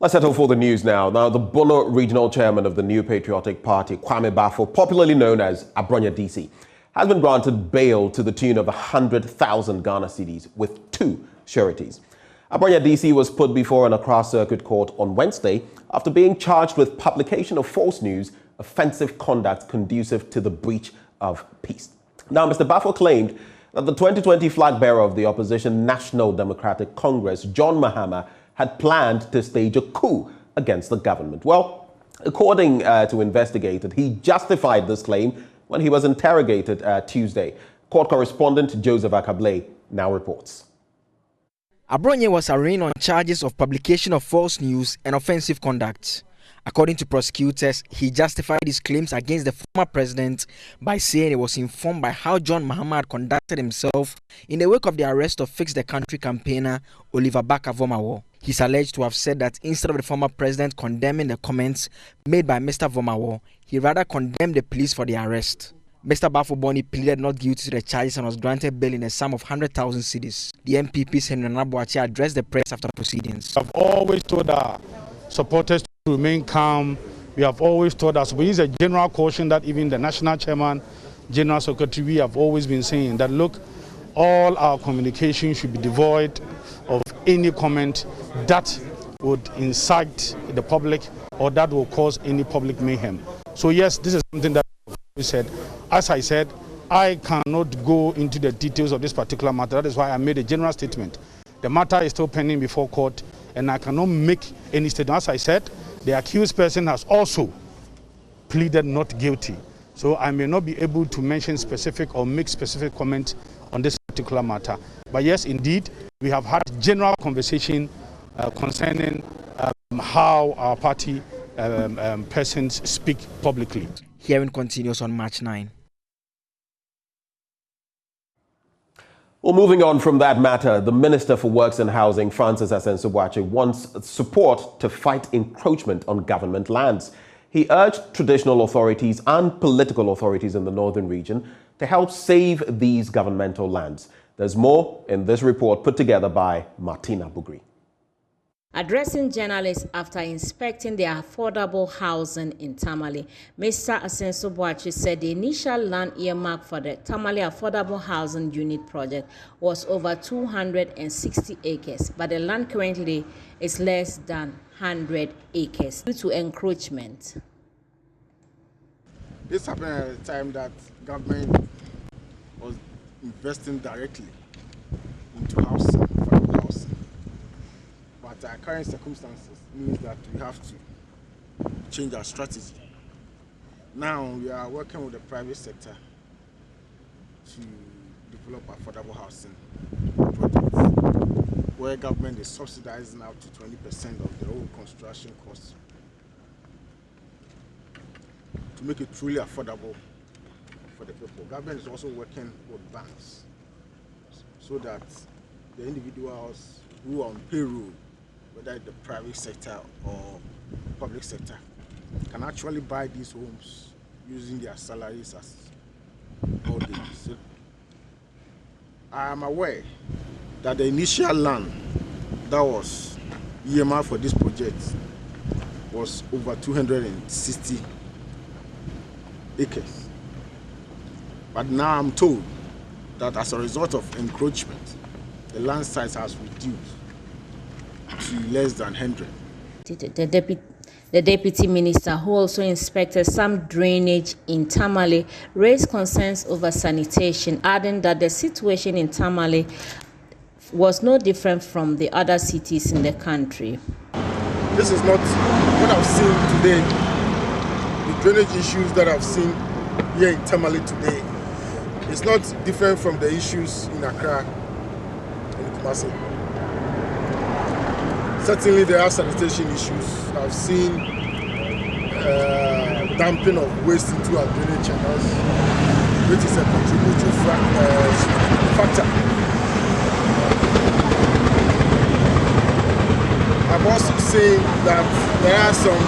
Let's settle for the news now. Now, the Bono regional chairman of the New Patriotic Party, Kwame Bafo, popularly known as Abronya DC, has been granted bail to the tune of 100,000 Ghana cedis with 2 sureties. Abronya DC was put before an Accra Circuit Court on Wednesday after being charged with publication of false news, offensive conduct conducive to the breach of peace. Now, Mr. Bafo claimed that the 2020 flag bearer of the opposition National Democratic Congress, John Mahama, had planned to stage a coup against the government. Well, according to investigators, he justified this claim when he was interrogated Tuesday. Court correspondent Joseph Akable now reports. Abronya was arraigned on charges of publication of false news and offensive conduct. According to prosecutors, he justified his claims against the former president by saying he was informed by how John Mahama had conducted himself in the wake of the arrest of Fix the Country campaigner Oliver Baka-Vomawo. He's alleged to have said that instead of the former president condemning the comments made by Mr. Vomawo, he rather condemned the police for the arrest. Mr. Bafo Boni pleaded not guilty to the charges and was granted bail in a sum of 100,000 cedis. The MPP's Henry Nabuachi addressed the press after proceedings. I've always told our supporters to remain calm. We have always told us, we use a general caution that even the national chairman, general secretary, we have always been saying that, look, all our communication should be devoid of any comment that would incite the public or that will cause any public mayhem. So yes, this is something that we said. As I said, I cannot go into the details of this particular matter. That is why I made a general statement. The matter is still pending before court and I cannot make any statement. As I said, the accused person has also pleaded not guilty. So I may not be able to mention specific or make specific comments on this particular matter. But yes, indeed, we have had general conversation concerning how our party persons speak publicly. Hearing continues on March 9. Well, moving on from that matter, the Minister for Works and Housing, Francis Asensio-Boakye, wants support to fight encroachment on government lands. He urged traditional authorities and political authorities in the northern region to help save these governmental lands. There's more in this report put together by Martina Bugri. Addressing journalists after inspecting the affordable housing in Tamale, Mr. Asensio-Boakye said the initial land earmark for the Tamale Affordable Housing Unit project was over 260 acres, but the land currently is less than 100 acres due to encroachment. This happened at a time that government was investing directly into housing, affordable housing. But our current circumstances means that we have to change our strategy. Now we are working with the private sector to develop affordable housing projects where government is subsidizing up to 20% of the whole construction costs to make it truly affordable for the people. Government is also working with banks so that the individuals who are on payroll, whether the private sector or public sector, can actually buy these homes using their salaries as mortgage. So I am aware that the initial land that was earmarked for this project was over 260 acres. But now I'm told that as a result of encroachment, the land size has reduced to less than 100. The deputy minister, who also inspected some drainage in Tamale, raised concerns over sanitation, adding that the situation in Tamale was no different from the other cities in the country. This is not what I've seen today. The drainage issues that I've seen here in Tamale today, it's not different from the issues in Accra and Kumasi. Certainly there are sanitation issues. I've seen dumping of waste into our drainage channels, which is a contributing factor. I've also seen that there are some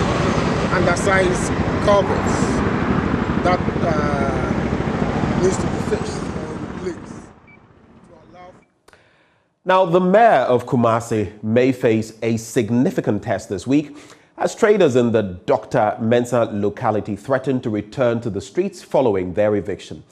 undersized culverts that needs to be fixed or replaced to allow. Now, the mayor of Kumasi may face a significant test this week as traders in the Dr. Mensah locality threaten to return to the streets following their eviction.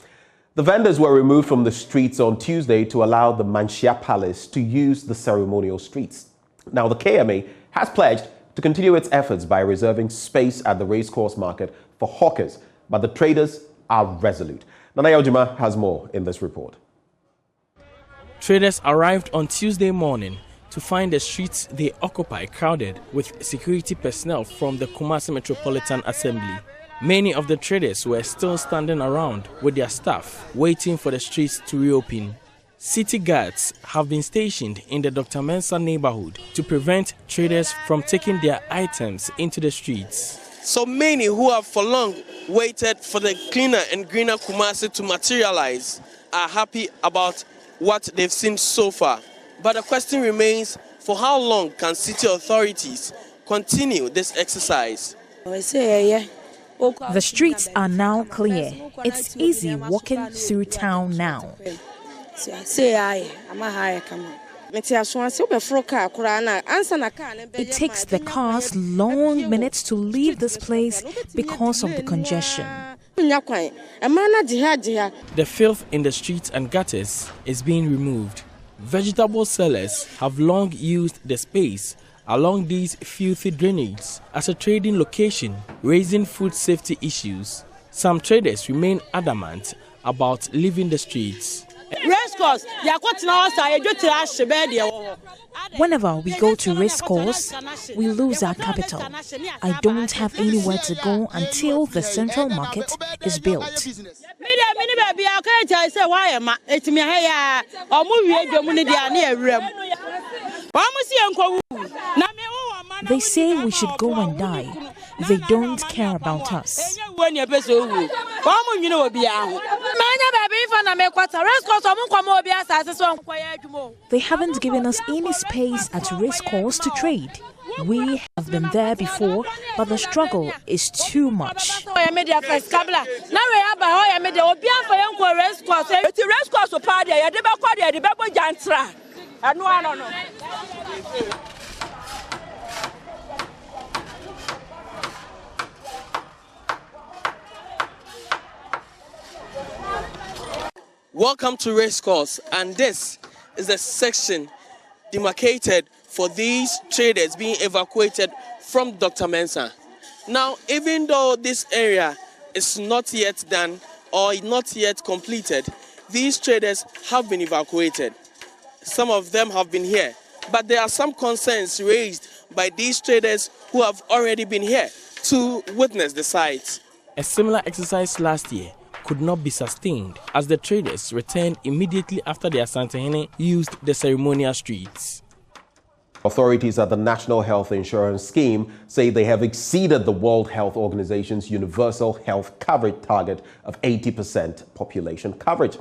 The vendors were removed from the streets on Tuesday to allow the Manshia Palace to use the ceremonial streets. Now, the KMA has pledged to continue its efforts by reserving space at the racecourse market for hawkers, but the traders are resolute. Nana Yaojima has more in this report. Traders arrived on Tuesday morning to find the streets they occupy crowded with security personnel from the Kumasi Metropolitan Assembly. Many of the traders were still standing around with their staff, waiting for the streets to reopen. City guards have been stationed in the Dr. Mensah neighborhood to prevent traders from taking their items into the streets. So many who have for long waited for the cleaner and greener Kumasi to materialize are happy about what they've seen so far. But the question remains, for how long can city authorities continue this exercise? The streets are now clear. It's easy walking through town now. It takes the cars long minutes to leave this place because of the congestion. The filth in the streets and gutters is being removed. Vegetable sellers have long used the space along these filthy drainages as a trading location, raising food safety issues. Some traders remain adamant about leaving the streets. Whenever we go to racecourse, we lose our capital. I don't have anywhere to go until the central market is built. They say we should go and die. They don't care about us. They haven't given us any space at racecourse to trade. We have been there before, but the struggle is too much. Welcome to Racecourse, and this is the section demarcated for these traders being evacuated from Dr. Mensah. Now, even though this area is not yet done or not yet completed, these traders have been evacuated. Some of them have been here, but there are some concerns raised by these traders who have already been here to witness the site. A similar exercise last year could not be sustained as the traders returned immediately after the Asantehene used the ceremonial streets. Authorities at the National Health Insurance Scheme say they have exceeded the World Health Organization's universal health coverage target of 80% population coverage.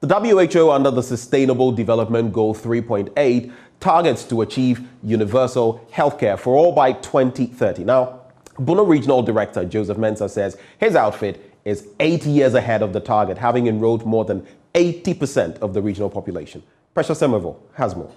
The WHO, under the Sustainable Development Goal 3.8, targets to achieve universal healthcare for all by 2030. Now, Bono Regional Director Joseph Mensah says his outfit is 8 years ahead of the target, having enrolled more than 80% of the regional population. Precious Semerville has more.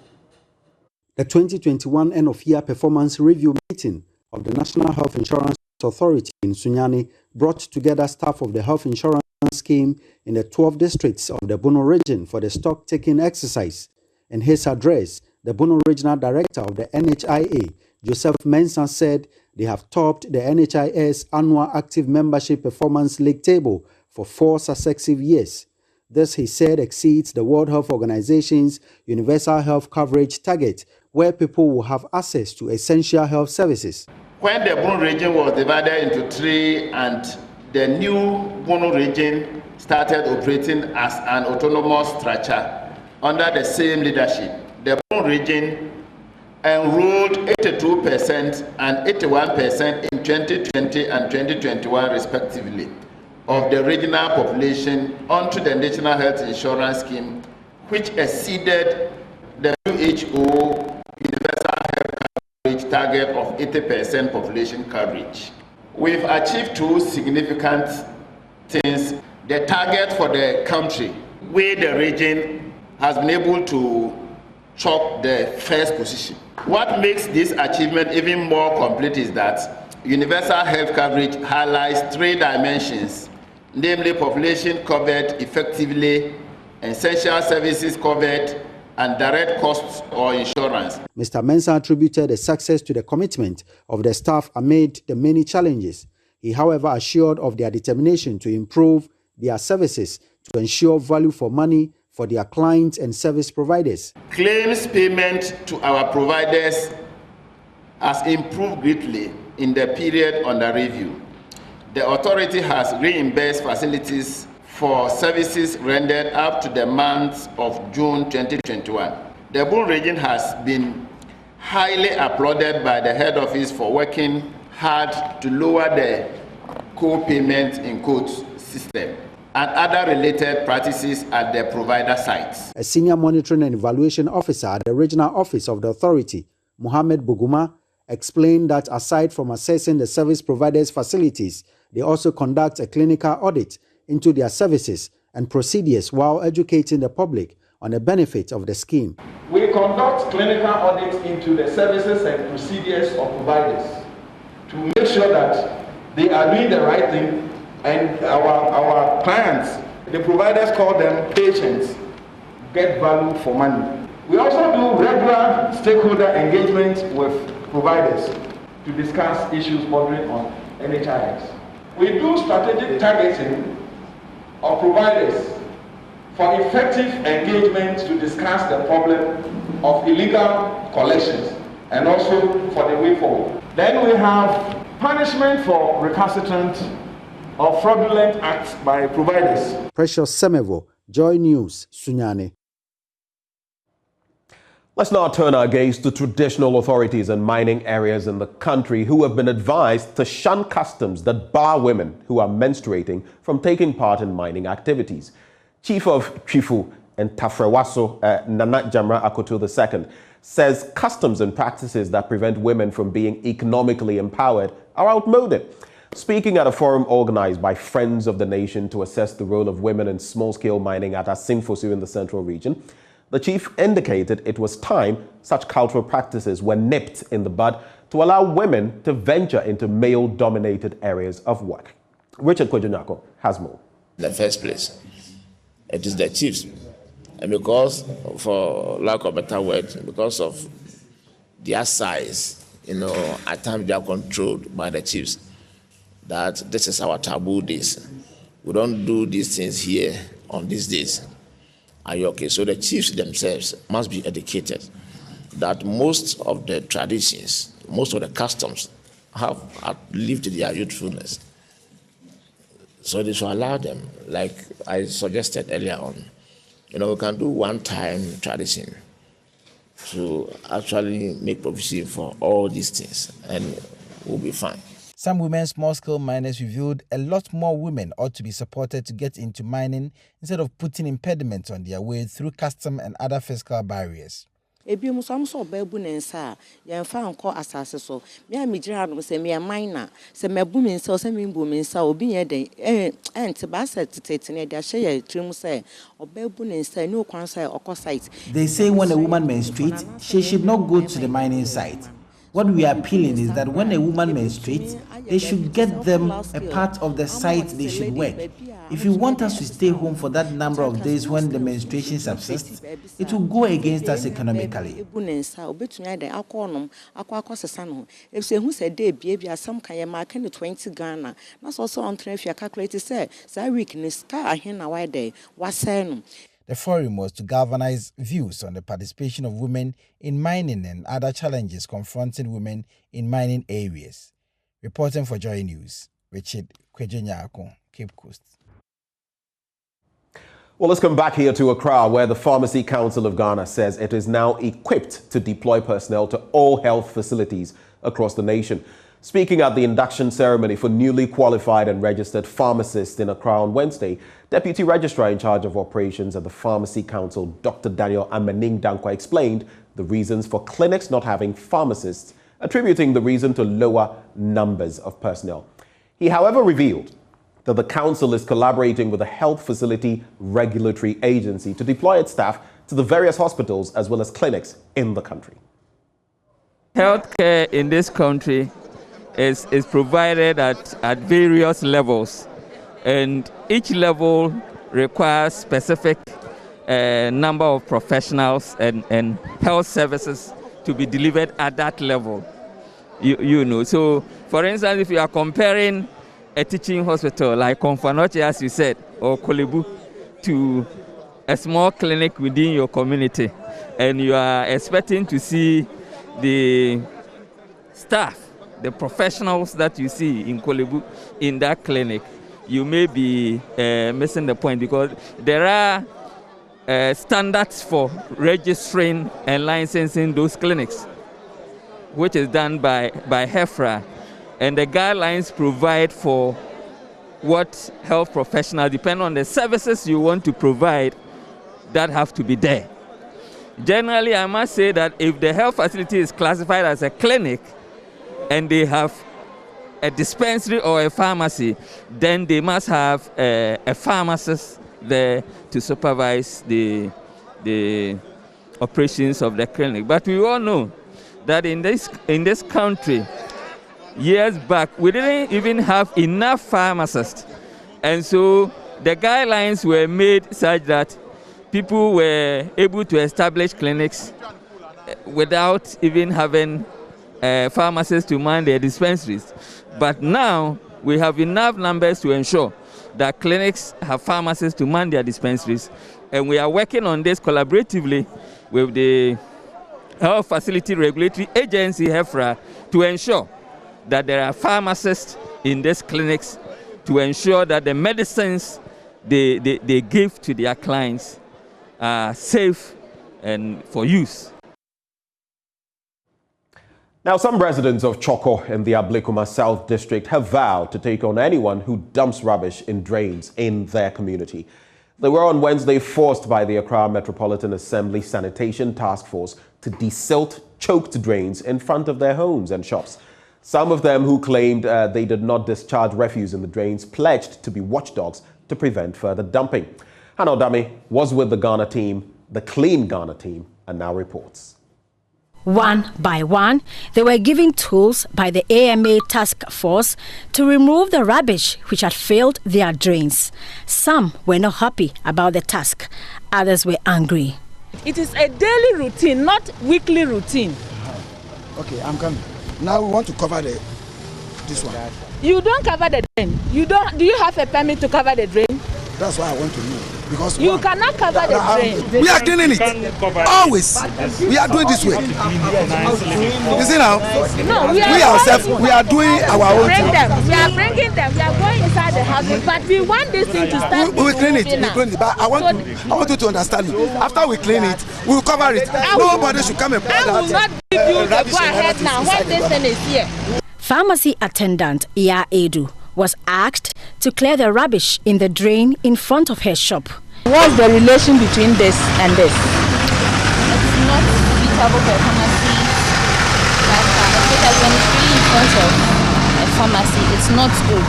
The 2021 end-of-year performance review meeting of the National Health Insurance Authority in Sunyani brought together staff of the health insurance scheme in the 12 districts of the Bono region for the stock-taking exercise. In his address, the Bono Regional Director of the NHIA, Joseph Mensah, said they have topped the NHIS annual active membership performance league table for 4 successive years. This, he said, exceeds the World Health Organization's universal health coverage target, where people will have access to essential health services. When the Bono region was divided into 3 and the new Bono region started operating as an autonomous structure under the same leadership, the Bono region enrolled 82% and 81% in 2020 and 2021 respectively of the regional population onto the National Health Insurance Scheme, which exceeded the WHO universal health coverage target of 80% population coverage. We've achieved 2 significant things. The target for the country, where the region has been able to chalk the first position. What makes this achievement even more complete is that universal health coverage highlights 3 dimensions, namely population covered effectively, essential services covered, and direct costs or insurance. Mr. Mensah attributed the success to the commitment of the staff amid the many challenges. He, however, assured of their determination to improve their services to ensure value for money for their clients and service providers. Claims payment to our providers has improved greatly in the period under review. The authority has reimbursed facilities for services rendered up to the month of June 2021. The Bone region has been highly applauded by the head office for working hard to lower the co-payment in quotes system and other related practices at the provider sites. A senior monitoring and evaluation officer at the regional office of the authority, Mohammed Buguma, explained that aside from assessing the service providers' facilities, they also conduct a clinical audit into their services and procedures while educating the public on the benefits of the scheme. We conduct clinical audits into the services and procedures of providers to make sure that they are doing the right thing, and our clients, the providers call them patients, get value for money. We also do regular stakeholder engagement with providers to discuss issues bordering on NHIS. We do strategic targeting of providers for effective engagement to discuss the problem of illegal collections and also for the way forward. Then we have punishment for recalcitrant or fraudulent acts by providers. Precious Semevo, Joy News, Sunyani. Let's now turn our gaze to traditional authorities in mining areas in the country who have been advised to shun customs that bar women who are menstruating from taking part in mining activities. Chief of Chifu and Tafrewaso, Nana Jamra Akoto II, says customs and practices that prevent women from being economically empowered are outmoded. Speaking at a forum organized by Friends of the Nation to assess the role of women in small-scale mining at Asimfosu in the Central Region, the chief indicated it was time such cultural practices were nipped in the bud to allow women to venture into male-dominated areas of work. Richard Kwejunyako has more. In the first place, it is the chiefs. And because, for lack of better word, because of their size, at times they are controlled by the chiefs, that this is our taboo days. We don't do these things here on these days. Are you okay? So the chiefs themselves must be educated that most of the traditions, most of the customs have outlived their youthfulness. So they should allow them, like I suggested earlier on. We can do one-time tradition to actually make provision for all these things, and we'll be fine. Some women small-scale miners revealed a lot more women ought to be supported to get into mining instead of putting impediments on their way through custom and other fiscal barriers. Ebi muso so bebu nensa ya mfa anko asase so me amijira no se me miner se mebu mensa se me mbu mensa obi ye den ent ba set tetene dia hye ya trim se obebu nensa no kwan se okosite. They say when a woman menstruates, she should not go to the mining site. What we are appealing is that when a woman menstruates, they should get them a part of the site they should work. If you want us to stay home for that number of days when the menstruation subsists, it will go against us economically. The forum was to galvanize views on the participation of women in mining and other challenges confronting women in mining areas. Reporting for Joy News, Richard Kwejunyako, Cape Coast. Well, let's come back here to Accra, where the Pharmacy Council of Ghana says it is now equipped to deploy personnel to all health facilities across the nation. Speaking at the induction ceremony for newly qualified and registered pharmacists in Accra on Wednesday, Deputy Registrar in charge of operations at the Pharmacy Council, Dr. Daniel Amening Dankwa, explained the reasons for clinics not having pharmacists, attributing the reason to lower numbers of personnel. He, however, revealed that the council is collaborating with the Health Facility Regulatory Agency to deploy its staff to the various hospitals as well as clinics in the country. Healthcare in this country is provided at various levels, and each level requires specific number of professionals and health services to be delivered at that level. You know, so for instance, if you are comparing a teaching hospital like Konfanoche, as you said, or Kolebu, to a small clinic within your community, and you are expecting to see the staff, the professionals that you see in Kolebu in that clinic, you may be missing the point, because there are standards for registering and licensing those clinics, which is done by HEFRA, and the guidelines provide for what health professionals, depending on the services you want to provide, that have to be there. Generally, I must say that if the health facility is classified as a clinic and they have a dispensary or a pharmacy, then they must have a pharmacist there to supervise the operations of the clinic. But we all know that in this country, years back, we didn't even have enough pharmacists. And so the guidelines were made such that people were able to establish clinics without even having pharmacists to man their dispensaries. But now we have enough numbers to ensure that clinics have pharmacists to man their dispensaries. And we are working on this collaboratively with the Health Facility Regulatory Agency, HEFRA, to ensure that there are pharmacists in these clinics to ensure that the medicines they give to their clients are safe and for use. Now, some residents of Choko in the Ablekuma South District have vowed to take on anyone who dumps rubbish in drains in their community. They were on Wednesday forced by the Accra Metropolitan Assembly Sanitation Task Force to desilt choked drains in front of their homes and shops. Some of them who claimed they did not discharge refuse in the drains pledged to be watchdogs to prevent further dumping. Hannah Odami was with the Ghana team, the Clean Ghana team, and now reports. One by one, they were given tools by the AMA task force to remove the rubbish which had filled their drains. Some were not happy about the task. Others were angry. It is a daily routine, not weekly routine. Okay, I'm coming. Now we want to cover this one. You don't cover the drain. Do you have a permit to cover the drain? That's why I want to know. Because you cannot cover the drain. We are cleaning it. Always. We are doing this way. You see now? No, we are doing our own thing. We are bringing them. We are going inside the house. But we want this thing to start. We clean it. We clean it. But I want you to understand me. After we clean it, we will cover it. Nobody should come and pour that. I will not give you the go ahead now when this thing is here. Pharmacy attendant Iya Edu was asked to clear the rubbish in the drain in front of her shop. What's the relation between this and this? It's not suitable for a pharmacy, because when it's really in front of a pharmacy, it's not good.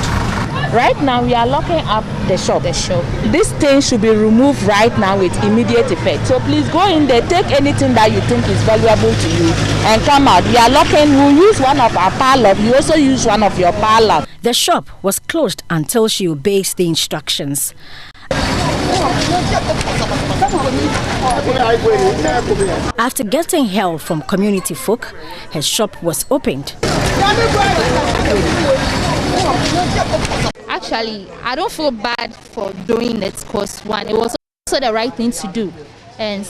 Right now, we are locking up the shop. This thing should be removed right now with immediate effect. So please go in there, take anything that you think is valuable to you, and come out. We are locking. We'll use one of our parlor. You also use one of your parlor. The shop was closed until she obeys the instructions. After getting help from community folk, her shop was opened. Actually, I don't feel bad for doing it because one, it was also the right thing to do, and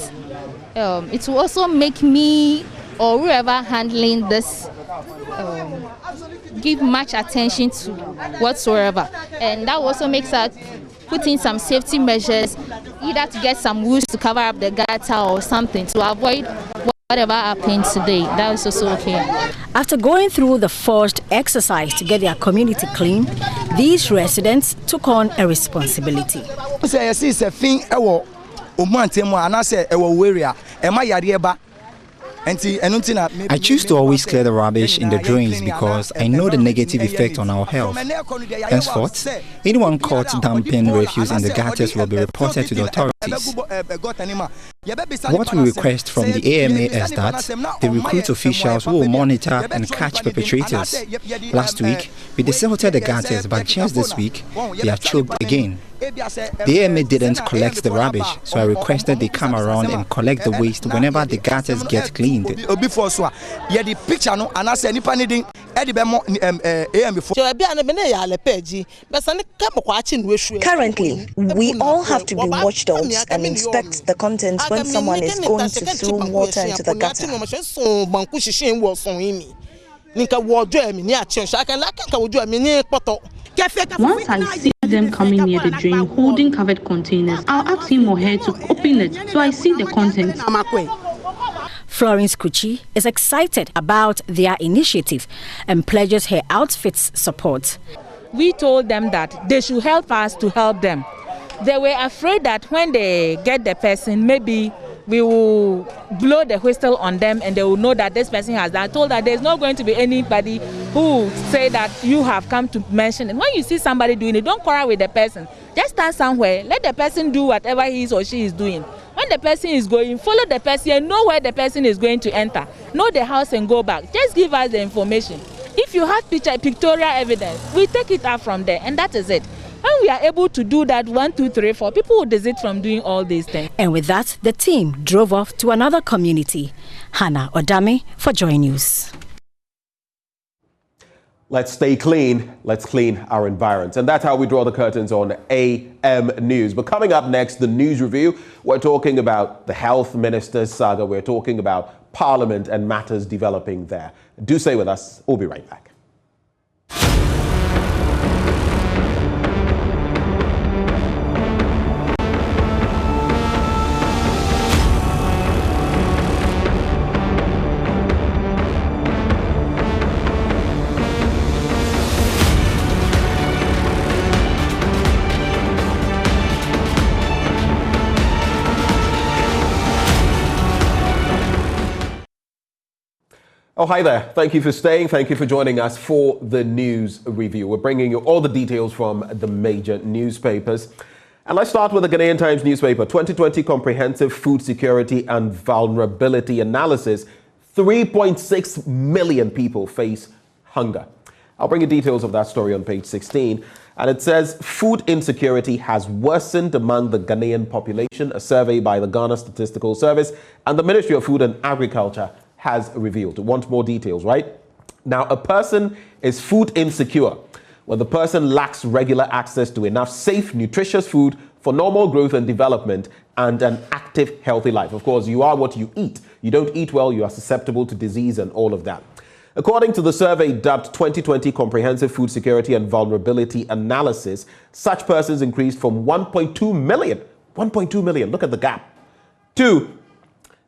it will also make me or whoever handling this give much attention to whatsoever, and that also makes us put in some safety measures, either to get some wood to cover up the gutter or something to avoid whatever happened today. That was also okay. After going through the forced exercise to get their community clean, these residents took on a responsibility. I choose to always clear the rubbish in the drains because I know the negative effect on our health. Henceforth, anyone caught dumping refuse in the gutters will be reported to the authorities. What we request from the AMA is that they recruit officials who will monitor and catch perpetrators. Last week, we desilted the gutters, but just this week, they are choked again. The AMA didn't collect the rubbish, so I requested they come around and collect the waste whenever the gutters get cleaned. Currently, we all have to be watchdogs and inspect the contents when someone is going to throw water into the gutter. Once I see them coming near the drain holding covered containers, I'll ask him or her to open it so I see the contents. Florence Kuchi is excited about their initiative and pledges her outfit's support. We told them that they should help us to help them. They were afraid that when they get the person, maybe we will blow the whistle on them and they will know that this person has done. I told that there's not going to be anybody who will say that you have come to mention it. When you see somebody doing it, don't quarrel with the person. Just stand somewhere, let the person do whatever he is or she is doing. When the person is going, follow the person and know where the person is going to enter. Know the house and go back. Just give us the information. If you have pictorial evidence, we take it out from there and that is it. When we are able to do that 1, 2, 3, 4, people will desist from doing all these things. And with that, the team drove off to another community. Hannah Odame for JoyNews. Let's stay clean. Let's clean our environs. And that's how we draw the curtains on AM News. But coming up next, the news review, we're talking about the health minister's saga. We're talking about Parliament and matters developing there. Do stay with us. We'll be right back. Oh, hi there. Thank you for staying. Thank you for joining us for the news review. We're bringing you all the details from the major newspapers. And let's start with the Ghanaian Times newspaper. 2020 Comprehensive Food Security and Vulnerability Analysis. 3.6 million people face hunger. I'll bring you details of that story on page 16. And it says food insecurity has worsened among the Ghanaian population. A survey by the Ghana Statistical Service and the Ministry of Food and Agriculture has revealed. Want more details, right? Now, a person is food insecure when the person lacks regular access to enough safe, nutritious food for normal growth and development and an active, healthy life. Of course, you are what you eat. You don't eat well, you are susceptible to disease and all of that. According to the survey dubbed 2020 Comprehensive Food Security and Vulnerability Analysis, such persons increased from 1.2 million, look at the gap, to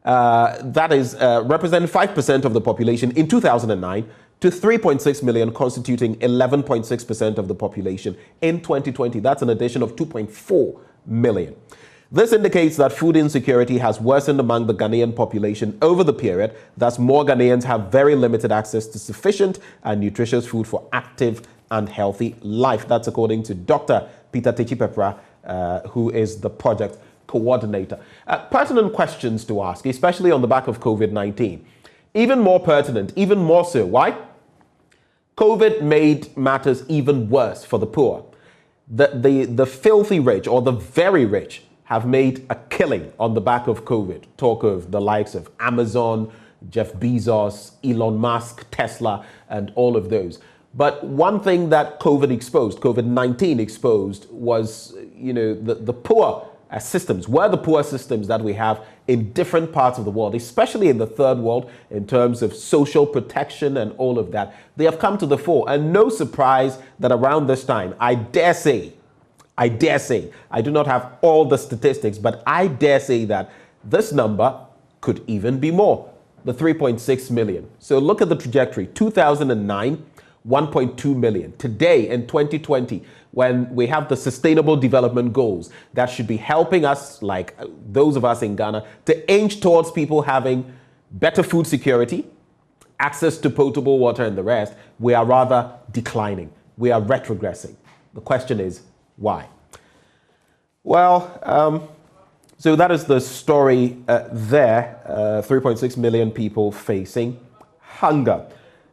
that is representing 5% of the population in 2009 to 3.6 million, constituting 11.6% of the population in 2020. That's an addition of 2.4 million. This indicates that food insecurity has worsened among the Ghanaian population over the period. Thus, more Ghanaians have very limited access to sufficient and nutritious food for active and healthy life. That's according to Dr. Peter Techi-Pepra, who is the project coordinator. Pertinent questions to ask, especially on the back of COVID-19. Even more pertinent, even more so. Why? COVID made matters even worse for the poor. The filthy rich or the very rich have made a killing on the back of COVID. Talk of the likes of Amazon, Jeff Bezos, Elon Musk, Tesla, and all of those. But one thing that COVID-19 exposed was, the poor systems, were the poor systems that we have in different parts of the world, especially in the third world, in terms of social protection and all of that. They have come to the fore. And no surprise that around this time, I dare say, I do not have all the statistics, but I dare say that this number could even be more, the 3.6 million. So look at the trajectory, 2009, 1.2 million. Today in 2020, when we have the Sustainable Development Goals that should be helping us, like those of us in Ghana, to inch towards people having better food security, access to potable water and the rest, we are rather declining. We are retrogressing. The question is, why? Well, so that is the story there. 3.6 million people facing hunger.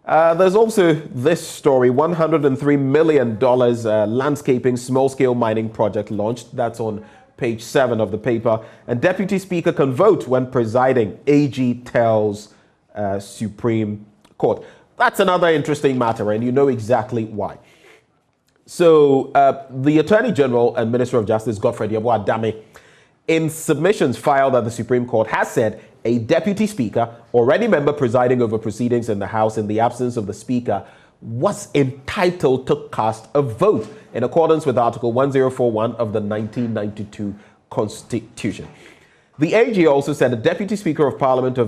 There's also this story, $103 million landscaping small-scale mining project launched. That's on page 7 of the paper. And Deputy Speaker can vote when presiding, AG tells Supreme Court. That's another interesting matter, and you know exactly why. So the Attorney General and Minister of Justice, Godfred Yeboah-Dame, in submissions filed at the Supreme Court, has said a deputy speaker or any member presiding over proceedings in the House in the absence of the speaker was entitled to cast a vote in accordance with Article 1041 of the 1992 Constitution. The AG also said a deputy speaker of Parliament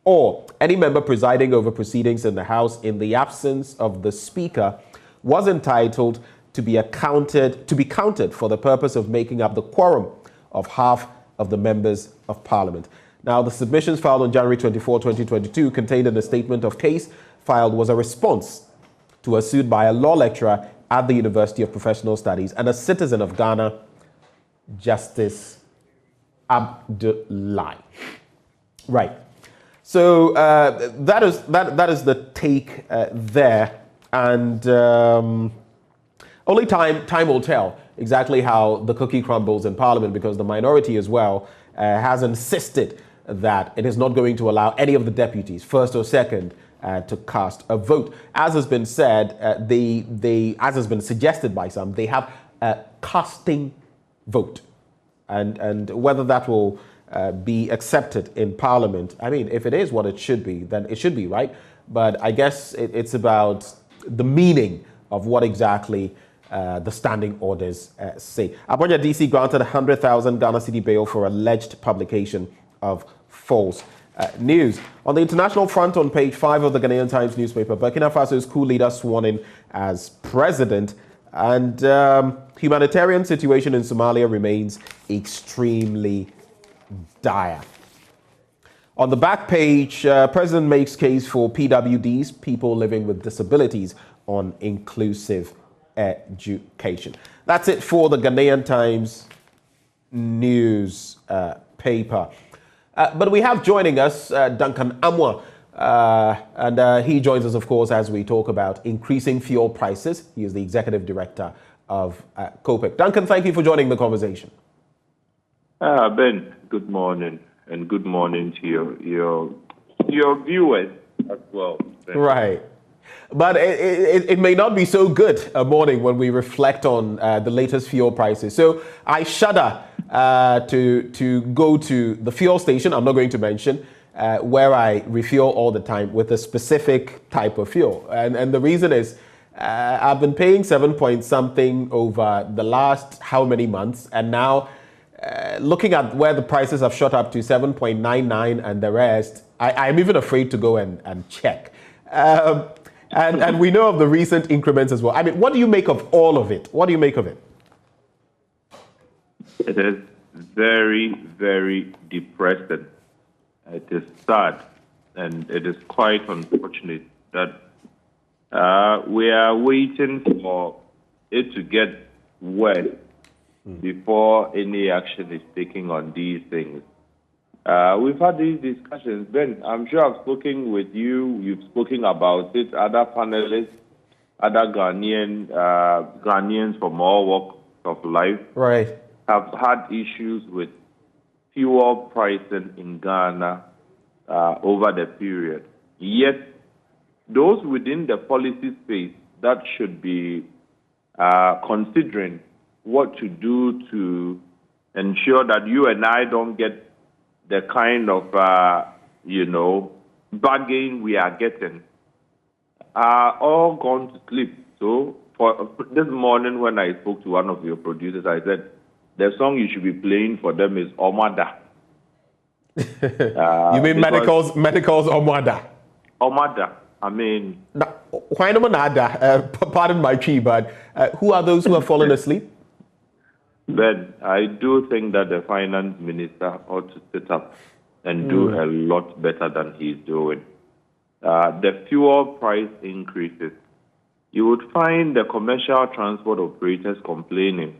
or any member presiding over proceedings in the House in the absence of the speaker was entitled to be counted for the purpose of making up the quorum of half of the members of Parliament. Now, the submissions filed on January 24, 2022, contained in a statement of case filed, was a response to a suit by a law lecturer at the University of Professional Studies and a citizen of Ghana, Justice Abdullahi. Right. So that is the take there, and only time will tell exactly how the cookie crumbles in Parliament, because the minority as well has insisted that it is not going to allow any of the deputies, first or second, to cast a vote. As has been said, as has been suggested by some, they have a casting vote, and whether that will be accepted in Parliament, I mean, if it is what it should be, then it should be, right? But I guess it's about the meaning of what exactly the standing orders say. Abonya DC granted 100,000 Ghana cedi bail for alleged publication of false news. On the international front, on page 5 of the Ghanaian Times newspaper, Burkina Faso's coup leader sworn in as president, and humanitarian situation in Somalia remains extremely dire. On the back page, President makes case for PWDs, people living with disabilities, on inclusive education. That's it for the Ghanaian Times news paper. But we have joining us Duncan Amwa, and he joins us, of course, as we talk about increasing fuel prices. He is the executive director of COPEC. Duncan, thank you for joining the conversation. Ben, good morning, and good morning to your viewers as well. Ben. Right. But it may not be so good a morning when we reflect on the latest fuel prices. So I shudder to go to the fuel station, I'm not going to mention, where I refuel all the time with a specific type of fuel. And the reason is I've been paying 7 point something over the last how many months, and now looking at where the prices have shot up to 7.99 and the rest, I'm even afraid to go and check. And we know of the recent increments as well. I mean, what do you make of all of it? What do you make of it? It is very, very depressing. It is sad, and it is quite unfortunate that we are waiting for it to get worse before any action is taken on these things. We've had these discussions, Ben. I'm sure I've spoken with you. You've spoken about it. Other panelists, other Ghanaians from all walks of life, right, have had issues with fuel pricing in Ghana over the period. Yet, those within the policy space that should be considering what to do to ensure that you and I don't get the kind of, bargain we are getting, are all gone to sleep. So for this morning when I spoke to one of your producers, I said, the song you should be playing for them is Omada. You mean medicals Omada? Omada. I mean... Pardon my tree, but who are those who have fallen asleep? Ben, I do think that the finance minister ought to sit up and do a lot better than he's doing. The fuel price increases. You would find the commercial transport operators complaining.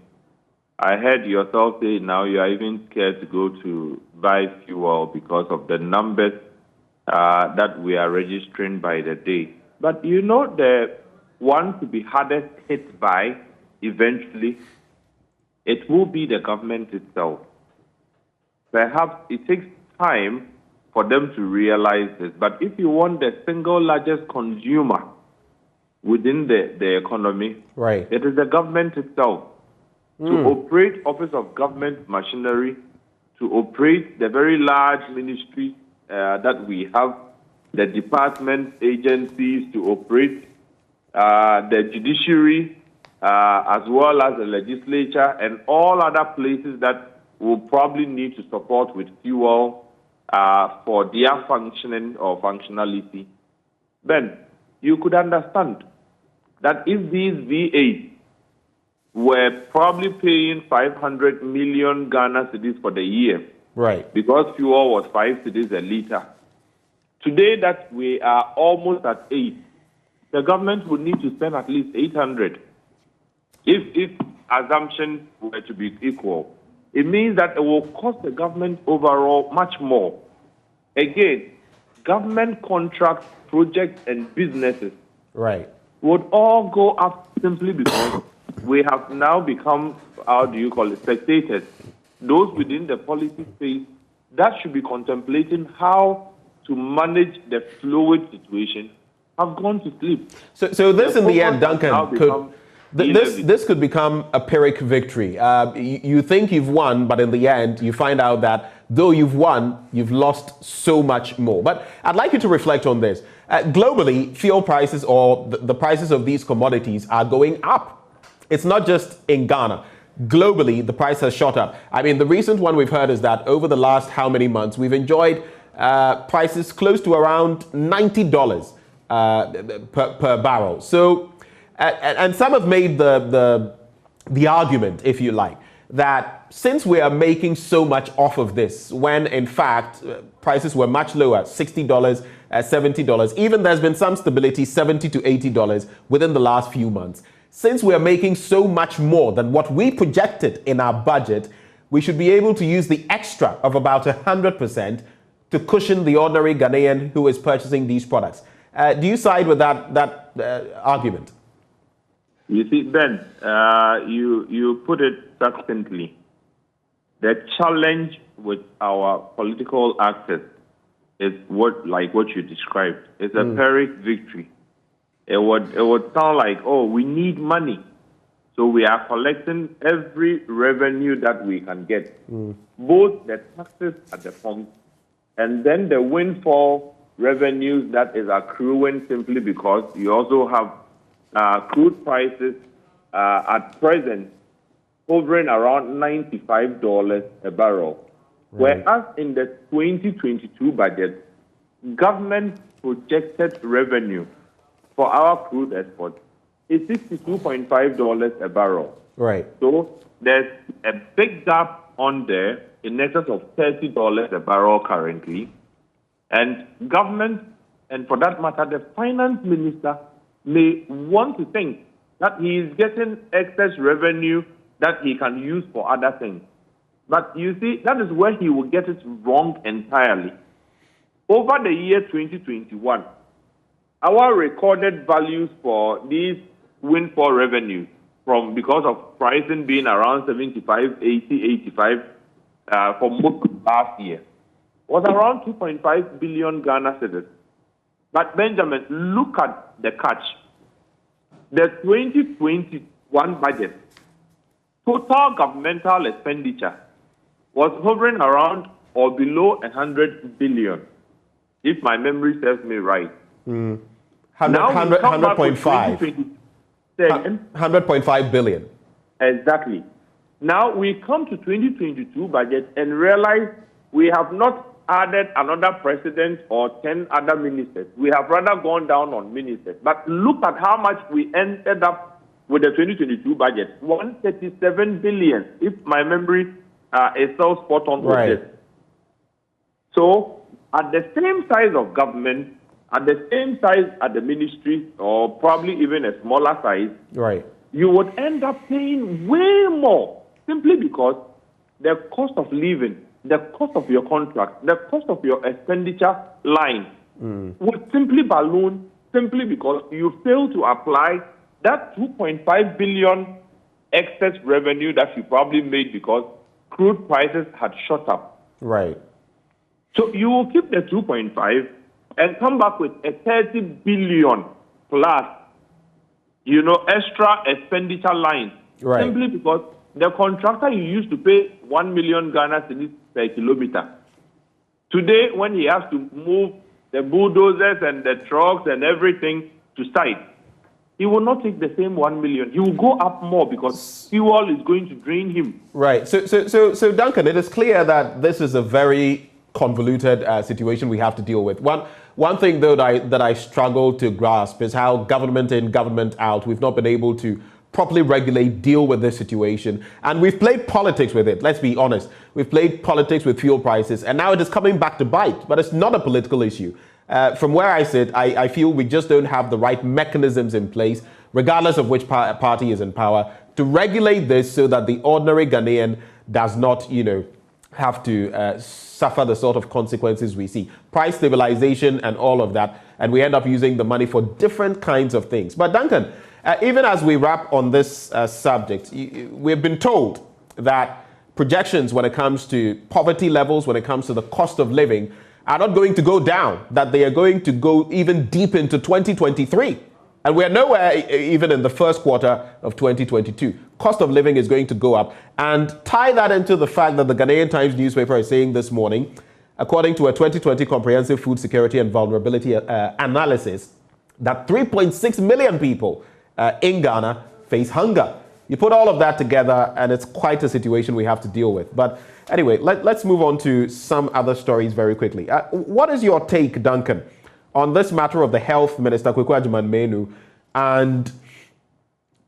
I heard yourself say now you are even scared to go to buy fuel because of the numbers that we are registering by the day. But you know the one to be hardest hit by eventually, it will be the government itself. Perhaps it takes time for them to realize this. But if you want the single largest consumer within the economy, it is the government itself. To operate office of government machinery, to operate the very large ministries that we have, the department agencies, to operate the judiciary, as well as the legislature and all other places that will probably need to support with fuel for their functioning or functionality. Then you could understand that if these VAs were probably paying 500 million Ghana cedis for the year, because fuel was 5 cedis a liter. Today that we are almost at 8, the government would need to spend at least 800. If assumptions were to be equal, it means that it will cost the government overall much more. Again, government contracts, projects, and businesses would all go up simply because we have now become, spectators. Those within the policy space that should be contemplating how to manage the fluid situation have gone to sleep. So this in the end, Duncan, this could become a Pyrrhic victory. You think you've won, but in the end, you find out that though you've won, you've lost so much more. But I'd like you to reflect on this. Globally, fuel prices or the prices of these commodities are going up. It's not just in Ghana. Globally, the price has shot up. I mean, the recent one we've heard is that over the last how many months, we've enjoyed prices close to around $90 per barrel. So, and some have made the argument, if you like, that since we are making so much off of this, when in fact prices were much lower, $60, $70, even there's been some stability, $70 to $80 within the last few months. Since we are making so much more than what we projected in our budget, we should be able to use the extra of about 100% to cushion the ordinary Ghanaian who is purchasing these products. Do you side with that argument? You see, Ben, you put it succinctly. The challenge with our political actors is what you described. It's a Pyrrhic victory. It would sound like, oh, we need money. So we are collecting every revenue that we can get, both the taxes at the pump and then the windfall revenues that is accruing simply because you also have crude prices at present hovering around $95 a barrel. Whereas in the 2022 budget, government projected revenue for our crude exports is $62.5 a barrel. So there's a big gap on there in excess of $30 a barrel currently. And government, and for that matter, the finance minister may want to think that he is getting excess revenue that he can use for other things. But you see, that is where he will get it wrong entirely. Over the year 2021, our recorded values for these windfall revenues because of pricing being around 75, 80, 85 for most of last year was around 2.5 billion Ghana cedis. But Benjamin, look at the catch. The 2021 budget, total governmental expenditure was hovering around or below 100 billion, if my memory serves me right. 100.5 billion. Exactly. Now we come to 2022 budget and realize we have not added another president or 10 other ministers. We have rather gone down on ministers. But look at how much we ended up with the 2022 budget, 137 billion, if my memory is so spot on with this. So at the same size of government, at the same size at the ministry, or probably even a smaller size, right, you would end up paying way more simply because the cost of living, the cost of your contract, the cost of your expenditure line would simply balloon simply because you fail to apply that 2.5 billion excess revenue that you probably made because crude prices had shot up. Right. So you will keep the 2.5 and come back with a 30 billion plus, extra expenditure line. Right. Simply because the contractor you used to pay 1 million Ghana cedis per kilometer. Today, when he has to move the bulldozers and the trucks and everything to site, he will not take the same 1 million. He will go up more because fuel is going to drain him. Right. So Duncan, it is clear that this is a very convoluted situation we have to deal with. One thing, though, that I struggle to grasp is how government in, government out, we've not been able to properly regulate, deal with this situation. And we've played politics with it, let's be honest. We've played politics with fuel prices, and now it is coming back to bite. But it's not a political issue. From where I sit, I feel we just don't have the right mechanisms in place, regardless of which party is in power, to regulate this so that the ordinary Ghanaian does not, have to suffer the sort of consequences we see. Price stabilization and all of that, and we end up using the money for different kinds of things. But Duncan, even as we wrap on this subject, we've been told that projections when it comes to poverty levels, when it comes to the cost of living, are not going to go down, that they are going to go even deep into 2023. And we are nowhere even in the first quarter of 2022. Cost of living is going to go up. And tie that into the fact that the Ghanaian Times newspaper is saying this morning, according to a 2020 Comprehensive Food Security and Vulnerability Analysis, that 3.6 million people in Ghana face hunger. You put all of that together, and it's quite a situation we have to deal with. But anyway, let's move on to some other stories very quickly. What is your take, Duncan, on this matter of the Health Minister, Kweku Agyeman-Manu, and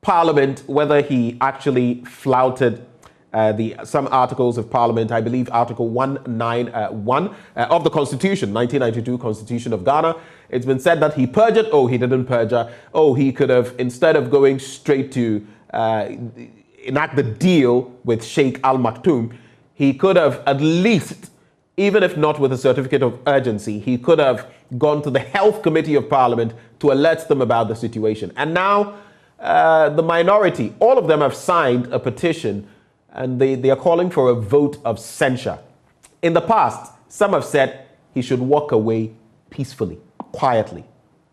Parliament, whether he actually flouted some articles of Parliament, I believe Article 191 of the Constitution, 1992 Constitution of Ghana. It's been said that he perjured. Oh, he didn't perjure. Oh, he could have, instead of going straight to enact the deal with Sheikh Al Maktoum, he could have at least, even if not with a certificate of urgency, he could have gone to the Health Committee of Parliament to alert them about the situation. And now the minority, all of them have signed a petition, and they are calling for a vote of censure. In the past, some have said he should walk away peacefully, quietly.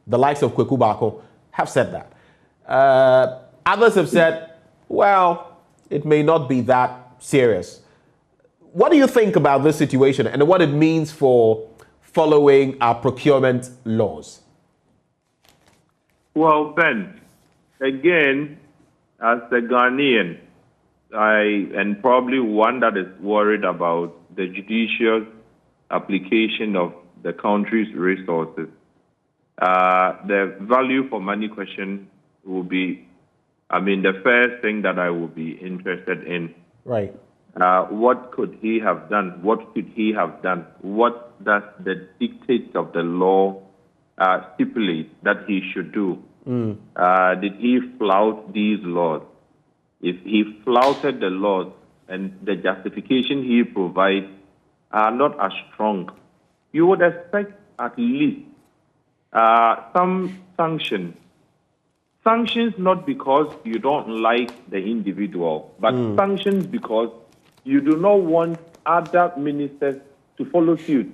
The likes of Kweku Bako have said that. Others have said, well, it may not be that serious. What do you think about this situation and what it means for following our procurement laws? Well, Ben, again, as a Ghanaian, and probably one that is worried about the judicious application of the country's resources, the value for money question will be, the first thing that I will be interested in. Right. What could he have done? What could he have done? What does the dictates of the law stipulate that he should do? Did he flout these laws? If he flouted the laws and the justification he provides are not as strong, you would expect at least some sanctions. Sanctions not because you don't like the individual, but sanctions because you do not want other ministers to follow suit,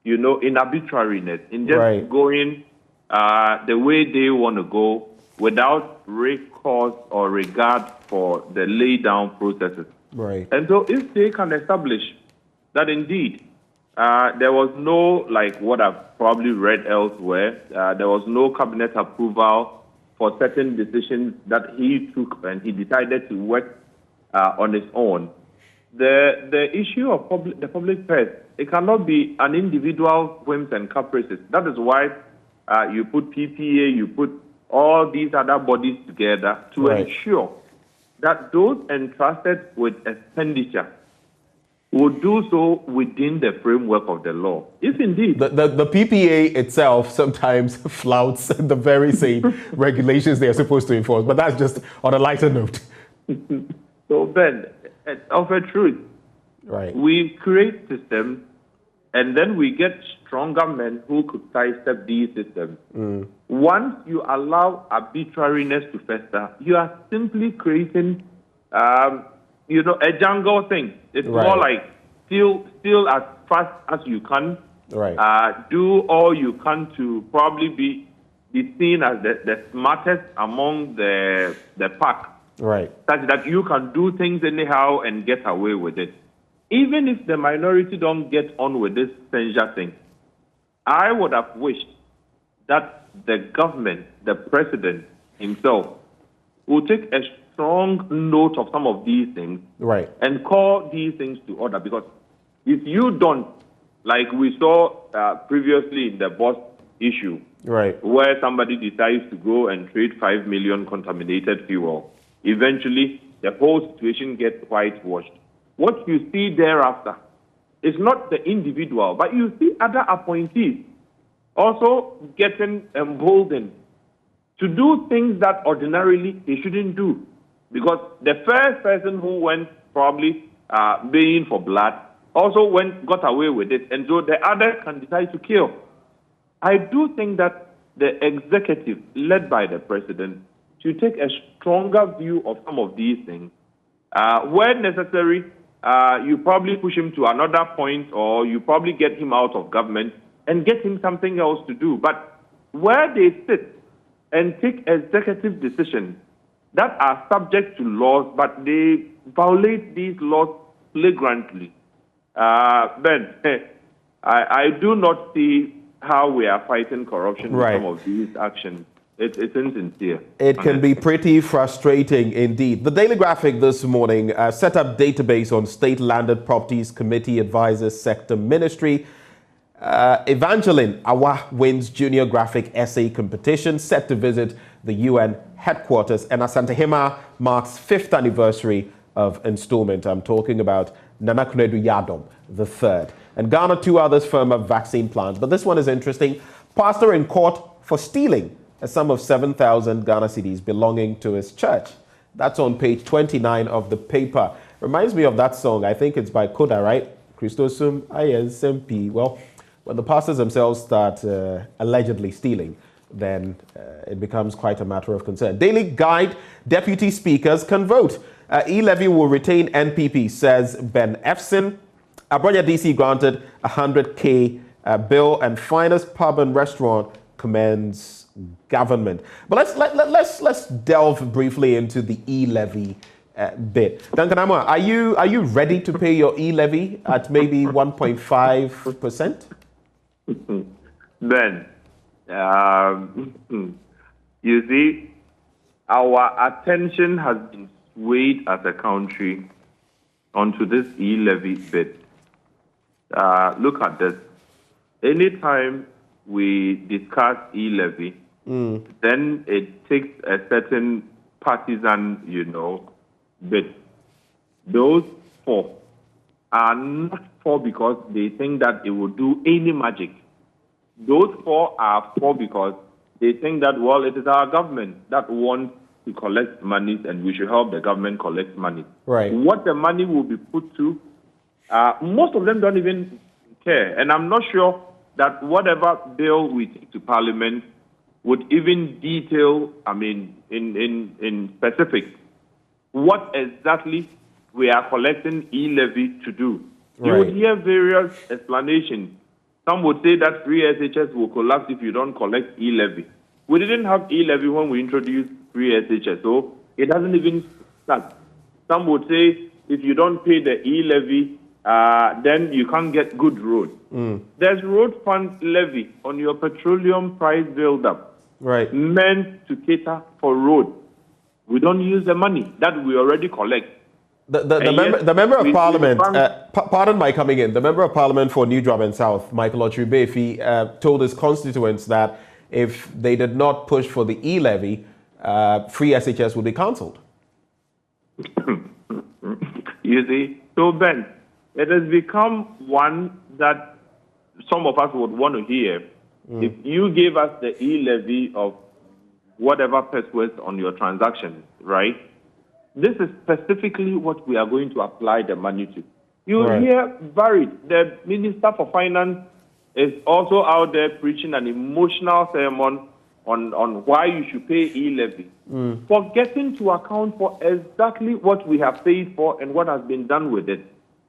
in arbitrariness, in just going the way they want to go without recourse or regard for the lay-down processes. Right. And so if they can establish that indeed there was no, like what I've probably read elsewhere, there was no cabinet approval for certain decisions that he took and he decided to work on his own, the issue of the public purse, it cannot be an individual whims and caprices. That is why you put PPA, you put all these other bodies together to ensure that those entrusted with expenditure will do so within the framework of the law. If indeed the PPA itself sometimes flouts the very same regulations they are supposed to enforce, but that's just on a lighter note. So Ben, of a truth, right? We create systems, and then we get stronger men who could sidestep these systems. Once you allow arbitrariness to fester, you are simply creating, a jungle thing. It's more like steal as fast as you can. Right. Do all you can to probably be seen as the smartest among the pack. Right. Such that you can do things anyhow and get away with it. Even if the minority don't get on with this censure thing, I would have wished that the government, the president himself, will take a strong note of some of these things, right, and call these things to order. Because if you don't, like we saw previously in the Boss issue, right, where somebody decides to go and trade 5 million contaminated fuel, eventually the whole situation gets whitewashed. What you see thereafter is not the individual, but you see other appointees also getting emboldened to do things that ordinarily they shouldn't do. Because the first person who went probably baying for blood also got away with it, and so the other can decide to kill. I do think that the executive, led by the president, should take a stronger view of some of these things. Where necessary, you probably push him to another point, or you probably get him out of government and get him something else to do. But where they sit and take executive decisions that are subject to laws, but they violate these laws flagrantly, Ben, I do not see how we are fighting corruption with some of these actions. It's insincere. It can be pretty frustrating indeed. The Daily Graphic this morning set up database on State Landed Properties Committee Advisors Sector Ministry. Evangeline Awa wins Junior Graphic Essay Competition, set to visit the UN headquarters. And Asante Hima marks 5th anniversary of installment. I'm talking about Nana Kunedu Yadom III. And Ghana, 2 others firm up vaccine plans. But this one is interesting. Pastor in court for stealing a sum of 7,000 Ghana cedis belonging to his church. That's on page 29 of the paper. Reminds me of that song. I think it's by Koda, right? Christosum ISMP. Well, when the pastors themselves start allegedly stealing, then it becomes quite a matter of concern. Daily Guide, deputy speakers can vote. Elevy will retain NPP, says Ben Efson. Abronya DC granted 100K bill, and finest pub and restaurant commends government. But let's delve briefly into the e-levy bit. Duncan Amwa, are you ready to pay your e-levy at maybe 1.5%? Ben, you see, our attention has been swayed as a country onto this e-levy bit. Look at this. Anytime we discuss e-levy, then it takes a certain partisan, bit. Those 4 are not 4 because they think that it will do any magic. Those 4 are 4 because they think that, well, it is our government that wants to collect money and we should help the government collect money. Right. What the money will be put to, most of them don't even care. And I'm not sure that whatever bill we take to Parliament would even detail, in specifics, what exactly we are collecting e-levy to do. You would hear various explanations. Some would say that free SHS will collapse if you don't collect e-levy. We didn't have e-levy when we introduced free SHS, so it doesn't even start. Some would say if you don't pay the e-levy, then you can't get good roads. There's road fund levy on your petroleum price build-up, meant to cater for roads. We don't use the money that we already collect. The member of Parliament, pardon my coming in, the member of Parliament for New Drum and South, Michael Otribefi, told his constituents that if they did not push for the e-levy, free SHS would be cancelled. You see, so Ben, it has become one that some of us would want to hear. If you gave us the e-levy of whatever persuades on your transactions, right? This is specifically what we are going to apply the money to. You hear varied. The Minister for Finance is also out there preaching an emotional sermon on why you should pay e-levy, forgetting to account for exactly what we have paid for and what has been done with it.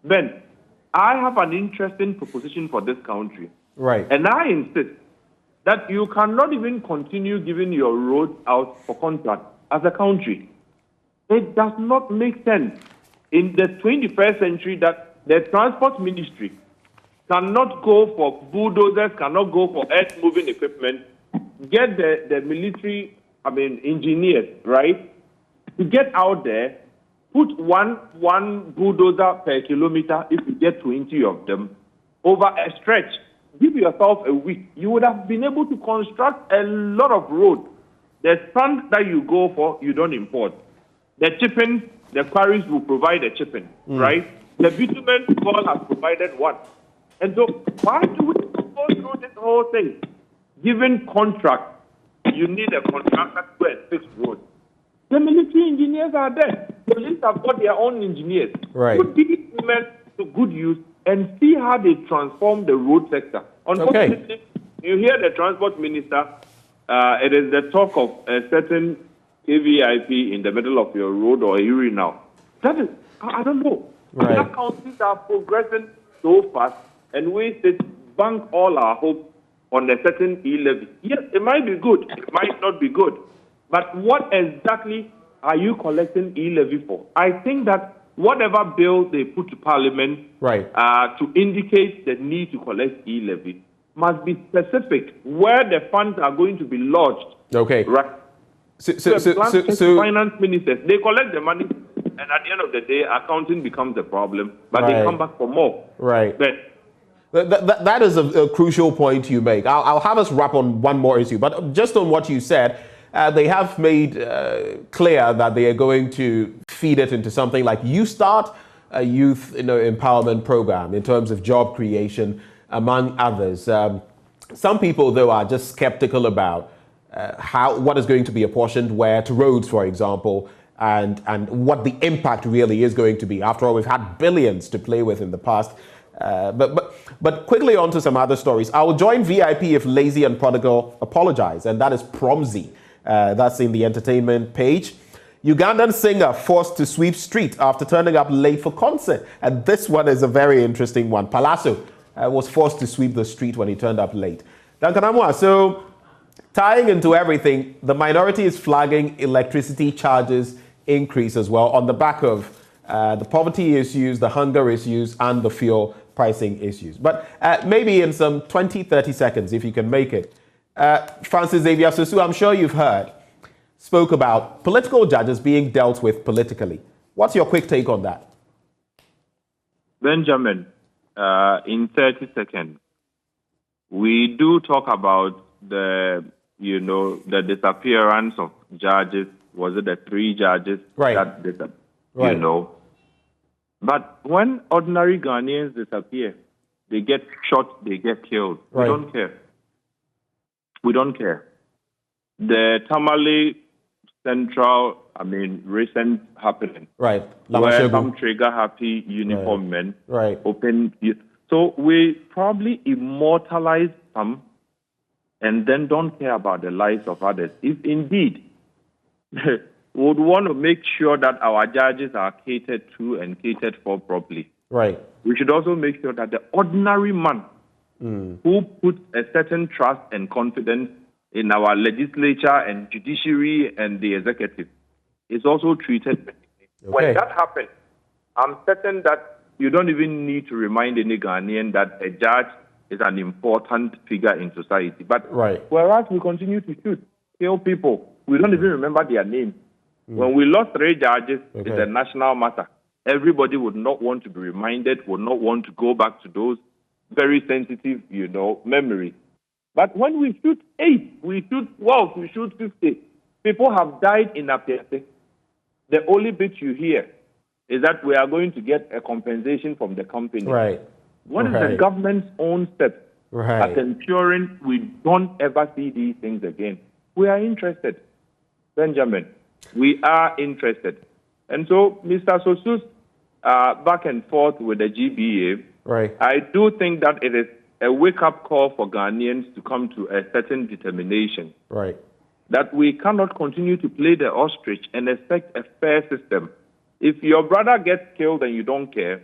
Ben, I have an interesting proposition for this country. Right. And I insist that you cannot even continue giving your roads out for contract as a country. It does not make sense in the 21st century that the transport ministry cannot go for bulldozers, cannot go for earth-moving equipment, get the military, engineers, right, to get out there, put one bulldozer per kilometer if you get 20 of them, over a stretch. Give yourself a week. You would have been able to construct a lot of roads. The sand that you go for, you don't import. The chipping, the quarries will provide the chipping, right? The bitumen wall has provided one. And so why do we go through this whole thing? Given contract, you need a contractor to go and fix roads. The military engineers are there. Police have got their own engineers. Right. Put these women to good use and see how they transform the road sector. Unfortunately, you hear the transport minister, it is the talk of a certain AVIP in the middle of your road or a urinal. That is, I don't know. Right. Other countries are progressing so fast, and we bank all our hope on a certain e-levy. Yes, it might be good, it might not be good. But what exactly are you collecting e-levy for? I think that whatever bill they put to Parliament to indicate the need to collect e-levy must be specific where the funds are going to be lodged. Okay. Right. So finance ministers, they collect the money, and at the end of the day, accounting becomes a problem, but they come back for more. Right. But that is a crucial point you make. I'll have us wrap on one more issue, but just on what you said, they have made clear that they are going to feed it into something like You Start, a youth empowerment program in terms of job creation, among others. Some people, though, are just skeptical about what is going to be apportioned where to roads, for example, and what the impact really is going to be. After all, we've had billions to play with in the past. But quickly on to some other stories. I will join VIP if Lazy and Prodigal apologize, and that is Promzi. That's in the entertainment page. Ugandan singer forced to sweep street after turning up late for concert. And this one is a very interesting one. Palazzo was forced to sweep the street when he turned up late. Duncan Amwa, so tying into everything, the minority is flagging electricity charges increase as well on the back of the poverty issues, the hunger issues, and the fuel pricing issues. But maybe in some 20, 30 seconds, if you can make it. Francis Xavier Sosu, I'm sure you've heard, spoke about political judges being dealt with politically. What's your quick take on that? Benjamin, in 30 seconds, we do talk about the disappearance of judges. Was it the 3 judges that disappeared? But when ordinary Ghanaians disappear, they get shot, they get killed. We don't care. We don't care. The Tamale Central, recent happening. Right. Where some trigger-happy uniform men open. So we probably immortalize some and then don't care about the lives of others. If indeed we would want to make sure that our judges are catered to and catered for properly. Right. We should also make sure that the ordinary man who puts a certain trust and confidence in our legislature and judiciary and the executive is also treated. Okay. When that happens, I'm certain that you don't even need to remind any Ghanaian that a judge is an important figure in society. But whereas we continue to shoot, kill people, we don't even remember their names. When we lost 3 judges, it's a national matter. Everybody would not want to be reminded, would not want to go back to those very sensitive, memories. But when we shoot 8, we shoot 12, we shoot 50, people have died in Apiate. The only bit you hear is that we are going to get a compensation from the company. Right. What is the government's own step Right. at ensuring we don't ever see these things again? We are interested, Benjamin. We are interested. And so, Mr. Sosu's back and forth with the GBA, right. I do think that it is a wake-up call for Ghanaians to come to a certain determination. Right. That we cannot continue to play the ostrich and expect a fair system. If your brother gets killed and you don't care,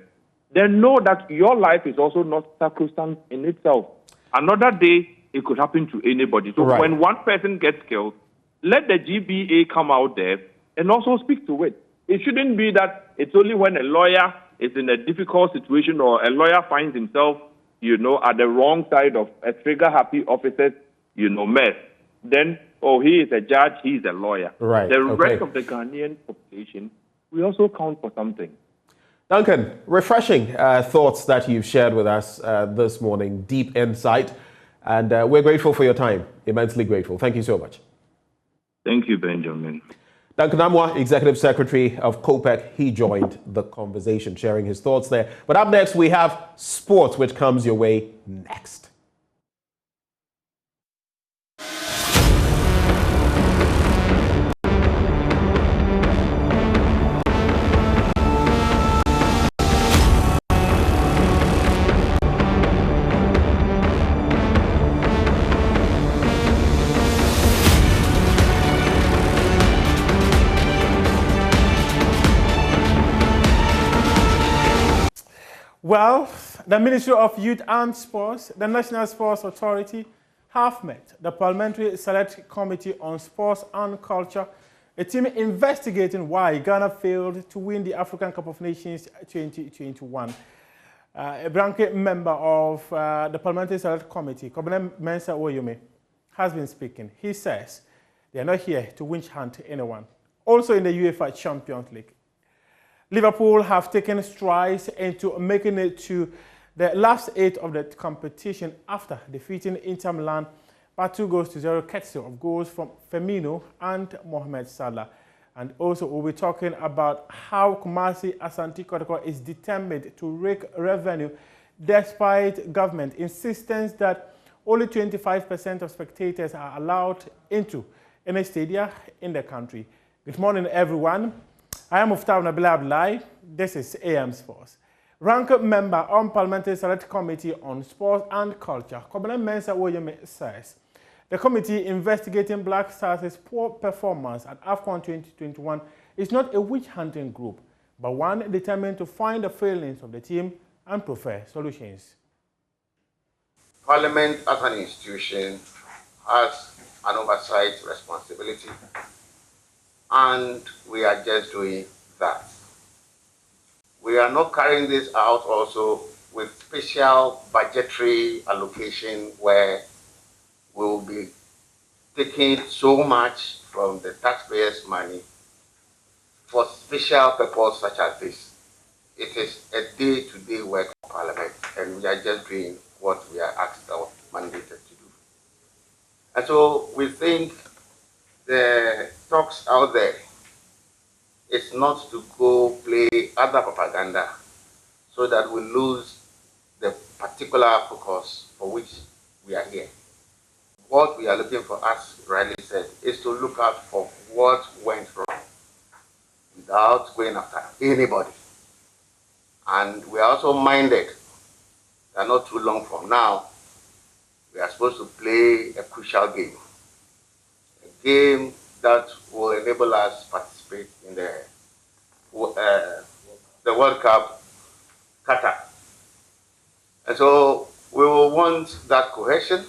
then know that your life is also not sacrosanct in itself. Another day, it could happen to anybody. So when one person gets killed, let the GBA come out there and also speak to it. It shouldn't be that it's only when a lawyer is in a difficult situation or a lawyer finds himself, at the wrong side of a trigger-happy officer's, mess. Then, he is a judge, he is a lawyer. Right. The rest of the Ghanaian population, we also count for something. Duncan, refreshing thoughts that you've shared with us this morning, deep insight, and we're grateful for your time, immensely grateful. Thank you so much. Thank you, Benjamin. Duncan Amwa, Executive Secretary of COPEC, he joined the conversation, sharing his thoughts there. But up next, we have sports, which comes your way next. Well, the Ministry of Youth and Sports, the National Sports Authority have met the Parliamentary Select Committee on Sports and Culture, a team investigating why Ghana failed to win the African Cup of Nations 2021. A blanket member of the Parliamentary Select Committee, Mensah Williams, has been speaking. He says they are not here to winch hunt anyone. Also in the UEFA Champions League, Liverpool have taken strides into making it to the last 8 of the competition after defeating Inter Milan by 2-0, courtesy of goals from Firmino and Mohamed Salah. And also we'll be talking about how Kumasi Asante Kotoko is determined to rake revenue despite government insistence that only 25% of spectators are allowed into any stadia in the country. Good morning, everyone. I am Muftar Nabila Abdullahi. This is AM Sports. Rank member on Parliamentary Select Committee on Sports and Culture, Mensah Williams says the committee investigating Black Stars' poor performance at AFCON 2021 is not a witch-hunting group, but one determined to find the failings of the team and prefer solutions. Parliament as an institution has an oversight responsibility, and we are just doing that. We are not carrying this out also with special budgetary allocation where we will be taking so much from the taxpayers' money for special purpose such as this. It is a day-to-day work of Parliament, and we are just doing what we are asked or mandated to do. And so we think the talks out there is not to go play other propaganda so that we lose the particular focus for which we are here. What we are looking for, as Riley said, is to look out for what went wrong without going after anybody. And we are also minded that not too long from now, we are supposed to play a crucial game. A game that will enable us to participate in the World Cup, Qatar. And so we will want that cohesion,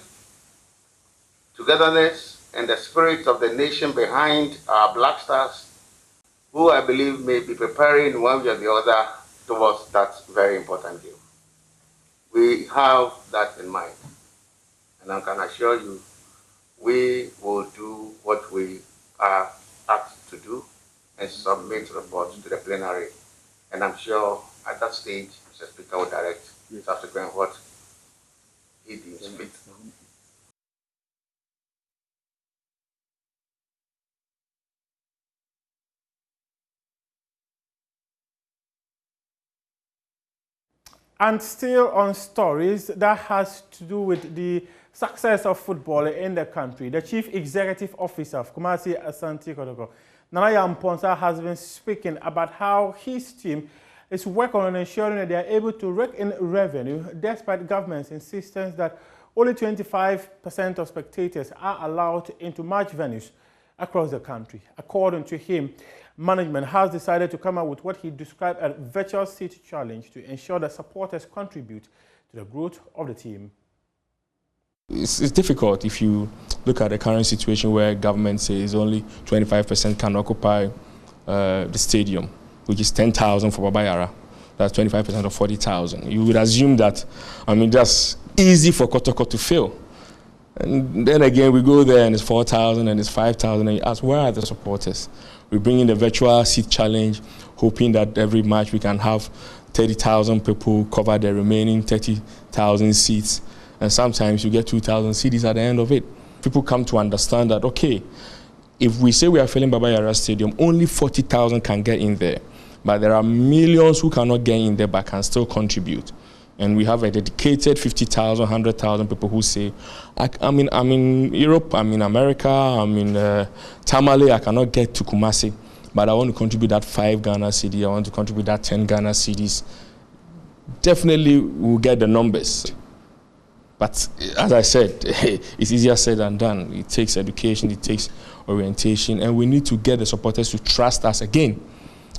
togetherness, and the spirit of the nation behind our Black Stars, who I believe may be preparing one way or the other towards that very important game. We have that in mind. And I can assure you, we will do what we are asked to do and submit reports to the plenary. And I'm sure at that stage, Mr. Speaker will direct subsequent what he deems fit. And still on stories that has to do with the success of football in the country, the Chief Executive Officer of Kumasi Asante Kotoko, Nana Mponsa, has been speaking about how his team is working on ensuring that they are able to rake in revenue despite government's insistence that only 25% of spectators are allowed into match venues across the country. According to him, management has decided to come up with what he described as a virtual seat challenge to ensure that supporters contribute to the growth of the team. It's difficult if you look at the current situation where government says only 25% can occupy the stadium, which is 10,000 for Babayara. That's 25% of 40,000. You would assume that, that's easy for Kotoko to fill. And then again, we go there and it's 4,000 and it's 5,000 and you ask, where are the supporters? We bring in the virtual seat challenge, hoping that every match we can have 30,000 people cover the remaining 30,000 seats. And sometimes you get 2,000 CDs at the end of it. People come to understand that, okay, if we say we are filling Baba Yara Stadium, only 40,000 can get in there. But there are millions who cannot get in there but can still contribute. And we have a dedicated 50,000, 100,000 people who say, I'm in Europe, I'm in America, I'm in Tamale, I cannot get to Kumasi, but I want to contribute that 5 Ghana cedi, I want to contribute that 10 Ghana cedis. Definitely we'll get the numbers. But as I said, it's easier said than done. It takes education, it takes orientation, and we need to get the supporters to trust us again.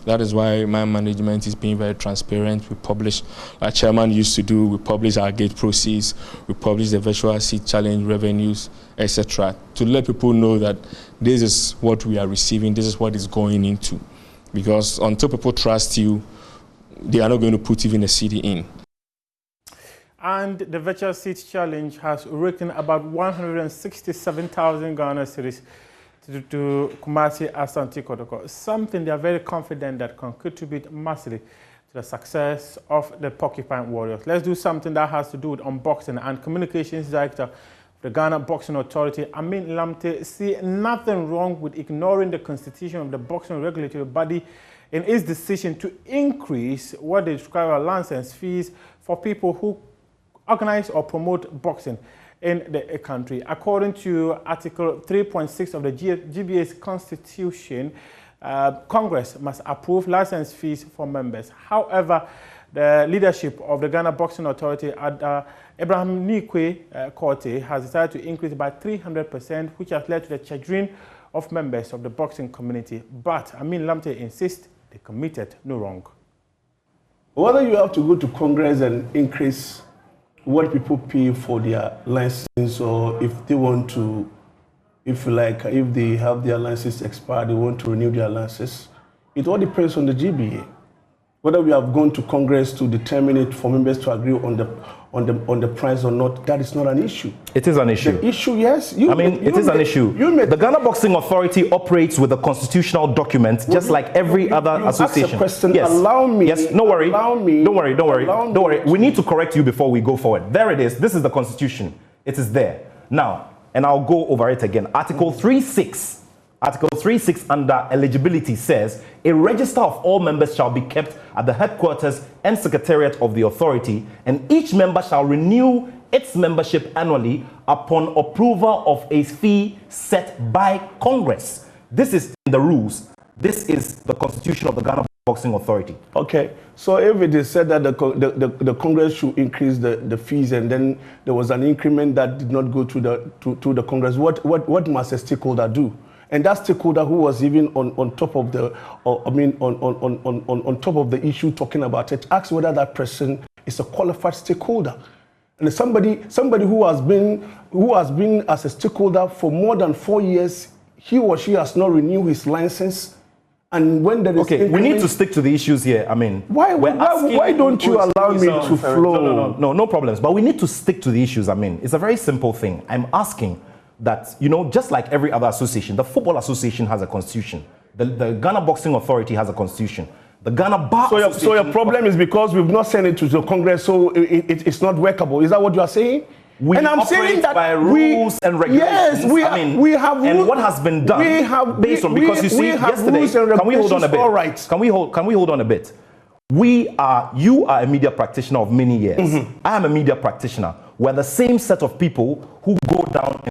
That is why my management is being very transparent. We publish, like Chairman used to do, we publish our gate proceeds, we publish the virtual seat challenge revenues, etc., to let people know that this is what we are receiving, this is what is going into. Because until people trust you, they are not going to put even a CD in. And the virtual seat challenge has raked in about 167,000 Ghana cedis to Kumasi Asante Kotoko, something they are very confident that can contribute massively to the success of the Porcupine Warriors. Let's do something that has to do with unboxing, and Communications Director of the Ghana Boxing Authority, Amin Lamte, see nothing wrong with ignoring the constitution of the boxing regulatory body in its decision to increase what they describe as license fees for people who organize or promote boxing in the country. According to Article 3.6 of the GBA's Constitution, Congress must approve license fees for members. However, the leadership of the Ghana Boxing Authority, Abraham Nikwe Korte, has decided to increase by 300%, which has led to the chagrin of members of the boxing community. But Amin Lamte insists they committed no wrong. Whether you have to go to Congress and increase what people pay for their license, or if they want to, if they have their license expired, they want to renew their license, it all depends on the GBA. Whether we have gone to Congress to determine it for members to agree on the price or not, that is not an issue. It is an issue. The issue, yes. It is an issue. The Ghana Boxing Authority operates with a constitutional document, just like every other association. Ask a question. Yes. Allow me. Yes. No worry. Allow me. Don't worry. We need to correct you before we go forward. There it is. This is the constitution. It is there now, and I'll go over it again. Article 3.6. Article 3.6 under eligibility says, a register of all members shall be kept at the headquarters and secretariat of the authority, and each member shall renew its membership annually upon approval of a fee set by Congress. This is in the rules. This is the constitution of the Ghana Boxing Authority. Okay, so if it is said that the Congress should increase the fees, and then there was an increment that did not go to the Congress, what must a stakeholder do? And that stakeholder who was even on top of the, on top of the issue talking about it, ask whether that person is a qualified stakeholder. And somebody who has been as a stakeholder for more than 4 years, he or she has not renewed his license. And when there is we need to stick to the issues here. Why don't you allow me to flow? No problems. But we need to stick to the issues. It's a very simple thing. I'm asking that, just like every other association, the Football Association has a constitution. The Ghana Boxing Authority has a constitution. The Ghana Bar Association... So your problem is because we've not sent it to the Congress, so it's not workable. Is that what you are saying? And I'm saying that by rules and regulations. Yes, we have and what has been done based on, because you see, yesterday, can we hold on a bit? Can we hold on a bit? you are a media practitioner of many years. I am a media practitioner. We're the same set of people who go down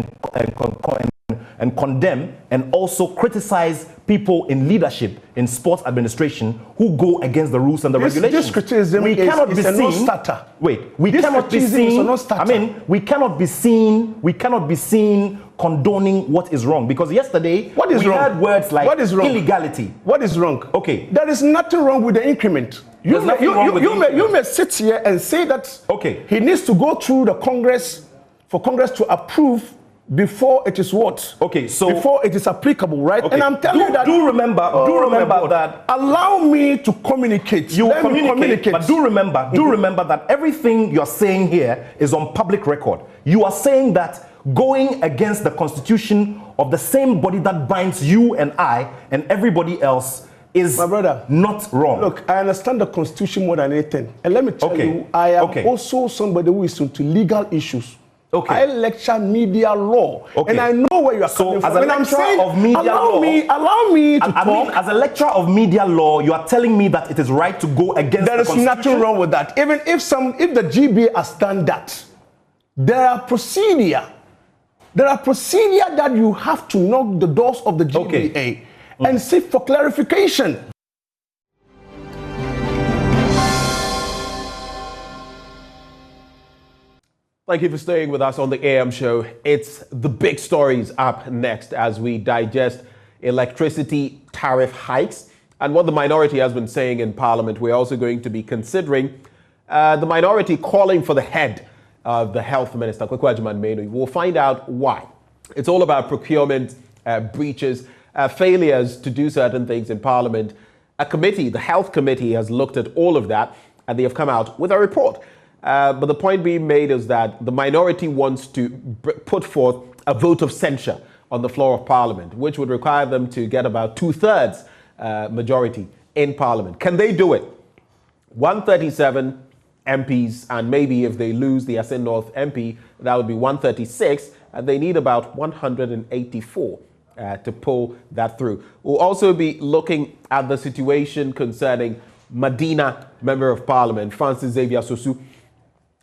and condemn and also criticize people in leadership in sports administration who go against the rules and the regulations. This criticism is a non-starter. Wait, we cannot be seen. I mean, we cannot be seen condoning what is wrong, because yesterday we heard words like illegality. What is wrong? Okay, there is nothing wrong with the increment. You may sit here and say that he needs to go through the Congress for Congress to approve before it is what? Okay, so before it is applicable, right? Okay. And I'm telling you that. Do remember that. Allow me to communicate. You communicate, but do remember that everything you're saying here is on public record. You are saying that going against the constitution of the same body that binds you and I and everybody else is, my brother, not wrong. Look, I understand the constitution more than anything. And let me tell you, I am also somebody who is into legal issues. I lecture media law, and I know where you are coming from. As a lecturer of media law, allow me to talk. As a lecturer of media law, you are telling me that it is right to go against the constitution? There is nothing wrong with that. Even if the GBA has done that, there are procedure that you have to knock the doors of the GBA and seek for clarification. Thank you for staying with us on the AM show. It's the big stories up next as we digest electricity tariff hikes and what the minority has been saying in Parliament. We're also going to be considering the minority calling for the head of the health minister, Kwaku Agyeman-Manu. We'll find out why. It's all about procurement breaches, failures to do certain things in Parliament. A committee, the health committee, has looked at all of that and they have come out with a report. But the point being made is that the minority wants to put forth a vote of censure on the floor of Parliament, which would require them to get about 2/3 majority in Parliament. Can they do it? 137 MPs, and maybe if they lose the Asin North MP, that would be 136, and they need about 184 to pull that through. We'll also be looking at the situation concerning Medina Member of Parliament, Francis Xavier Sosu.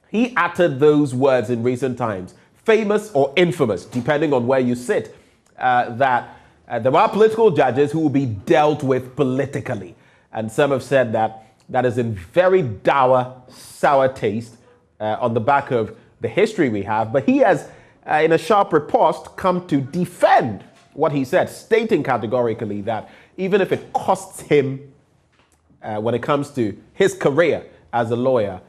He uttered those words in recent times, famous or infamous, depending on where you sit, that there are political judges who will be dealt with politically. And some have said that that is in very dour, sour taste on the back of the history we have. But he has, in a sharp riposte, come to defend what he said, stating categorically that even if it costs him when it comes to his career as a lawyer,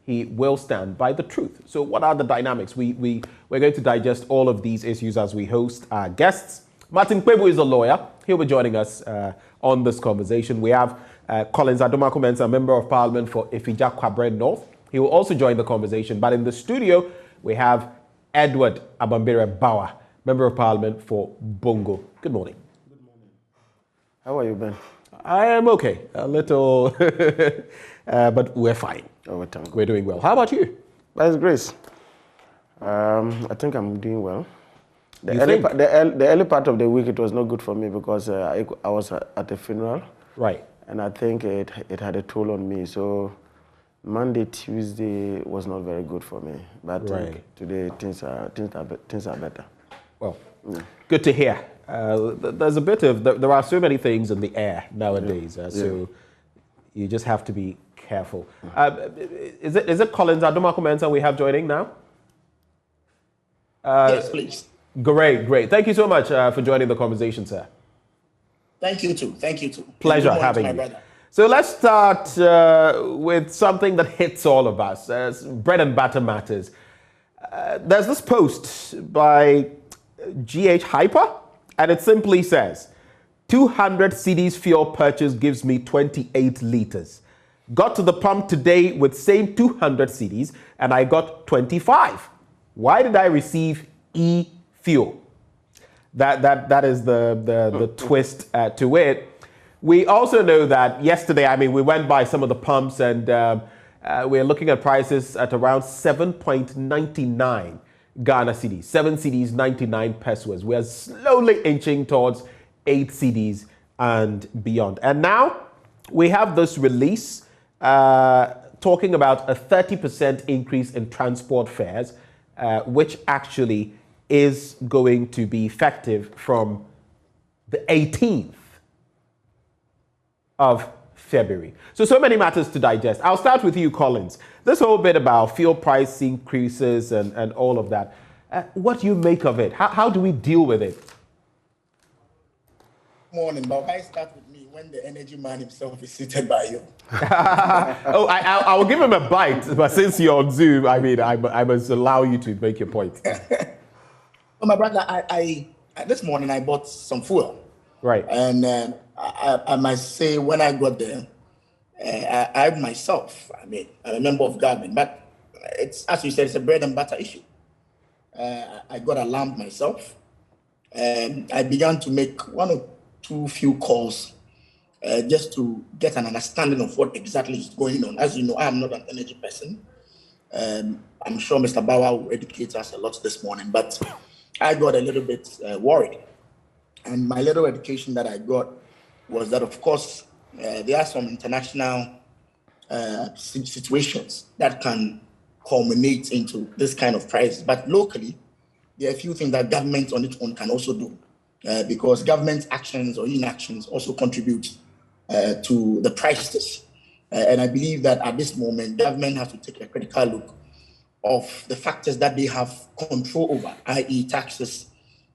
he will stand by the truth. So what are the dynamics? We're going to digest all of these issues as we host our guests. Martin Kpebu is a lawyer. He'll be joining us on this conversation. We have Collins Adomako Mensah, Member of Parliament for Ifija Kwabre North. He will also join the conversation. But in the studio, we have Edward Abambire Bauer, Member of Parliament for Bongo. Good morning. Good morning. How are you, Ben? I am okay. A little, but we're fine. Oh, thank God. We're doing well. How about you? By His grace. I think I'm doing well. The early part of the week, it was not good for me because I was at a funeral. Right. And I think it had a toll on me. So Monday, Tuesday was not very good for me. But today, things are better. Well, good to hear. There's a bit of, there are so many things in the air nowadays. So you just have to be careful. Is it Collins Adomako Mensah we have joining now? Yes, please. Great. Thank you so much for joining the conversation, sir. Thank you too. Pleasure having you. Brother. So let's start with something that hits all of us, bread and butter matters. There's this post by GH Hyper, and it simply says, 200 cedis fuel purchase gives me 28 liters. Got to the pump today with same 200 cedis, and I got 25. Why did I receive e-fuel? That is the twist to it. We also know that yesterday, we went by some of the pumps, and we're looking at prices at around 7.99 Ghana cedis, 7 cedis, 99 pesos. We are slowly inching towards 8 cedis and beyond. And now we have this release talking about a 30% increase in transport fares, which actually is going to be effective from the 18th of February. So many matters to digest. I'll start with you, Collins. This whole bit about fuel price increases and all of that. What do you make of it? How do we deal with it? Morning, but why start with me when the energy man himself is seated by you? Oh, I will give him a bite, but since you're on Zoom, I mean, I must allow you to make your point. Well, my brother, I this morning I bought some fuel. Right. And I must say, when I got there, I myself, I mean, I'm a member of government, but it's, as you said, it's a bread and butter issue. I got alarmed myself. I began to make one or two few calls just to get an understanding of what exactly is going on. As you know, I am not an energy person. I'm sure Mr. Bauer will educate us a lot this morning, but I got a little bit worried. And my little education that I got was that, of course, there are some international situations that can culminate into this kind of price. But locally, there are a few things that government on its own can also do, because government actions or inactions also contribute to the prices. And I believe that at this moment, government has to take a critical look of the factors that they have control over, i.e. taxes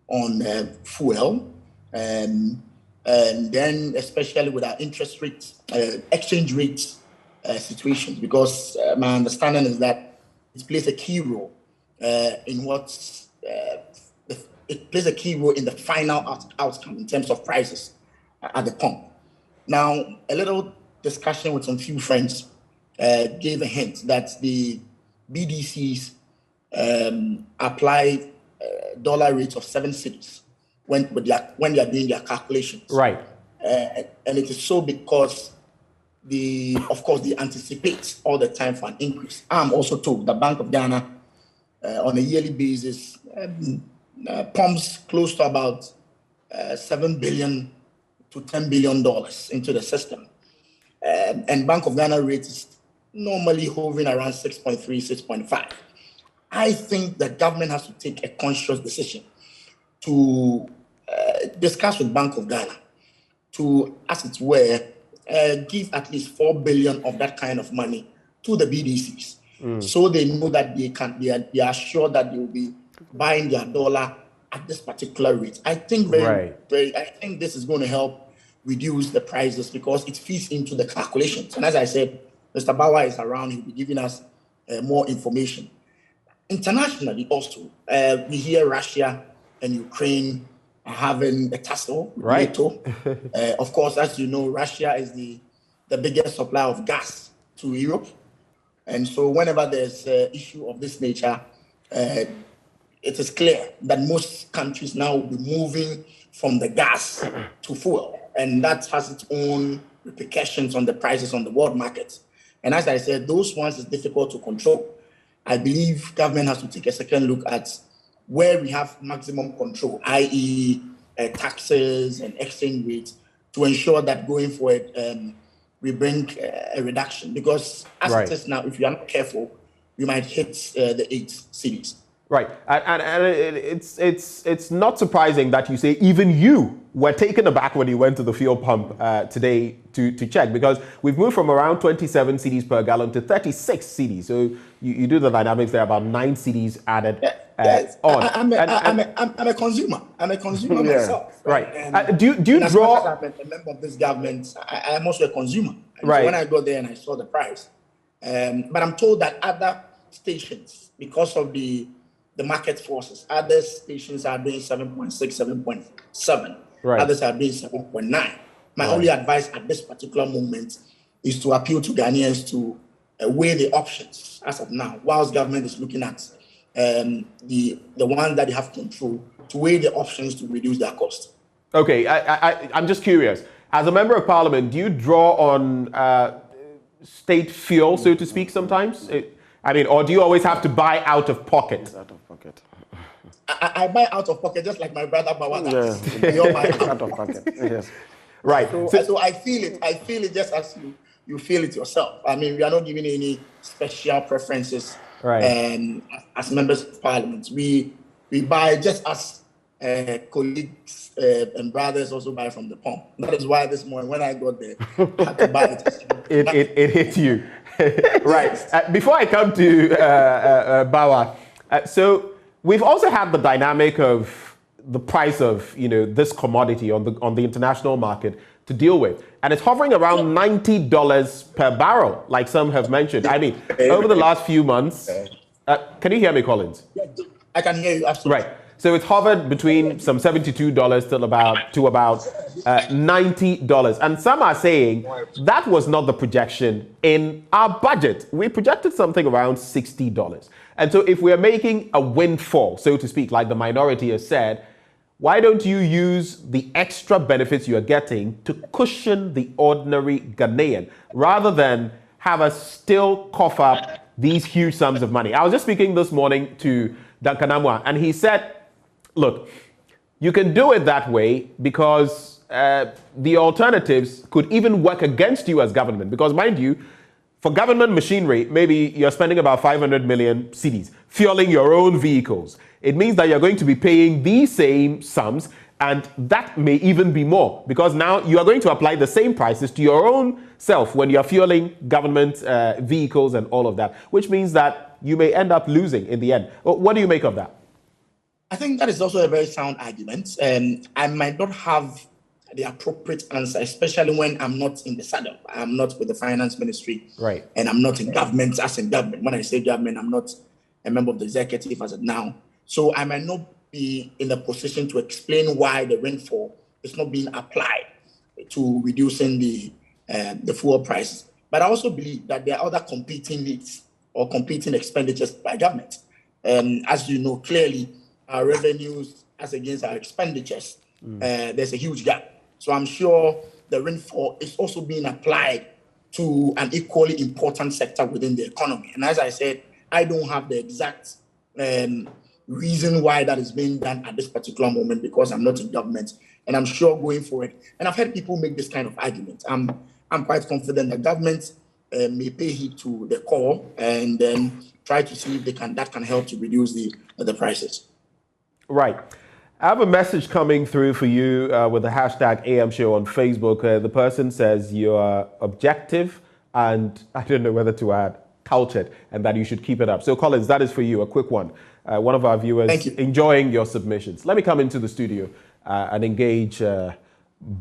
on fuel, and then especially with our interest rates, exchange rates situations, because my understanding is that it plays a key role in it plays a key role in the final outcome in terms of prices at the pump. Now, a little discussion with some few friends gave a hint that the BDCs apply dollar rates of 7 cedis when they are doing their calculations. Right. And it is so because of course, they anticipate all the time for an increase. I'm also told the Bank of Ghana on a yearly basis pumps close to about $7 billion to $10 billion into the system. And Bank of Ghana rate is normally hovering around 6.3, 6.5. I think the government has to take a conscious decision to discuss with Bank of Ghana to, as it were, give at least 4 billion of that kind of money to the BDCs, so they know that they are sure that they will be buying their dollar at this particular rate. I think I think this is going to help reduce the prices because it feeds into the calculations. And as I said, Mr. Bauer is around; he'll be giving us more information. Internationally, also, we hear Russia and Ukraine are having a tussle. Right. NATO. Of course, as you know, Russia is the biggest supplier of gas to Europe. And so whenever there's an issue of this nature, it is clear that most countries now will be moving from the gas to fuel. And that has its own repercussions on the prices on the world market. And as I said, those ones is difficult to control. I believe government has to take a second look at where we have maximum control, i.e. taxes and exchange rates, to ensure that going forward we bring a reduction. Because as it is now, if you are not careful, we might hit the 8 cities. Right, and it's not surprising that you say even you were taken aback when you went to the fuel pump today to check, because we've moved from around 27 cedis per gallon to 36 cedis. So you do the dynamics there, about 9 cedis added on. I'm a consumer. I'm a consumer myself. Right. Do you draw? I'm a member of this government. I am also a consumer. Right. So when I got there and I saw the price, but I'm told that other stations, because of the market forces, other stations are doing 7.6, 7.7. Right. Others are doing 7.9. My only advice at this particular moment is to appeal to Ghanaians to weigh the options as of now, whilst government is looking at the ones that they have control, to weigh the options to reduce their cost. Okay, I'm just curious. As a member of parliament, do you draw on state fuel, so to speak, sometimes? Or do you always have to buy out of pocket? Out of pocket. I buy out of pocket just like my brother Bawada. Yeah. We all buy out of pocket. Yes. Right. So I feel it. I feel it just as you feel it yourself. I mean, we are not giving any special preferences as members of parliament. We buy just as colleagues and brothers also buy from the pump. That is why this morning when I got there, I had to buy it. It hit you. Right. Before I come to Bawa, so we've also had the dynamic of the price of this commodity on the international market to deal with, and it's hovering around $90 per barrel, like some have mentioned. I mean, over the last few months, can you hear me, Collins? I can hear you absolutely. Right. So it's hovered between some $72 to about $90. And some are saying that was not the projection in our budget. We projected something around $60. And so if we're making a windfall, so to speak, like the minority has said, why don't you use the extra benefits you are getting to cushion the ordinary Ghanaian rather than have us still cough up these huge sums of money? I was just speaking this morning to Duncan Amwa, and he said, look, you can do it that way because the alternatives could even work against you as government. Because mind you, for government machinery, maybe you're spending about 500 million cedis, fueling your own vehicles. It means that you're going to be paying these same sums, and that may even be more, because now you are going to apply the same prices to your own self when you're fueling government vehicles and all of that, which means that you may end up losing in the end. What do you make of that? I think that is also a very sound argument. I might not have the appropriate answer, especially when I'm not in the saddle. I'm not with the finance ministry, right? And I'm not in government as in government. When I say government, I'm not a member of the executive as of now. So I might not be in a position to explain why the windfall is not being applied to reducing the fuel prices. But I also believe that there are other competing needs or competing expenditures by government. As you know clearly, our revenues as against our expenditures, there's a huge gap. So I'm sure the windfall is also being applied to an equally important sector within the economy. And as I said, I don't have the exact reason why that is being done at this particular moment because I'm not in government. And I'm sure going forward, and I've heard people make this kind of argument. I'm quite confident that government may pay heed to the call and then try to see if that can help to reduce the prices. Right. I have a message coming through for you with the hashtag AM Show on Facebook. The person says you're objective and I don't know whether to add cultured and that you should keep it up. So Collins, that is for you, a quick one. One of our viewers enjoying your submissions. Let me come into the studio and engage Edward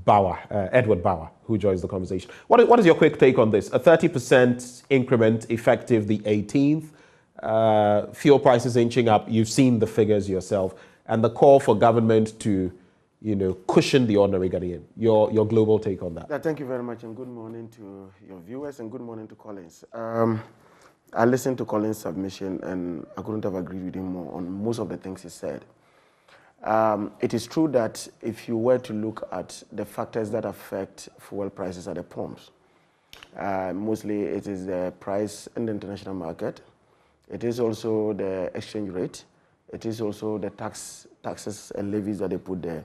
Bauer, who joins the conversation. What is your quick take on this? A 30% increment effective the 18th, fuel prices inching up. You've seen the figures yourself. And the call for government to, cushion the ordinary Ghanaian. Your global take on that. Yeah, thank you very much, and good morning to your viewers, and good morning to Collins. I listened to Collins' submission, and I couldn't have agreed with him more on most of the things he said. It is true that if you were to look at the factors that affect fuel prices at the pumps, mostly it is the price in the international market. It is also the exchange rate. It is also the taxes and levies that they put there.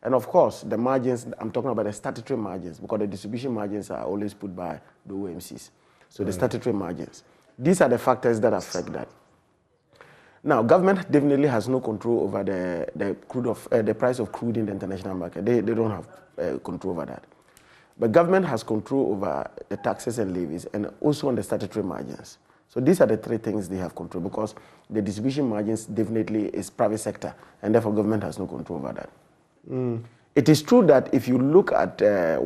And of course, the margins, I'm talking about the statutory margins, because the distribution margins are always put by the OMCs. So the statutory margins. These are the factors that affect that. Now, government definitely has no control over the price of crude in the international market. They don't have control over that. But government has control over the taxes and levies and also on the statutory margins. So these are the three things they have control, because the distribution margins definitely is private sector, and therefore government has no control over that. It is true that if you look at the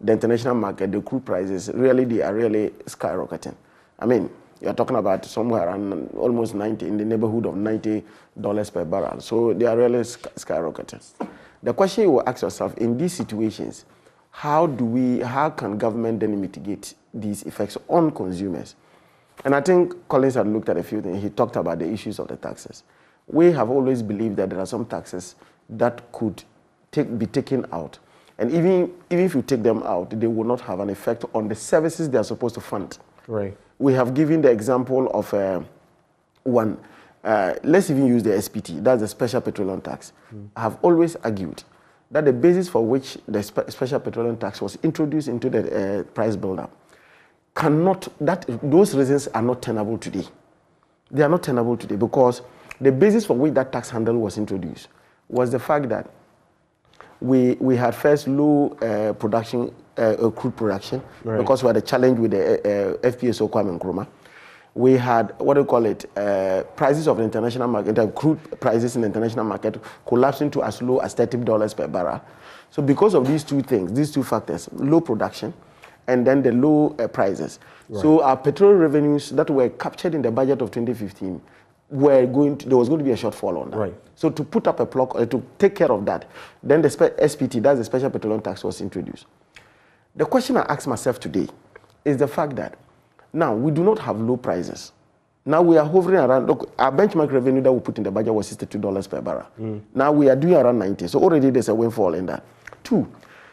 international market, the crude prices, they are really skyrocketing. I mean, you're talking about somewhere around almost 90, in the neighborhood of $90 per barrel. So they are really skyrocketing. The question you will ask yourself, in these situations, how can government then mitigate these effects on consumers? And I think Collins had looked at a few things. He talked about the issues of the taxes. We have always believed that there are some taxes that could be taken out. And even if you take them out, they will not have an effect on the services they are supposed to fund. Right. We have given the example of let's even use the SPT, that's the Special Petroleum Tax. I have always argued that the basis for which the Special Petroleum Tax was introduced into the price build-up those reasons are not tenable today. They are not tenable today because the basis for which that tax handle was introduced was the fact that we had first low production, crude production, right, because we had a challenge with the FPSO Kwame Nkrumah. We had, prices of the international market, the crude prices in the international market collapsing to as low as $30 per barrel. So because of these two things, these two factors, low production and then the low prices. Right. So our petroleum revenues that were captured in the budget of 2015 there was going to be a shortfall on that. Right. So to put up a block, to take care of that, then the SPT, that's the Special Petroleum Tax, was introduced. The question I ask myself today is the fact that now we do not have low prices. Now we are hovering around, look, our benchmark revenue that we put in the budget was $62 per barrel. Now we are doing around 90, so already there's a windfall in that. 2,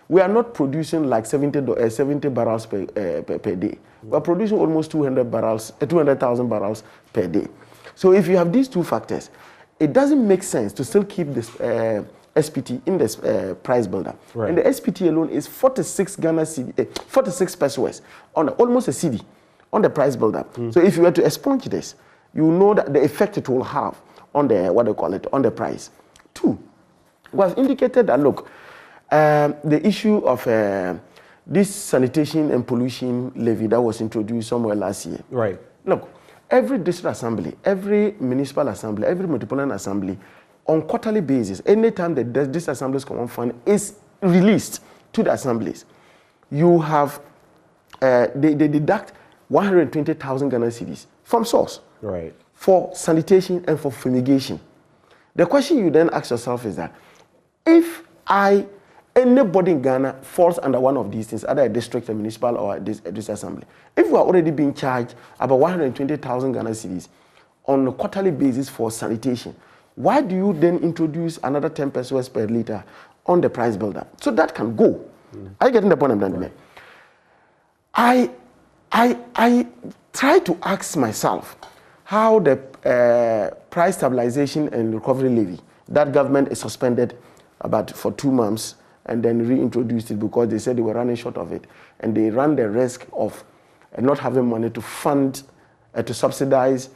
we are not producing like 70 barrels per day. We are producing almost 200,000 barrels per day. So if you have these two factors, it doesn't make sense to still keep this SPT in this price builder. Right. And the SPT alone is 46 pesos on almost a cedi on the price builder. So if you were to expunge this, you know that the effect it will have on the on the price. 2, we have indicated that look, the issue of this sanitation and pollution levy that was introduced somewhere last year. Right. Look, every district assembly, every municipal assembly, every metropolitan assembly, on quarterly basis, anytime the district assembly's common fund is released to the assemblies, you have, they deduct 120,000 Ghana cedis from source. Right. For sanitation and for fumigation. The question you then ask yourself is that, if anybody in Ghana falls under one of these things, either a district, a municipal, or a district assembly, if we are already being charged about 120,000 Ghana cedis on a quarterly basis for sanitation, why do you then introduce another 10 pesos per liter on the price builder? So that can go. Are you getting the point I'm trying to make? I try to ask myself how the price stabilization and recovery levy, that government is suspended for 2 months and then reintroduced it because they said they were running short of it, and they ran the risk of not having money to fund, to subsidize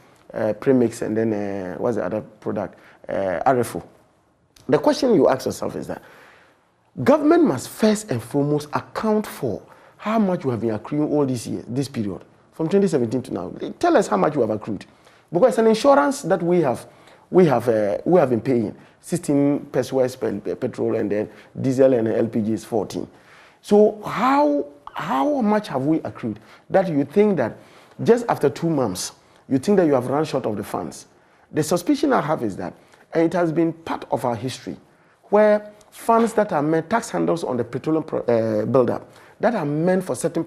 premix and then what's the other product, RFO. The question you ask yourself is that government must first and foremost account for how much we have been accruing all these years, this period, from 2017 to now. Tell us how much we have accrued, because it's an insurance that we have been paying. 16 pesos per petrol, and then diesel and LPG is 14. So how much have we accrued that you think that just after 2 months, you think that you have run short of the funds? The suspicion I have is that, and it has been part of our history, where funds that are meant, tax handles on the petroleum buildup, that are meant for certain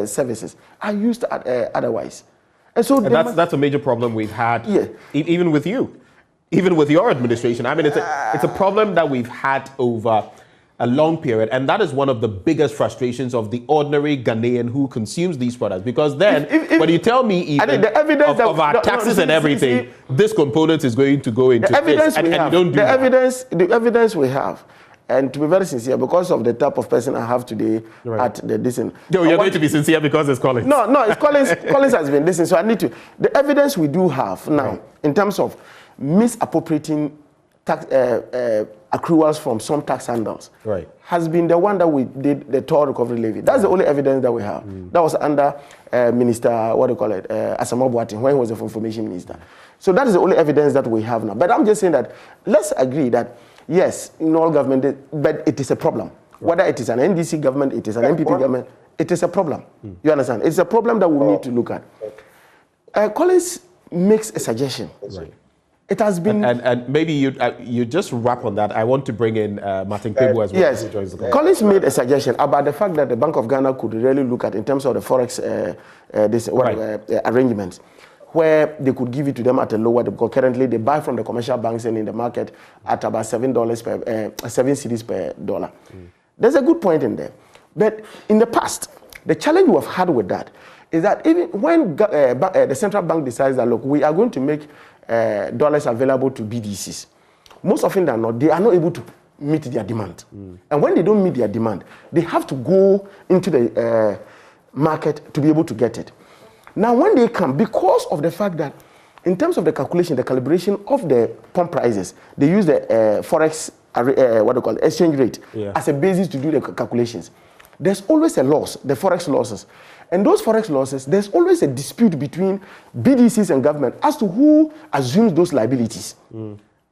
services, are used otherwise. And so that's a major problem we've had, even with you. Even with your administration. I mean, it's a problem that we've had over a long period, and that is one of the biggest frustrations of the ordinary Ghanaian who consumes these products. Because then, when you tell me even the evidence of our taxes and everything, this component is going to go into this, and you don't do that. The evidence we have, and to be very sincere, because of the type of person I have today at the listen. No, you're going to be sincere because it's Collins. No, it's Collins. Collins has been listening, so I need to. The evidence we do have now, in terms of misappropriating tax accruals from some tax handles, has been the one that we did the toll recovery levy. That's the only evidence that we have. That was under Minister, Asamoah Boateng, when he was the information minister. So that is the only evidence that we have now. But I'm just saying that let's agree that yes, in all government, but it is a problem. Whether it is an NDC government, it is an MPP government, it is a problem. You understand? It's a problem that we need to look at. Collins makes a suggestion. It has been... And maybe you just wrap on that. I want to bring in Martin Kwebu as well. Yes, Collins made a suggestion about the fact that the Bank of Ghana could really look at in terms of the forex arrangements, where they could give it to them at a lower, because currently they buy from the commercial banks and in the market at about $7 cedis per dollar. There's a good point in there. But in the past, the challenge we have had with that is that even when the central bank decides that, look, we are going to make dollars available to BDCs, most often than not, they are not able to meet their demand. And when they don't meet their demand, they have to go into the market to be able to get it. Now, when they come, because of the fact that in terms of the calculation, the calibration of the pump prices, they use the forex, exchange rate as a basis to do the calculations. There's always a loss, the forex losses. And those forex losses, there's always a dispute between BDCs and government as to who assumes those liabilities.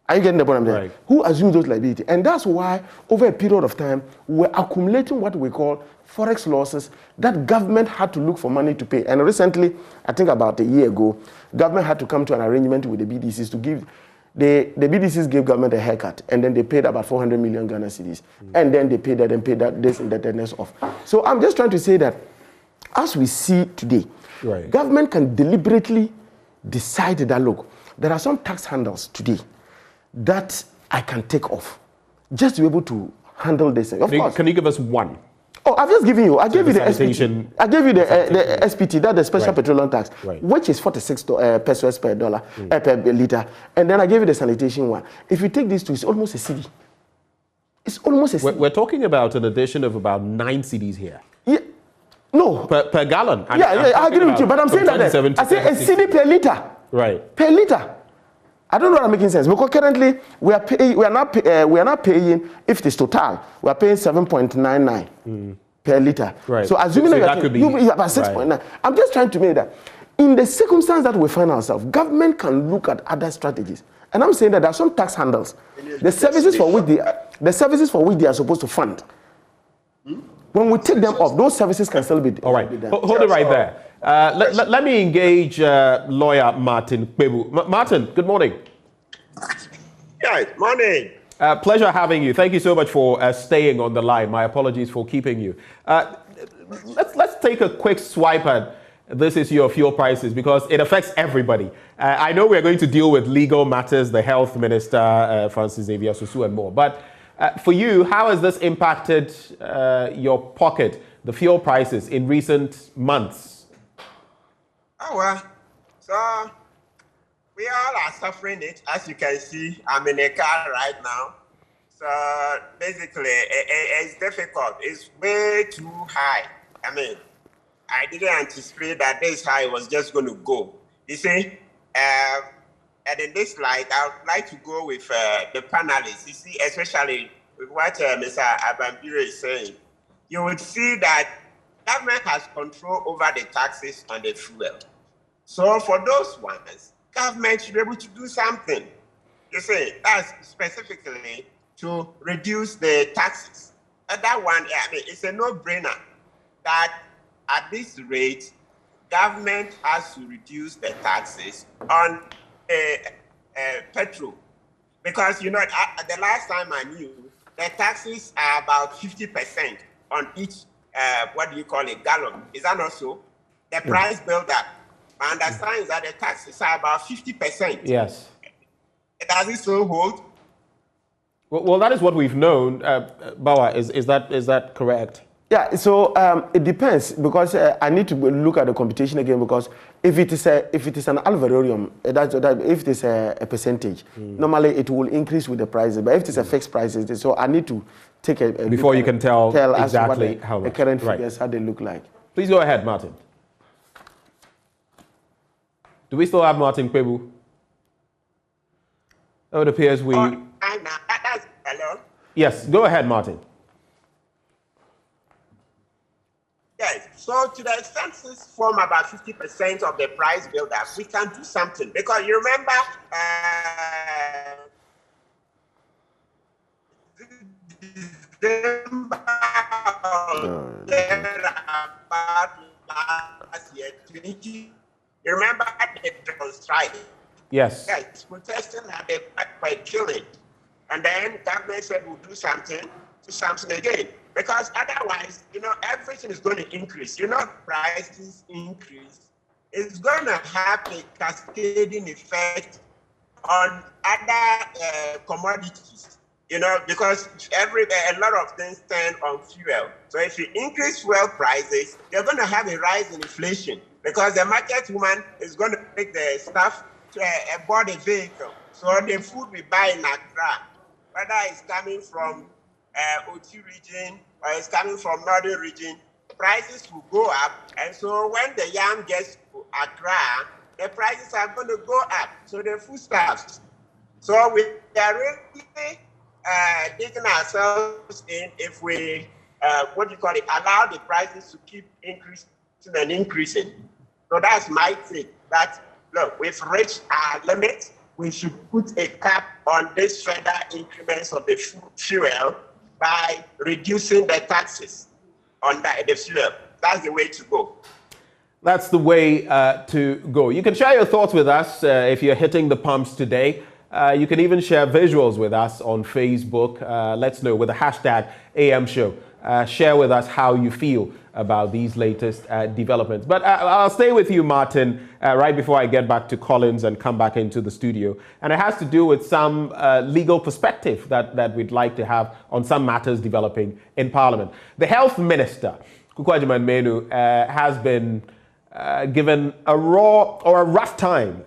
Are you getting the point I'm saying? Right. Who assumes those liabilities? And that's why, over a period of time, we're accumulating what we call forex losses that government had to look for money to pay. And recently, I think about a year ago, government had to come to an arrangement with the BDCs to give, the BDCs gave government a haircut, and then they paid about 400 million Ghana cedis. And then they paid that and paid that this indebtedness off. So I'm just trying to say that, as we see today, government can deliberately decide that, look, there are some tax handles today that I can take off just to be able to handle this. Of course. Can you give us one? Oh, I've just given you. I gave you the SPT. I gave you the SPT, that's the special petroleum tax, which is 46 pesos per dollar per liter. And then I gave you the sanitation one. If you take these two, it's almost a cedi. It's almost a cedi. We're talking about an addition of about 9 cedis here. Yeah. No. Per gallon. I agree with you, but I'm saying that I say a cedi per liter. Right. Per liter. I don't know what I'm making sense, because currently we are not paying, if it is total, we are paying 7.99 per liter. Right. So assuming that could be about 6.9. I'm just trying to make that in the circumstance that we find ourselves, government can look at other strategies. And I'm saying that there are some tax handles, the services for which they are supposed to fund. When we take them off, those services can still be done. All right. Hold it right there. Let me engage lawyer Martin Kpebu. Martin, good morning. Yes, morning. Pleasure having you. Thank you so much for staying on the line. My apologies for keeping you. Let's take a quick swipe at this issue of fuel prices, because it affects everybody. I know we're going to deal with legal matters, the health minister, Francis Xavier Susu, and more. But for you, how has this impacted your pocket, the fuel prices in recent months? Oh, well, so we all are suffering it. As you can see, I'm in a car right now. So basically, it's difficult. It's way too high. I mean, I didn't anticipate that this high was just going to go. You see, and in this light, I would like to go with the panelists. You see, especially with what Mr. Abambire is saying, you would see that government has control over the taxes on the fuel. So for those ones, government should be able to do something. You see, that's specifically to reduce the taxes. And that one, I mean, it's a no-brainer that at this rate, government has to reduce the taxes on petrol. Because, you know, the last time I knew, the taxes are about 50% on each, what do you call it, gallon. Is that not so? The price build up. My understanding is that the taxes are about 50%. Yes. Does it still hold? Well, that is what we've known. Bawa, is that correct? Yeah, so it depends, because I need to look at the computation again, because if it is an alvarorium, if it is a percentage, normally it will increase with the prices. But if it is a fixed price, so I need to take a before you can tell exactly how the current figures, how they look like. Please go ahead, Martin. Do we still have Martin Kpebu? Oh, it appears we... Hello? Yes, go ahead, Martin. Yes, so to the extent this form about 50% of the price build-up, we can do something. Because you remember, last year, 20, you remember they were striking? Yes. Yes, protesting and they quite killing. And then government said we'll do something again. Because otherwise, you know, everything is going to increase. You know, prices increase. It's going to have a cascading effect on other commodities. You know, because a lot of things turn on fuel. So if you increase fuel prices, you're going to have a rise in inflation, because the market woman is going to take the stuff to aboard a vehicle. So the food we buy in Accra, whether it's coming from OT region or it's coming from northern region, prices will go up. And so when the yam gets to Accra, the prices are going to go up. So the foodstuffs. So we are really digging ourselves in if we, allow the prices to keep increasing and increasing. So that's my take. That, look, we've reached our limit. We should put a cap on this further increments of the fuel by reducing the taxes on the fuel. That's the way to go. That's the way to go. You can share your thoughts with us if you're hitting the pumps today. You can even share visuals with us on Facebook. Let's know with the hashtag AM Show. Share with us how you feel about these latest developments. But I'll stay with you, Martin, right before I get back to Collins and come back into the studio. And it has to do with some legal perspective that we'd like to have on some matters developing in Parliament. The Health Minister, Kukwajiman Menu, has been given a raw or a rough time,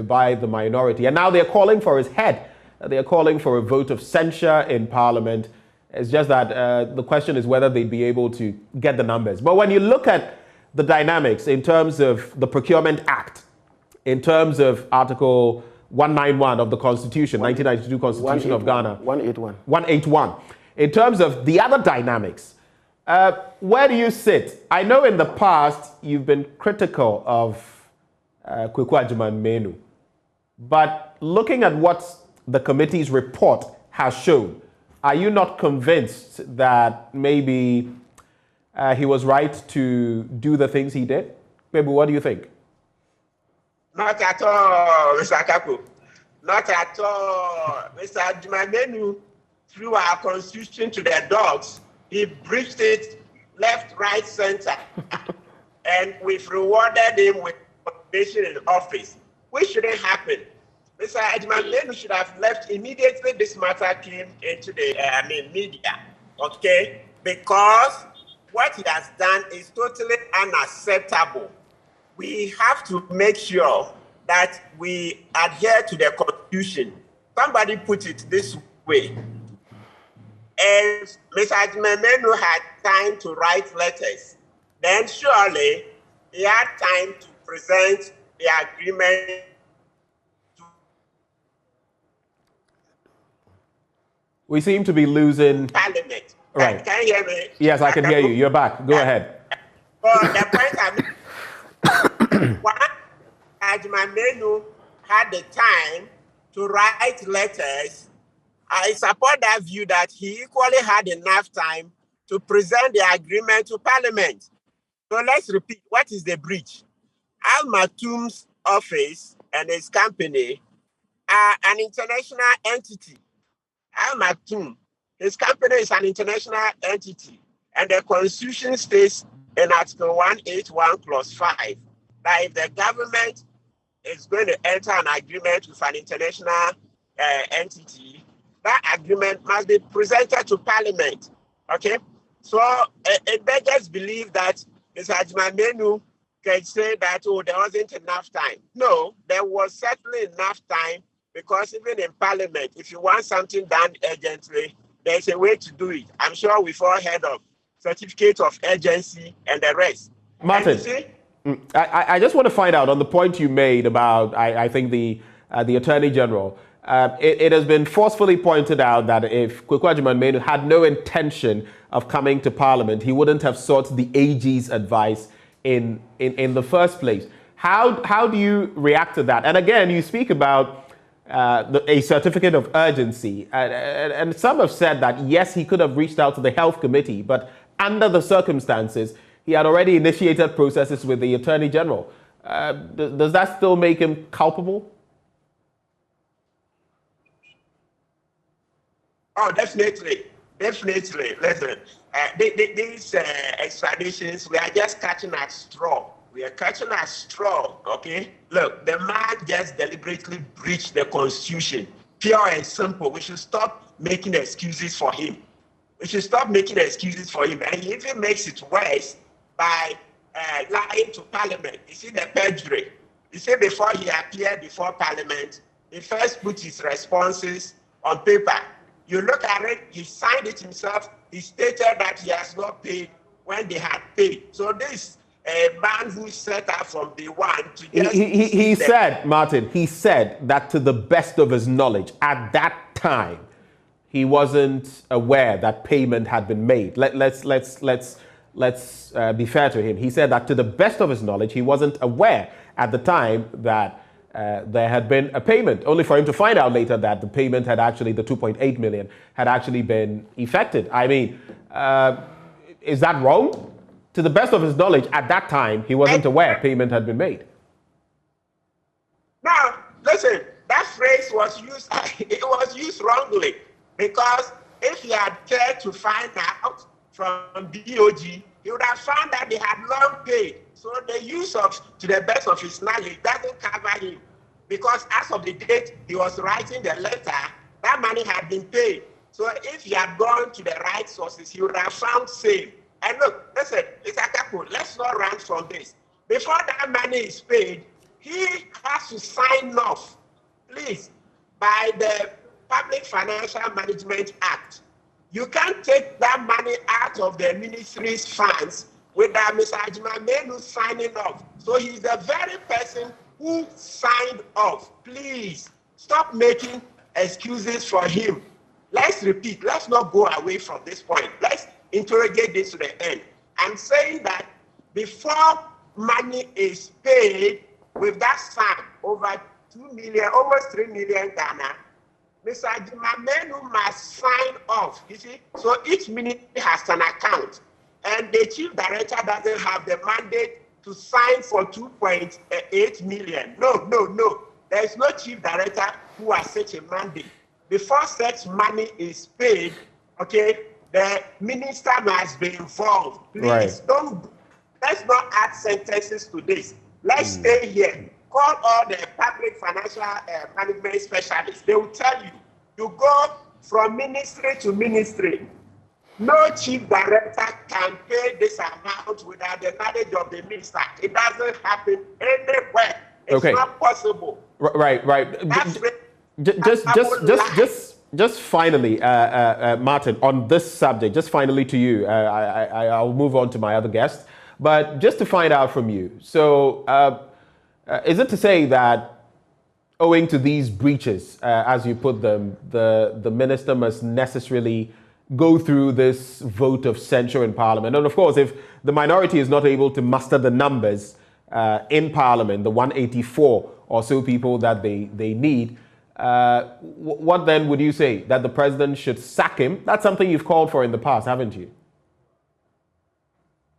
by the minority. And now they're calling for his head. They're calling for a vote of censure in Parliament. It's just that the question is whether they'd be able to get the numbers. But when you look at the dynamics in terms of the Procurement Act, in terms of Article 191 of the Constitution, 1992 Constitution of Ghana. 181. 181. In terms of the other dynamics, where do you sit? I know in the past you've been critical of Kukwajiman Menu, but looking at what the committee's report has shown, are you not convinced that maybe he was right to do the things he did? Maybe, what do you think? Not at all, Mr. Kapo. Not at all. Mr. Jumamenu threw our constitution to the dogs. He breached it left, right, center. And we've rewarded him with probation in office, which shouldn't happen. Mr. Ajman should have left immediately this matter came into the media, okay? Because what he has done is totally unacceptable. We have to make sure that we adhere to the Constitution. Somebody put it this way. If Mr. Ajman had time to write letters, then surely he had time to present the agreement. We seem to be losing Parliament. Right. Can you hear me? Yes, I can hear you. You're back. Go ahead. Well, the point I mean, one, Ajman had the time to write letters. I support that view that he equally had enough time to present the agreement to Parliament. So let's repeat, what is the breach? Al Maktoum's office and his company are an international entity. Al Maktoum, his company is an international entity, and the Constitution states in Article 181, Clause 5, that if the government is going to enter an agreement with an international entity, that agreement must be presented to Parliament. Okay? So it beggars believe that Mr. Ajman can say that, oh, there wasn't enough time. No, there was certainly enough time, because even in Parliament, if you want something done urgently, there's a way to do it. I'm sure we've all heard of certificate of urgency and the rest. Martin, I just want to find out on the point you made about, I think, the Attorney General. It has been forcefully pointed out that if Kukwajiman Menu had no intention of coming to Parliament, he wouldn't have sought the AG's advice in the first place. How do you react to that? And again, you speak about a certificate of urgency. And some have said that, yes, he could have reached out to the Health Committee, but under the circumstances, he had already initiated processes with the Attorney General. Does that still make him culpable? Oh, definitely. Definitely. Listen, these extraditions, we are just catching at straw. We are catching at straw, okay? Look, the man just deliberately breached the Constitution. Pure and simple. We should stop making excuses for him. We should stop making excuses for him. And he even makes it worse by lying to Parliament. You see the perjury. You see, before he appeared before Parliament, he first put his responses on paper. You look at it, he signed it himself. He stated that he has not paid when they had paid. So this man who set up from day one to just... He said, Martin, he said that to the best of his knowledge, at that time, he wasn't aware that payment had been made. Let's be fair to him. He said that to the best of his knowledge, he wasn't aware at the time that there had been a payment, only for him to find out later that the payment had actually, the 2.8 million, had actually been effected. I mean, is that wrong? To the best of his knowledge, at that time, he wasn't aware payment had been made. Now, listen, that phrase was used, it was used wrongly, because if he had cared to find out from DOG, he would have found that they had long paid. So the use of to the best of his knowledge doesn't cover him, because as of the date he was writing the letter, that money had been paid. So if he had gone to the right sources, he would have found same. And look, listen, it's a couple. Let's not run from this. Before that money is paid, he has to sign off, please, by the Public Financial Management Act. You can't take that money out of the ministry's funds without Mr. Ajimamenu signing off. So he's the very person who signed off. Please, stop making excuses for him. Let's repeat. Let's not go away from this point. Let's interrogate this to the end. I'm saying that before money is paid with that sum over 2 million, almost 3 million Ghana, Mr. Ajimamenu must sign off. You see, so each ministry has an account, and the chief director doesn't have the mandate to sign for 2.8 million. No. There is no chief director who has such a mandate. Before such money is paid, okay, the minister must be involved. Please, let's not add sentences to this. Let's stay here. Call all the public financial management specialists. They will tell you, you go from ministry to ministry. No chief director can pay this amount without the knowledge of the minister. It doesn't happen anywhere. It's not possible. Right. Just finally, Martin, on this subject, just finally to you, I'll move on to my other guest, but just to find out from you. So, is it to say that owing to these breaches, as you put them, the minister must necessarily go through this vote of censure in Parliament? And of course, if the minority is not able to muster the numbers in Parliament, the 184 or so people that they need, what then would you say? That the president should sack him? That's something you've called for in the past, haven't you?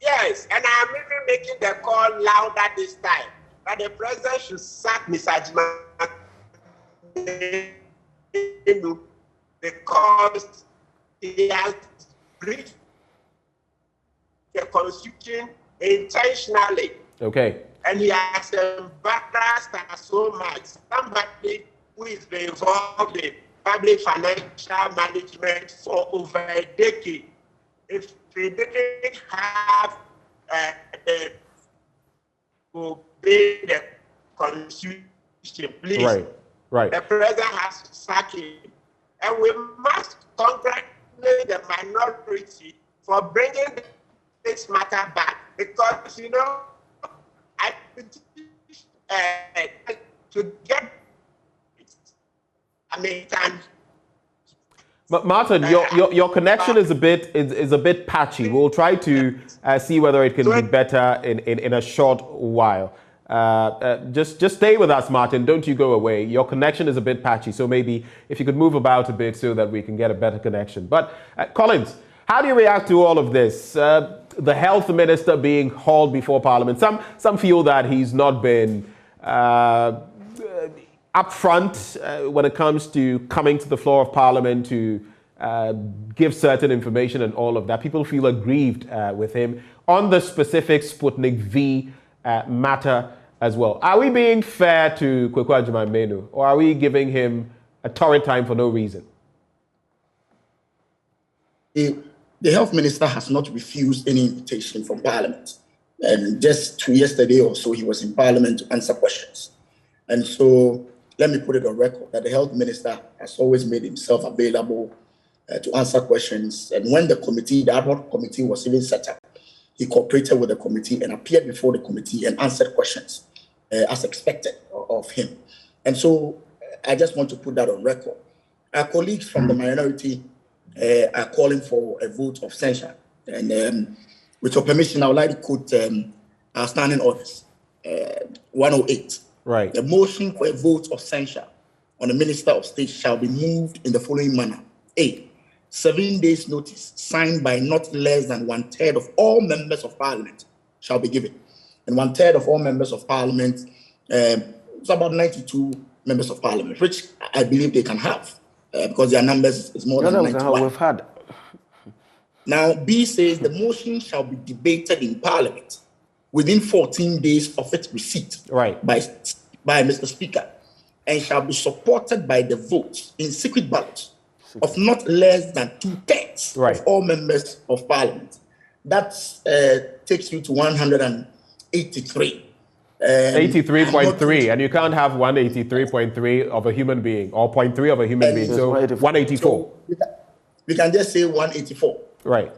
Yes, and I'm even making the call louder this time, that the president should sack Mr. Ajimamenu because he has breached the Constitution intentionally. Okay. And he has embarrassed us so much. Somebody who is involved in public financial management for over a decade. If we didn't have obey the Constitution, please, right. The president has to sack him. And we must congratulate the minority for bringing this matter back. Because, you know, I to get American. But Martin, your connection is a bit patchy. We'll try to see whether it can be better in a short while. Just stay with us, Martin. Don't you go away. Your connection is a bit patchy, so maybe if you could move about a bit so that we can get a better connection. But Collins, how do you react to all of this? The health minister being hauled before Parliament. Some feel that he's not been upfront when it comes to coming to the floor of Parliament to give certain information and all of that. People feel aggrieved with him on the specific Sputnik V matter as well. Are we being fair to Kweku Ajimamenu, or are we giving him a torrid time for no reason? The health minister has not refused any invitation from Parliament. And just yesterday or so, he was in Parliament to answer questions. And so let me put it on record that the health minister has always made himself available to answer questions. And when the ad hoc committee was even set up, he cooperated with the committee and appeared before the committee and answered questions as expected of him. And so I just want to put that on record. Our colleagues from the minority are calling for a vote of censure. And with your permission, I would like to quote our standing orders, 108. Right. The motion for a vote of censure on the Minister of State shall be moved in the following manner. A, 7 days notice signed by not less than 1/3 of all members of parliament shall be given. And 1/3 of all members of parliament, it's about 92 members of parliament, which I believe they can have because their numbers is more than 91. We've had. Now, B says the motion shall be debated in parliament within 14 days of its receipt by Mr. Speaker, and shall be supported by the votes in secret ballot of not less than 2/3 of all members of parliament. That takes you to 183. 83.3, and you can't have 183.3 of a human being or 0.3 of a human being. So 184. So we can just say 184. Right.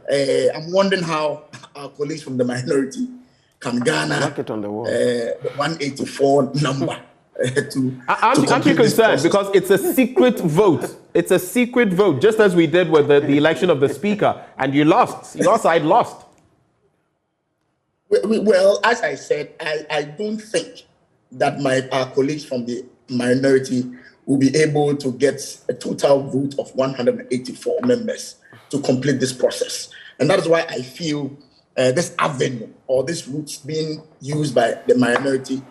I'm wondering how our colleagues from the minority can garner the 184 number. Aren't you concerned? Because it's a secret vote. It's a secret vote, just as we did with the election of the speaker, and you lost. Your side lost. Well, as I said, I don't think that our colleagues from the minority will be able to get a total vote of 184 members to complete this process. And that is why I feel this avenue or this route being used by the minority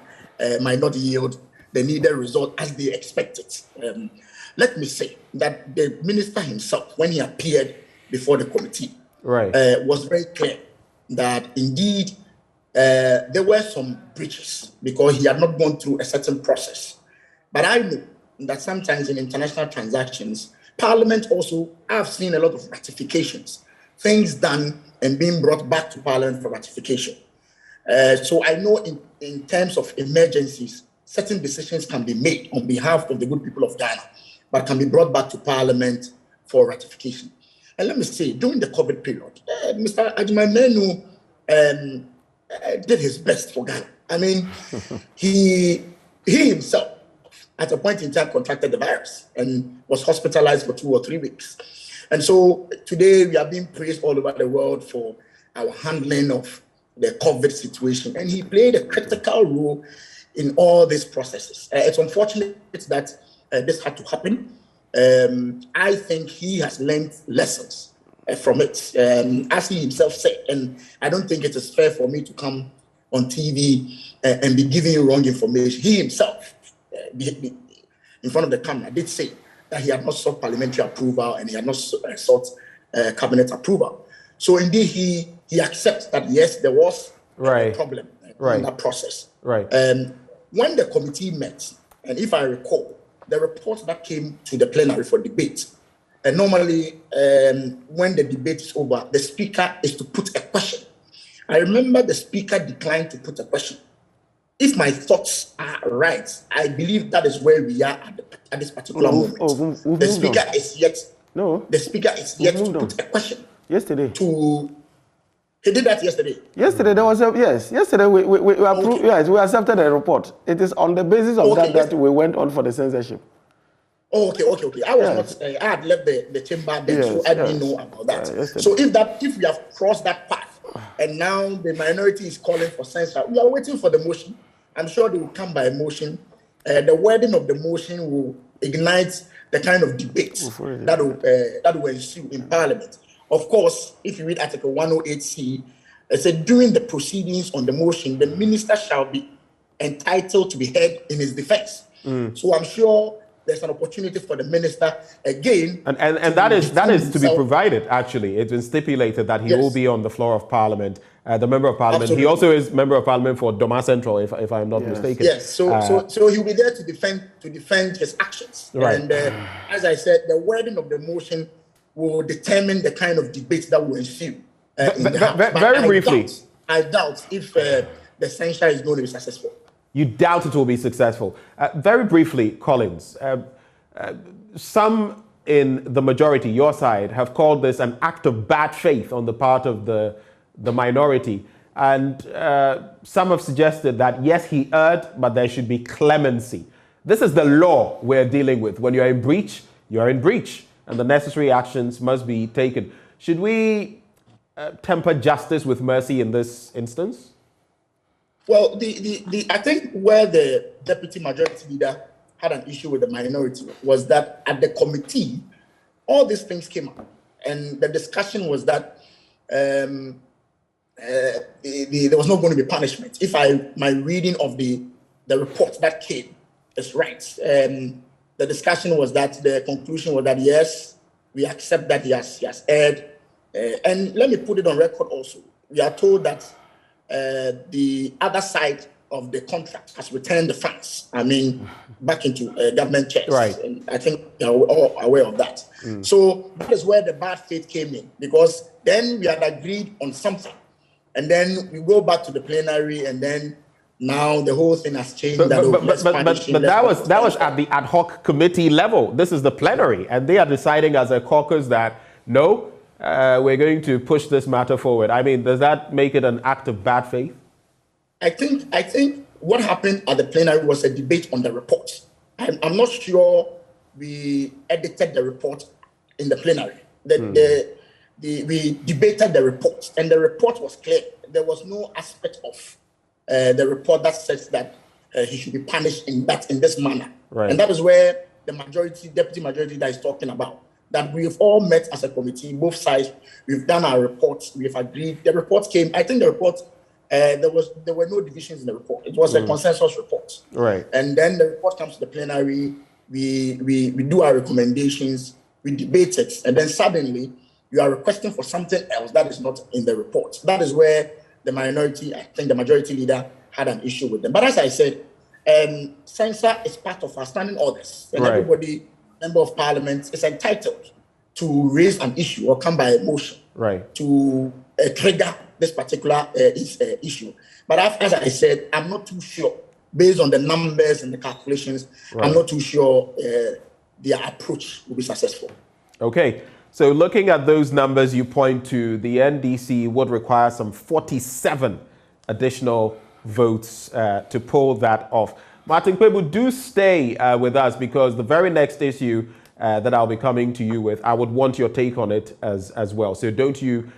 might not yield the needed result as they expected. Let me say that the minister himself, when he appeared before the committee, was very clear that indeed there were some breaches because he had not gone through a certain process. But I know that sometimes in international transactions, Parliament also, I've seen a lot of ratifications, things done and being brought back to Parliament for ratification. So I know in terms of emergencies, certain decisions can be made on behalf of the good people of Ghana, but can be brought back to Parliament for ratification. And let me say, during the COVID period, Mr. Ajimamenu did his best for Ghana. I mean, he himself, at a point in time, contracted the virus and was hospitalized for 2 or 3 weeks. And so today we are being praised all over the world for our handling of the COVID situation. And he played a critical role in all these processes. It's unfortunate that this had to happen. I think he has learned lessons from it, as he himself said. And I don't think it is fair for me to come on TV and be giving you wrong information. He himself, in front of the camera, did say that he had not sought parliamentary approval and he had not sought cabinet approval. So indeed, he accepts that yes, there was a problem in that process. When the committee met, and if I recall, the report that came to the plenary for debate, and normally when the debate is over, the speaker is to put a question. I remember the speaker declined to put a question. If my thoughts are right, I believe that is where we are at this particular moment. The speaker is yet to put a question. Yesterday. He did that yesterday. Yesterday there was yesterday we approved, we accepted a report. It is on the basis of that we went on for the censorship. Okay. I was not. I had left the chamber then, so I didn't know about that. So if we have crossed that path, and now the minority is calling for censure, we are waiting for the motion. I'm sure they will come by a motion. The wording of the motion will ignite the kind of debate that will ensue in Parliament. Of course, if you read Article 108C, it said during the proceedings on the motion, the minister shall be entitled to be heard in his defense. So I'm sure there's an opportunity for the minister again. And that is to be provided, actually. It's been stipulated that he will be on the floor of Parliament, the Member of Parliament. Absolutely. He also is Member of Parliament for Doma Central, if I'm not mistaken. Yes, so he'll be there to defend his actions. And as I said, the wording of the motion will determine the kind of debate that will ensue. Very briefly. I doubt if the censure is going to be successful. You doubt it will be successful. Very briefly, Collins, some in the majority, your side, have called this an act of bad faith on the part of the the minority. And some have suggested that, yes, he erred, but there should be clemency. This is the law we're dealing with. When you're in breach, you're in breach, and the necessary actions must be taken. Should we temper justice with mercy in this instance? Well, I think where the deputy majority leader had an issue with the minority was that at the committee, all these things came up, and the discussion was that there was not going to be punishment. If my reading of the report that came is right, the discussion was that the conclusion was that yes, we accept that he has erred, and let me put it on record also. We are told that the other side of the contract has returned the funds, back into government checks. Right. And I think we are all aware of that. So that is where the bad faith came in, because then we had agreed on something. And then we go back to the plenary, and then now the whole thing has changed. But that was at the ad hoc committee level. This is the plenary, and they are deciding as a caucus that, no, we're going to push this matter forward. Does that make it an act of bad faith? I think what happened at the plenary was a debate on the report. I'm not sure we edited the report in the plenary. We debated the report, and the report was clear. There was no aspect of the report that says that he should be punished in this manner. Right. And that is where the deputy majority that is talking about. That we've all met as a committee, both sides. We've done our reports. We've agreed. The report came. I think the report. There were no divisions in the report. It was a consensus report. Right. And then the report comes to the plenary. We do our recommendations. We debate it, and then suddenly you are requesting for something else that is not in the report. That is where the minority, I think the majority leader, had an issue with them. But as I said, censure is part of our standing orders, and everybody, member of parliament, is entitled to raise an issue or come by a motion to trigger this particular issue. But as I said, I'm not too sure, based on the numbers and the calculations, I'm not too sure their approach will be successful. Okay, so looking at those numbers you point to, the NDC would require some 47 additional votes to pull that off. Martin Kpebu, do stay with us, because the very next issue that I'll be coming to you with, I would want your take on it as well. So don't you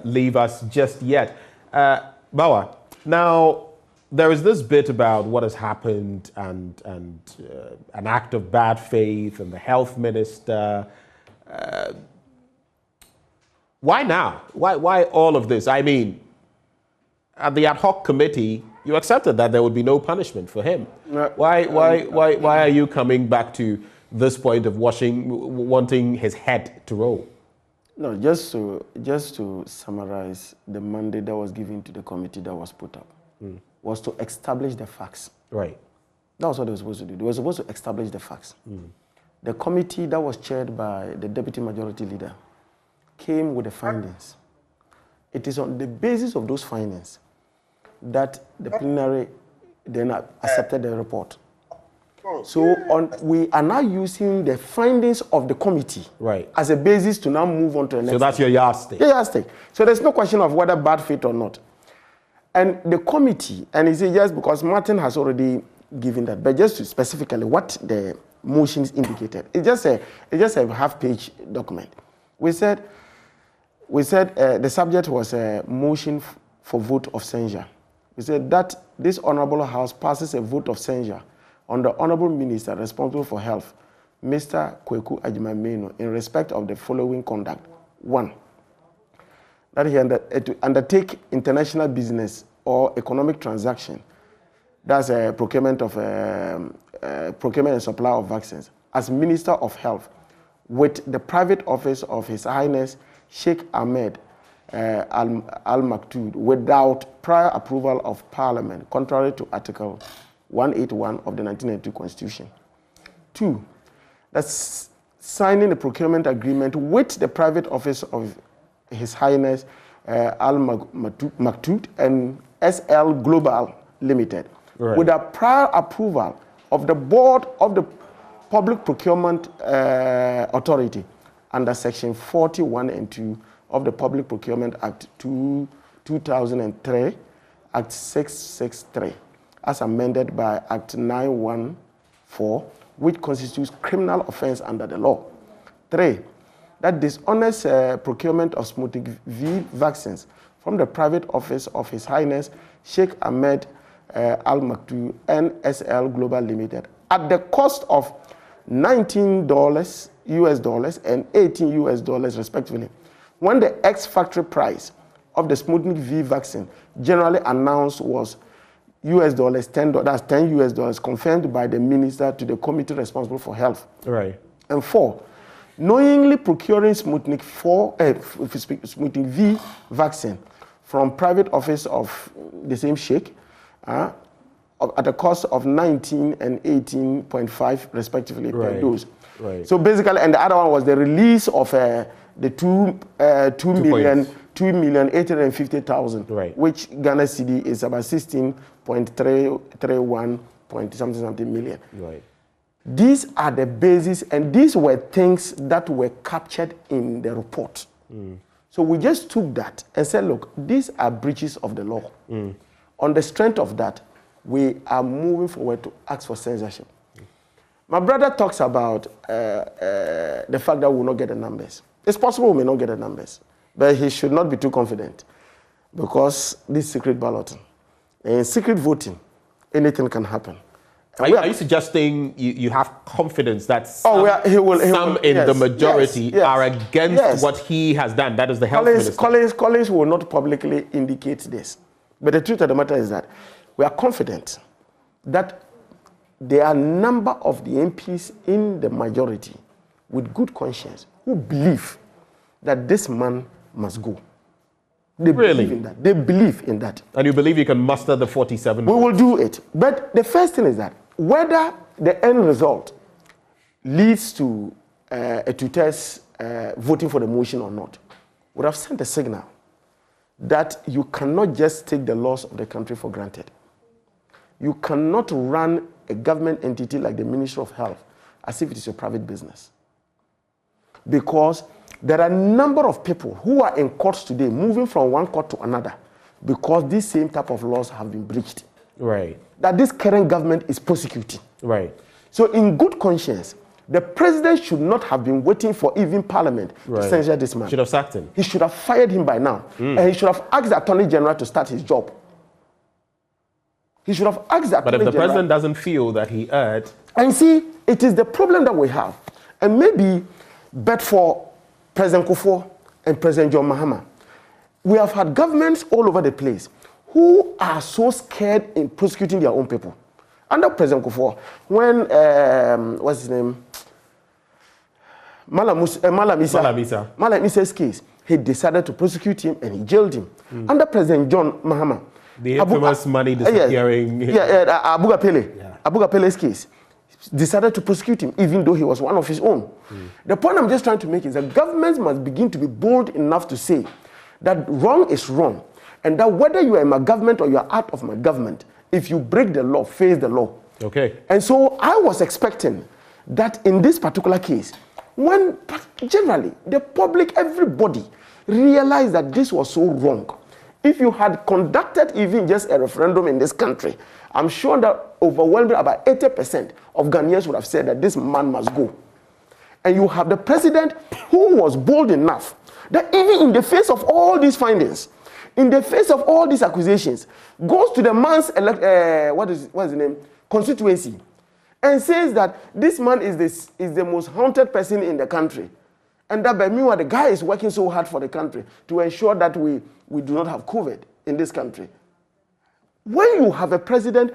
leave us just yet. Bawa, now there is this bit about what has happened and an act of bad faith and the health minister. Why now? Why all of this? At the ad hoc committee, you accepted that there would be no punishment for him. Why are you coming back to this point of wanting his head to roll? No, just to summarize, the mandate that was given to the committee that was put up was to establish the facts. Right. That was what they were supposed to do. They were supposed to establish the facts. The committee that was chaired by the deputy majority leader came with the findings. It is on the basis of those findings that the plenary then accepted the report. So we are now using the findings of the committee as a basis to now move on to the next. So that's your yardstick. Yeah, yardstick. So there's no question of whether bad faith or not. And the committee, and it's just because Martin has already given that, but just to specifically what the motions indicated, it's just a half-page document. We said the subject was a motion for vote of censure. We said that this honorable house passes a vote of censure on the honorable minister responsible for health, Mr. Kweku Agyeman-Mensah, in respect of the following conduct. 1, that he to undertake international business or economic transaction, that's a procurement and supply of vaccines, as Minister of Health, with the private office of His Highness Sheikh Ahmed Al Maktoum, without prior approval of Parliament, contrary to Article 181 of the 1992 Constitution. 2, that's signing the procurement agreement with the private office of His Highness Al Maktoum and SL Global Limited, with a prior approval of the board of the Public Procurement Authority under Section 41 and 2 of the Public Procurement Act 2003, Act 663, as amended by Act 914, which constitutes criminal offense under the law. 3, that dishonest procurement of Sputnik V vaccines from the private office of His Highness Sheikh Ahmed Al Maktoum NSL Global Limited at the cost of $19 US dollars and $18 US dollars respectively, when the ex-factory price of the Sputnik V vaccine generally announced was US dollars 10, that's 10 US dollars, confirmed by the minister to the committee responsible for health. Right. And 4, knowingly procuring Sputnik V vaccine from private office of the same sheikh at the cost of 19 and 18.5 respectively per dose. Right. So basically, and the other one was the release of the 2,850,000, right, which Ghana cedi is about 16.331 point something million. Right. These are the basis, and these were things that were captured in the report. So we just took that and said, look, these are breaches of the law. On the strength of that, we are moving forward to ask for censorship. My brother talks about the fact that we will not get the numbers. It's possible we may not get the numbers, but he should not be too confident, because this secret balloting and secret voting, anything can happen. Are you suggesting you have confidence that some, yes, the majority are against what he has done? That is the health minister. Collins will not publicly indicate this. But the truth of the matter is that we are confident that there are a number of the MPs in the majority with good conscience who believe that this man must go. They believe in that. They believe in that. And you believe you can muster the 47? We will do it. But the first thing is that whether the end result leads to a two-thirds voting for the motion or not, would have sent a signal that you cannot just take the laws of the country for granted. You cannot run a government entity like the Ministry of Health as if it is a private business. Because there are a number of people who are in courts today, moving from one court to another, because these same type of laws have been breached. Right. That this current government is prosecuting. Right. So in good conscience, the president should not have been waiting for even parliament to censure this man. Should have sacked him. He should have fired him by now. And he should have asked the Attorney General to start his job. He should have asked the Attorney General. But if the president doesn't feel that he erred... And see, it is the problem that we have. And maybe, but for President Kufuor and President John Mahama, we have had governments all over the place who are so scared in prosecuting their own people. Under President Kufuor, when, what's his name? Malam Issa's case, he decided to prosecute him and he jailed him. Under President John Mahama, the infamous money disappearing. Abu Gapele's case, decided to prosecute him even though he was one of his own. The point I'm just trying to make is that governments must begin to be bold enough to say that wrong is wrong, and that whether you are in my government or you are out of my government, if you break the law, face the law. Okay. And so I was expecting that in this particular case, when generally the public, everybody realized that this was so wrong. If you had conducted even just a referendum in this country, I'm sure that overwhelmingly about 80% of Ghanaians would have said that this man must go. And you have the president who was bold enough that even in the face of all these findings, in the face of all these accusations, goes to the man's what is the name? Constituency, and says that this man is the most haunted person in the country. And that by meanwhile, the guy is working so hard for the country to ensure that we do not have COVID in this country. When you have a president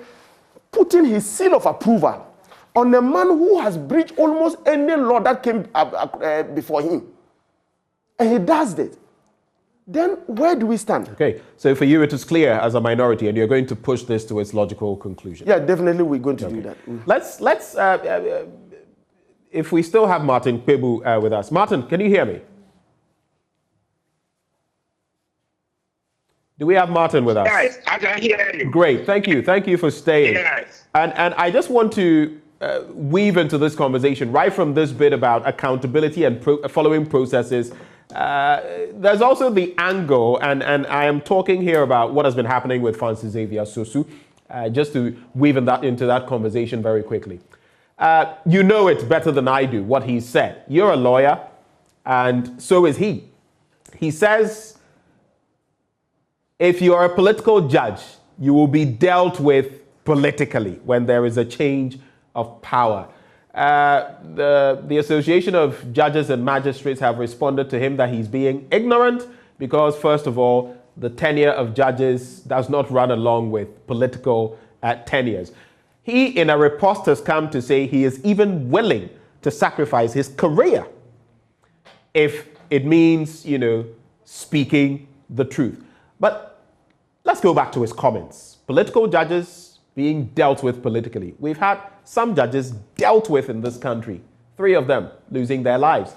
putting his seal of approval on a man who has breached almost any law that came before him, and he does this, then where do we stand? Okay, so for you it is clear as a minority and you're going to push this to its logical conclusion. Yeah, definitely we're going to do that. Let's if we still have Martin Kpebu with us. Martin, can you hear me? Do we have Martin with us? Yes, I can hear you. Great, thank you. Thank you for staying. Yes. And I just want to weave into this conversation right from this bit about accountability and following processes there's also the angle, and I am talking here about what has been happening with Francis Xavier Sosu, just to weave into that conversation very quickly. You know it better than I do, what he said. You're a lawyer, and so is he. He says, if you are a political judge, you will be dealt with politically when there is a change of power. The Association of Judges and Magistrates have responded to him that he's being ignorant because, first of all, the tenure of judges does not run along with political tenures. He, in a riposte, has come to say he is even willing to sacrifice his career if it means, speaking the truth. But let's go back to his comments. Political judges being dealt with politically. We've had some judges dealt with in this country, 3 of them losing their lives.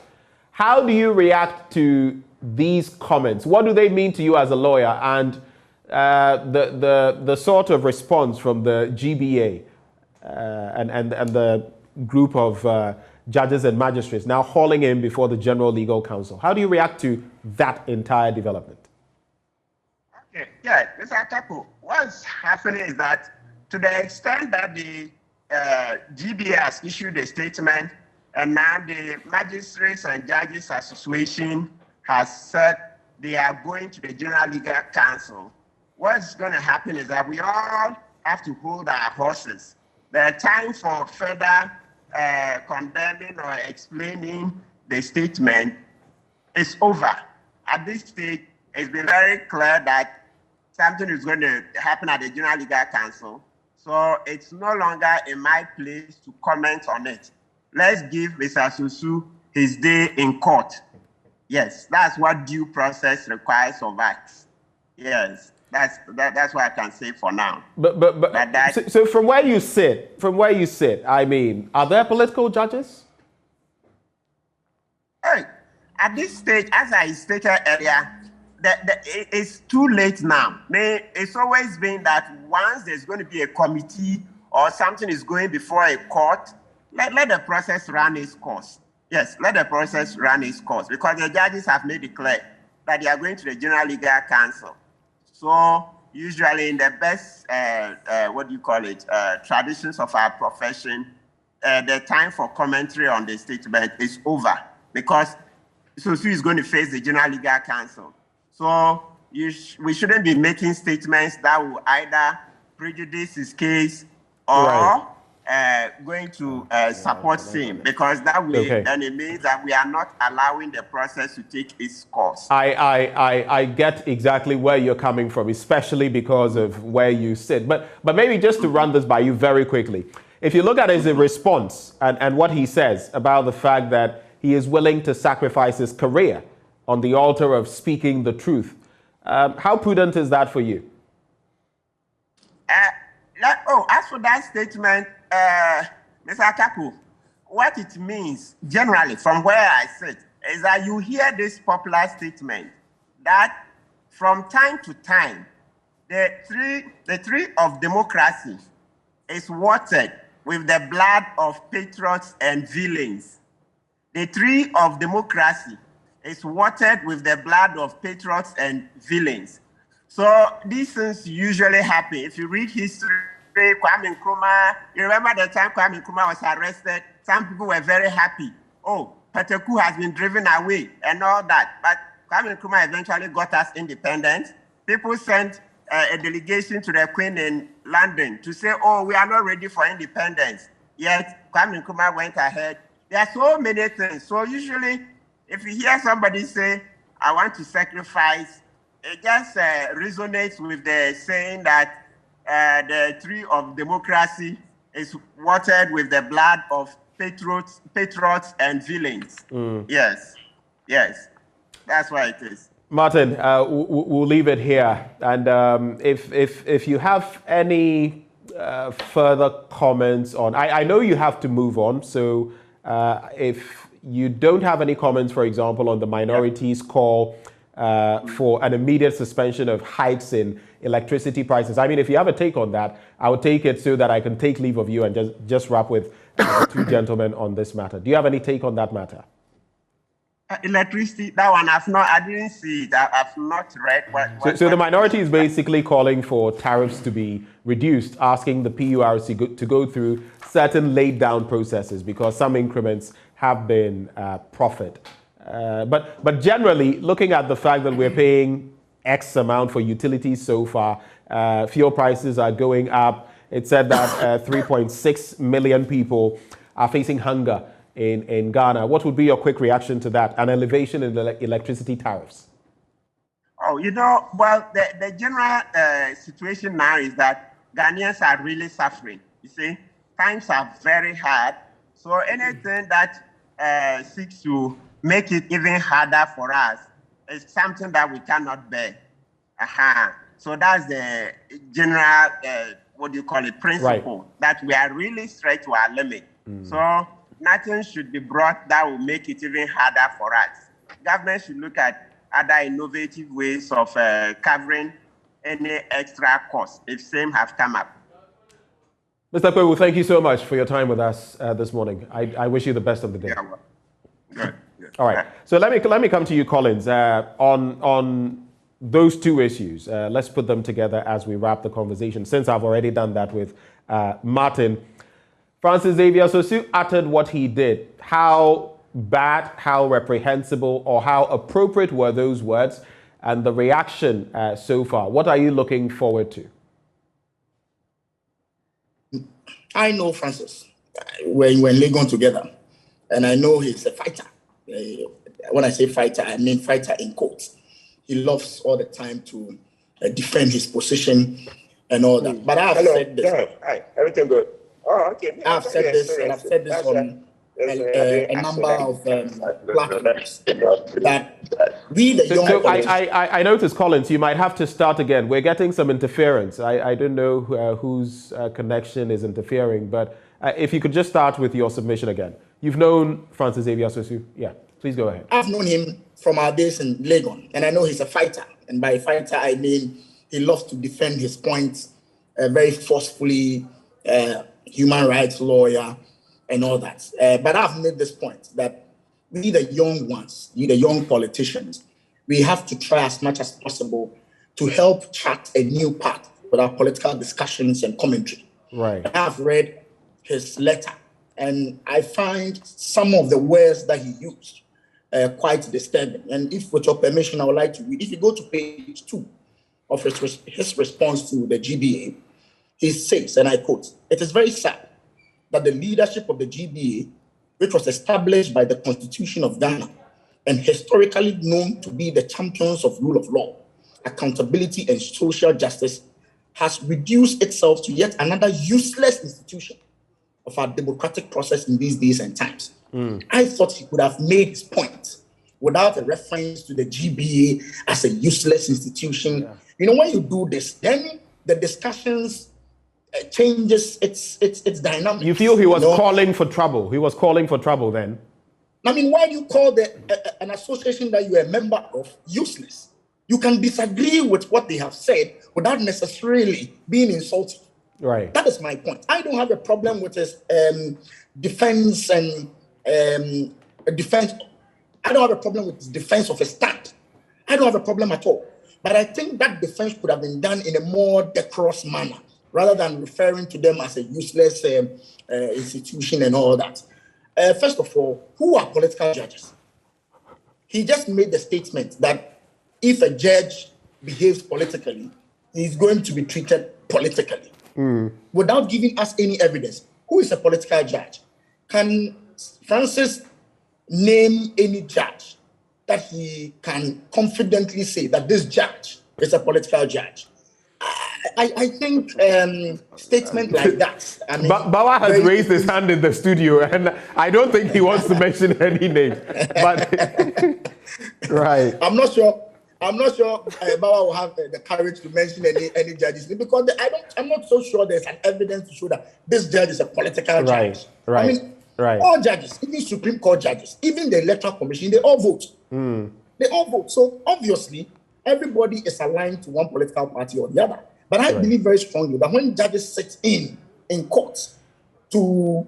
How do you react to these comments? What do they mean to you as a lawyer? And the sort of response from the GBA and the group of judges and magistrates now hauling him before the General Legal Council. How do you react to that entire development? Okay, yeah, Mr. Atapu, what's happening is that to the extent that the GBA has issued a statement and now the Magistrates and Judges Association has said they are going to the General Legal Council, what's going to happen is that we all have to hold our horses. The time for further condemning or explaining the statement is over. At this stage, it's been very clear that something is going to happen at the General Legal Council. So it's no longer in my place to comment on it. Let's give Mr. Sosu his day in court. Yes, that's what due process requires of us. Yes, that's what I can say for now. So from where you sit, I mean, are there political judges? Hey, at this stage, as I stated earlier, it's too late now. It's always been that once there's going to be a committee or something is going before a court, let the process run its course. Yes, let the process run its course because the judges have made it clear that they are going to the General Legal Council. So usually in the best, traditions of our profession, the time for commentary on the statement is over because Sosu is going to face the General Legal Council. So we shouldn't be making statements that will either prejudice his case or going to support him, because that way then it means that we are not allowing the process to take its course. I get exactly where you're coming from, especially because of where you sit. But maybe just to run this by you very quickly, if you look at his response and what he says about the fact that he is willing to sacrifice his career on the altar of speaking the truth, how prudent is that for you? As for that statement, Mr. Atapu, what it means generally from where I sit is that you hear this popular statement that from time to time, the tree of democracy is watered with the blood of patriots and villains. The tree of democracy is watered with the blood of patriots and villains. So these things usually happen. If you read history, Kwame Nkrumah, you remember the time Kwame Nkrumah was arrested, some people were very happy. Oh, Pateku has been driven away and all that. But Kwame Nkrumah eventually got us independence. People sent a delegation to the Queen in London to say, oh, we are not ready for independence. Yet Kwame Nkrumah went ahead. There are so many things. So usually, if you hear somebody say, I want to sacrifice, it just resonates with the saying that the tree of democracy is watered with the blood of patriots and villains. Yes, that's why it is. Martin, we'll leave it here. And if you have any further comments on, I know you have to move on. So if you don't have any comments, for example, on the minorities' call for an immediate suspension of hikes in electricity prices. I mean, if you have a take on that, I would take it so that I can take leave of you and just wrap with the 2 gentlemen on this matter. Do you have any take on that matter? Electricity, that one I didn't see it. I've not read. So the minority is basically calling for tariffs to be reduced, asking the PURC to go through certain laid down processes because some increments have been profit. But generally, looking at the fact that we're paying X amount for utilities so far, fuel prices are going up. It said that 3.6 million people are facing hunger in Ghana. What would be your quick reaction to that? An elevation in the electricity tariffs? Oh, well, the general situation now is that Ghanaians are really suffering. You see, times are very hard. So anything that seeks to make it even harder for us is something that we cannot bear. So that's the general, principle, that we are really straight to our limit. So nothing should be brought that will make it even harder for us. Government should look at other innovative ways of covering any extra costs if same have come up. Mr. Kwewu, thank you so much for your time with us this morning. I wish you the best of the day. Good. All right. So let me come to you, Collins, on those two issues. Let's put them together as we wrap the conversation, since I've already done that with Martin. Francis Xavier Sosu uttered what he did. How bad, how reprehensible, or how appropriate were those words? And the reaction so far, what are you looking forward to? I know Francis. We're in Legon together. And I know he's a fighter. When I say fighter, I mean fighter in quotes. He loves all the time to defend his position and all that. But I've said this. Hi, everything good? Oh, okay. I've said this, and I've said this on a number of platforms. That we, the young I noticed, Collins, you might have to start again. We're getting some interference. I don't know whose connection is interfering, but if you could just start with your submission again. You've known Francis Xavier Sosu. Yeah, please go ahead. I've known him from our days in Legon, and I know he's a fighter. And by fighter, I mean he loves to defend his points very forcefully, human rights lawyer, and all that. But I've made this point that we, the young ones, we, the young politicians, we have to try as much as possible to help chart a new path with our political discussions and commentary. Right. I've read his letter, and I find some of the words that he used quite disturbing. And if, with your permission, I would like to read. If you go to page 2 of his response to the GBA, he says, and I quote, "It is very sad that the leadership of the GBA, which was established by the Constitution of Ghana and historically known to be the champions of rule of law, accountability, and social justice, has reduced itself to yet another useless institution of our democratic process in these days and times." I thought he could have made his point without a reference to the GBA as a useless institution. Yeah. You know, when you do this, then the discussions changes its dynamics. You feel he was calling for trouble? He was calling for trouble then? I mean, why do you call an association that you're a member of useless? You can disagree with what they have said without necessarily being insulted. Right. That is my point. I don't have a problem with his defense and defense. I don't have a problem with his defense of a stand. I don't have a problem at all. But I think that defense could have been done in a more decorous manner, rather than referring to them as a useless institution and all that. First of all, who are political judges? He just made the statement that if a judge behaves politically, he's going to be treated politically, without giving us any evidence. Who is a political judge? Can Francis name any judge that he can confidently say that this judge is a political judge? I think statement like that. I mean, Bawa has raised his hand in the studio, and I don't think he wants to mention any name. But right, I'm not sure Bawa will have the courage to mention any judges, because I'm not so sure there's an evidence to show that this judge is a political judge. Right. I mean, all judges, even Supreme Court judges, even the Electoral Commission, they all vote. They all vote. So obviously, everybody is aligned to one political party or the other. But I believe very strongly that when judges sit in court to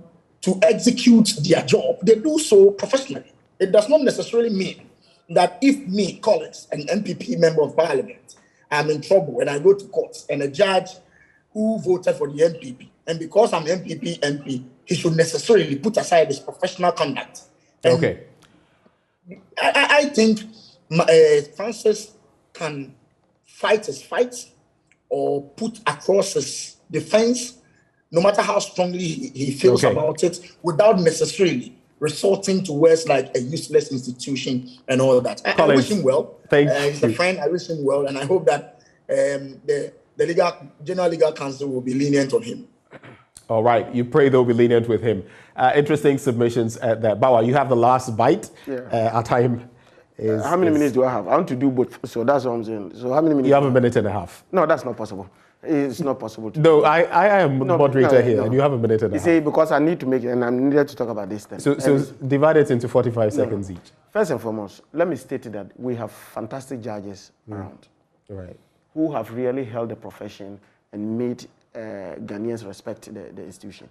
execute their job, they do so professionally. it does not necessarily mean that if me, Collins, an MPP member of parliament, I'm in trouble and I go to court and a judge who voted for the MPP, and because I'm MP, he should necessarily put aside his professional conduct. And okay. I think Francis can fight his fights or put across his defense, no matter how strongly he feels about it, without necessarily resorting to words like a useless institution and all of that. I wish him well. He's a friend. I wish him well, and I hope that the General Legal Council will be lenient on him. All right. You pray they'll be lenient with him. Interesting submissions at that. Bawa, you have the last bite. Yeah. Our time is... how many minutes do I have? I want to do both. So that's what I'm saying. So how many minutes? You have a minute and a half. No, that's not possible. It's not possible. No, I am moderator here, and you have a minute and a half. You see, because I need to make it, and I'm needed to talk about this thing. So divide it into 45 seconds each. First and foremost, let me state that we have fantastic judges around, right, who have really held the profession and made Ghanaians respect the institution.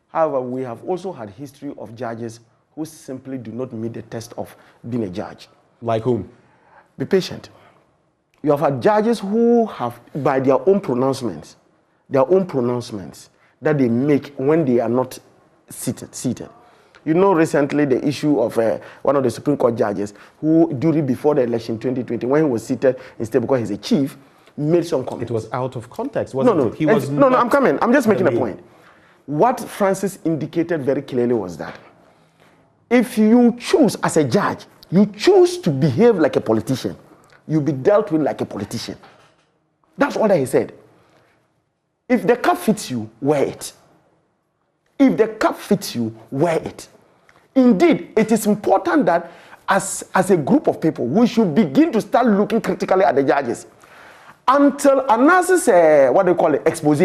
However, we have also had history of judges who simply do not meet the test of being a judge. Like whom? Be patient. You have had judges who have, by their own pronouncements that they make when they are not seated. You know, recently the issue of one of the Supreme Court judges who, before the election 2020, when he was seated, instead because he's a chief, made some comments. It was out of context, wasn't it? No, I'm coming. I'm just making a point. What Francis indicated very clearly was that if you choose as a judge, you choose to behave like a politician, you'll be dealt with like a politician. That's all that he said. If the cap fits you, wear it. If the cap fits you, wear it. Indeed, it is important that as a group of people, we should begin to start looking critically at the judges. Until Anas's, expose.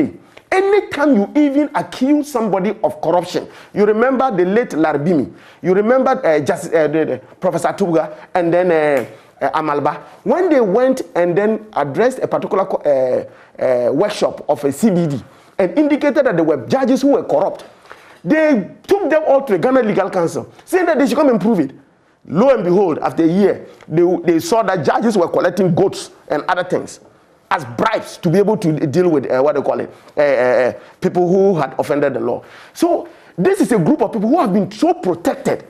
Anytime you even accuse somebody of corruption, you remember the late Larbimi, you remember Professor Tuga, and then Amalba, when they went and then addressed a particular workshop of a CBD and indicated that there were judges who were corrupt, they took them all to the Ghana Legal Council, saying that they should come and prove it. Lo and behold, after a year, they saw that judges were collecting goats and other things as bribes to be able to deal with people who had offended the law. So this is a group of people who have been so protected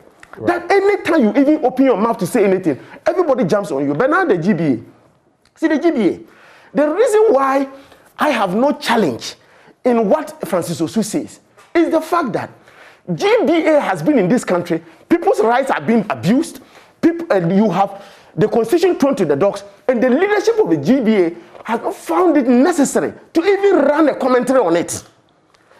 that anytime you even open your mouth to say anything, everybody jumps on you. But now the GBA, see the GBA, the reason why I have no challenge in what Francis Osu says is the fact that GBA has been in this country, people's rights are being abused, you have the constitution thrown to the dogs, and the leadership of the GBA has not found it necessary to even run a commentary on it.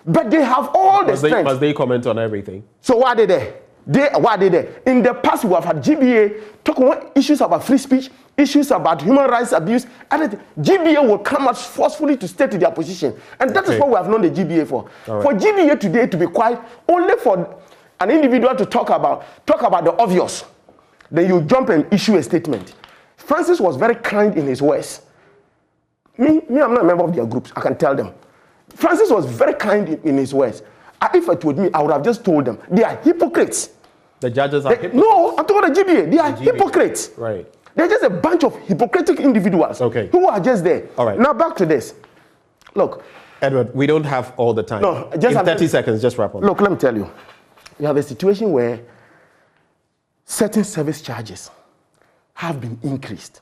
But they have all the strength. Must they comment on everything? So why are they there? Why are they there? In the past, we have had GBA talking about issues about free speech, issues about human rights abuse. GBA will come out forcefully to state their position. And that is what we have known the GBA for. Right. For GBA today to be quiet, only for an individual to talk about the obvious, then you jump and issue a statement. Francis was very kind in his words. Me, I'm not a member of their groups. I can tell them. Francis was very kind in his words. If it were me, I would have just told them they are hypocrites. The judges are hypocrites? No, I'm talking about the GBA. They are hypocrites. Right. They're just a bunch of hypocritic individuals who are just there. All right. Now back to this. Look, Edward, we don't have all the time. No, just in 30 seconds, just wrap up. Look, let me tell you. You have a situation where certain service charges have been increased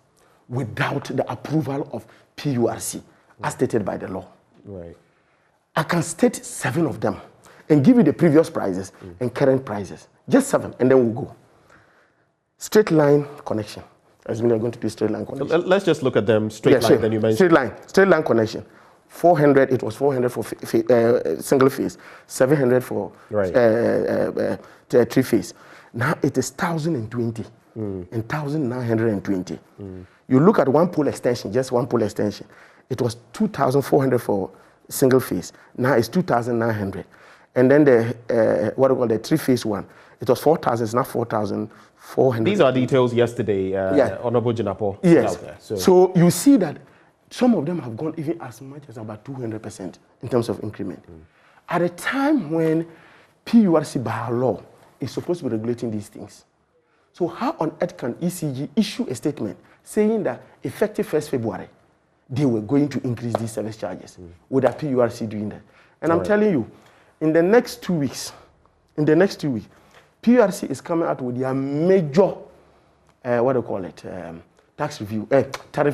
without the approval of PURC, as stated by the law. Right. I can state 7 of them and give you the previous prices and current prices. Just 7, and then we'll go. Straight line connection. As we are going to do straight line connection. Let's just look at them straight line. Then you mentioned straight line connection. 400. It was 400 for single phase, 700 for three phase. Now it is 1,020 and 1,920. You look at one pole extension, just one pole extension. It was 2,400 for single phase. Now it's 2,900. And then the three-phase one, it was 4,000. It's now 4,400. These are details yesterday, Honorable Jinapo. Yes. So you see that some of them have gone even as much as about 200% in terms of increment. At a time when PURC by law is supposed to be regulating these things, So how on earth can ECG issue a statement saying that effective 1st February, they were going to increase these service charges? With a PURC doing that? And I'm telling you, in the next 2 weeks, PURC is coming out with their major, tariff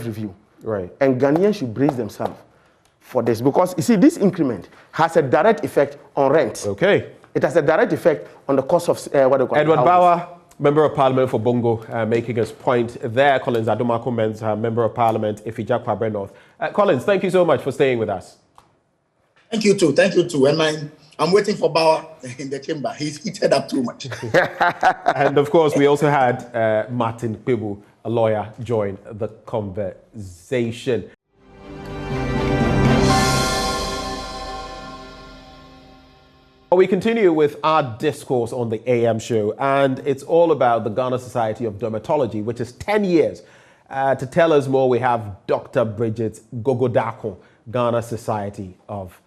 review. Right. And Ghanaians should brace themselves for this, because you see, this increment has a direct effect on rent. Okay. It has a direct effect on the cost of Edward Bauer, Member of Parliament for Bongo, making his point there. Collins Adomako Mensah, Member of Parliament, Ifija Kwabre North. Collins, thank you so much for staying with us. Thank you too. And I'm waiting for Bauer in the chamber. He's heated up too much. And of course, we also had Martin Kpebu, a lawyer, join the conversation. We continue with our discourse on the AM show, and it's all about the Ghana Society of Dermatology, which is 10 years. To tell us more, we have Dr. Bridget Gogodako, Ghana Society of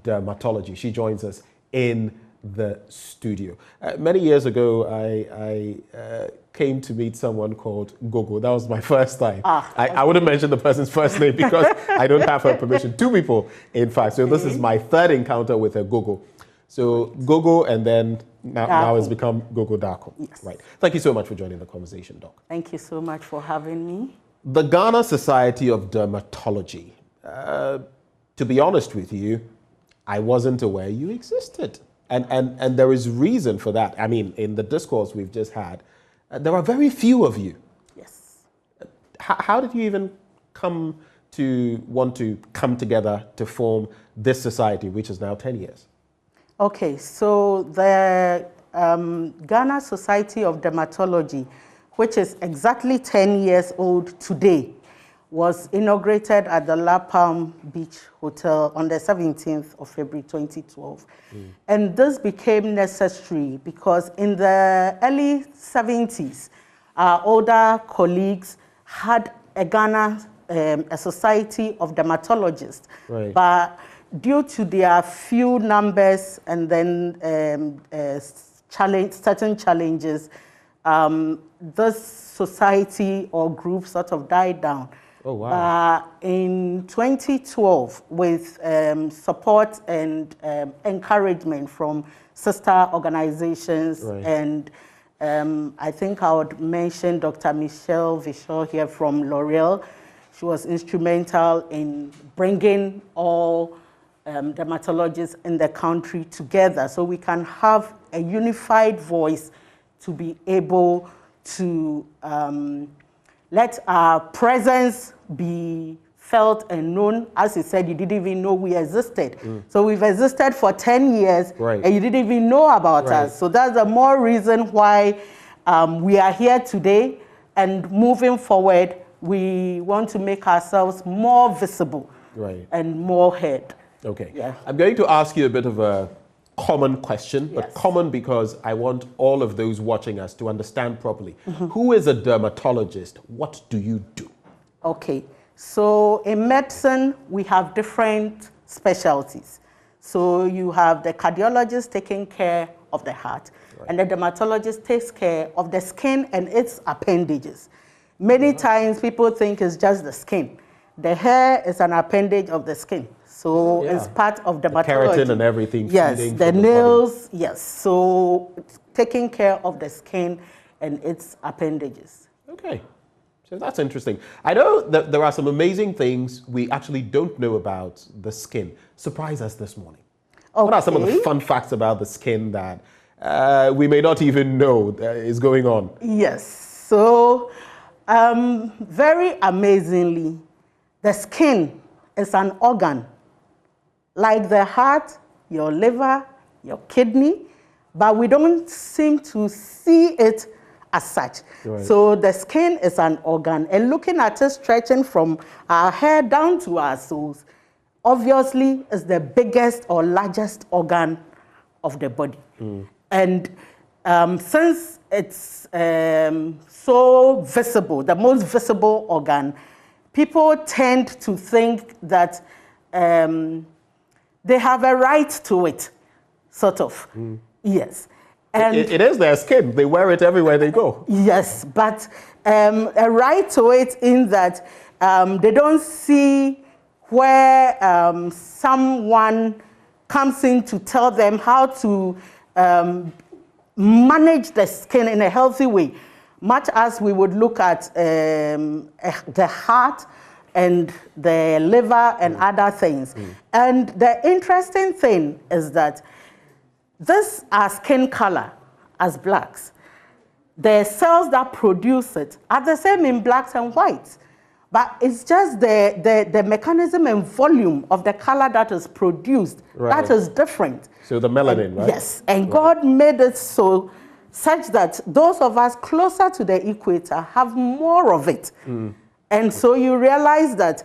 Dermatology. She joins us in the studio. Many years ago, I came to meet someone called Gogo. That was my first time. I wouldn't mention the person's first name because I don't have her permission. 2 people, in fact. So this is my third encounter with a Gogo. So Gogo, and then now it's become Gogo Dako. Yes. Right. Thank you so much for joining the conversation, Doc. Thank you so much for having me. The Ghana Society of Dermatology. To be honest with you, I wasn't aware you existed. And there is reason for that. I mean, in the discourse we've just had, there are very few of you. Yes. How did you even come to want to come together to form this society, which is now 10 years? Okay, so the Ghana Society of Dermatology, which is exactly 10 years old today, was inaugurated at the La Palm Beach Hotel on the 17th of February 2012. And this became necessary because in the early 70s, our older colleagues had a Ghana, a society of dermatologists. Right. But due to their few numbers and then certain challenges, this society or group sort of died down. Oh, wow. In 2012, with support and encouragement from sister organizations, Right. and I think I would mention Dr. Michelle Vishal here from L'Oreal. She was instrumental in bringing all dermatologists in the country together so we can have a unified voice to be able to let our presence be felt and known. As you said, you didn't even know we existed. So we've existed for 10 years, Right. and you didn't even know about Right. us. So that's the more reason why we are here today, and moving forward, we want to make ourselves more visible Right. and more heard. Okay. Yeah. I'm going to ask you a bit of a common question, but Yes. common because I want all of those watching us to understand properly. Who is a dermatologist? What do you do? Okay, so in medicine, we have different specialties. So you have the cardiologist taking care of the heart, and the dermatologist takes care of the skin and its appendages. Many times people think it's just the skin. The hair is an appendage of the skin. So it's part of dermatology. Keratin and everything. Yes, feeding the from nails, yes. So it's taking care of the skin and its appendages. Okay. So that's interesting. I know that there are some amazing things we actually don't know about the skin. Surprise us this morning. Okay. What are some of the fun facts about the skin that we may not even know is going on? Yes. So very amazingly, the skin is an organ like the heart, your liver, your kidney, but we don't seem to see it as such. Right. So the skin is an organ, and looking at it stretching from our hair down to our soles, obviously is the biggest or largest organ of the body. And since it's so visible, the most visible organ, people tend to think that they have a right to it, sort of. Yes. And it is their skin. They wear it everywhere they go. Yes, but a right to it in that they don't see where someone comes in to tell them how to manage the skin in a healthy way, much as we would look at the heart and the liver and other things. And the interesting thing is that this our skin color as blacks. The cells that produce it are the same in blacks and whites. But it's just the mechanism and volume of the color that is produced that is different. So the melanin, right? Yes, and God made it so such that those of us closer to the equator have more of it. And so you realize that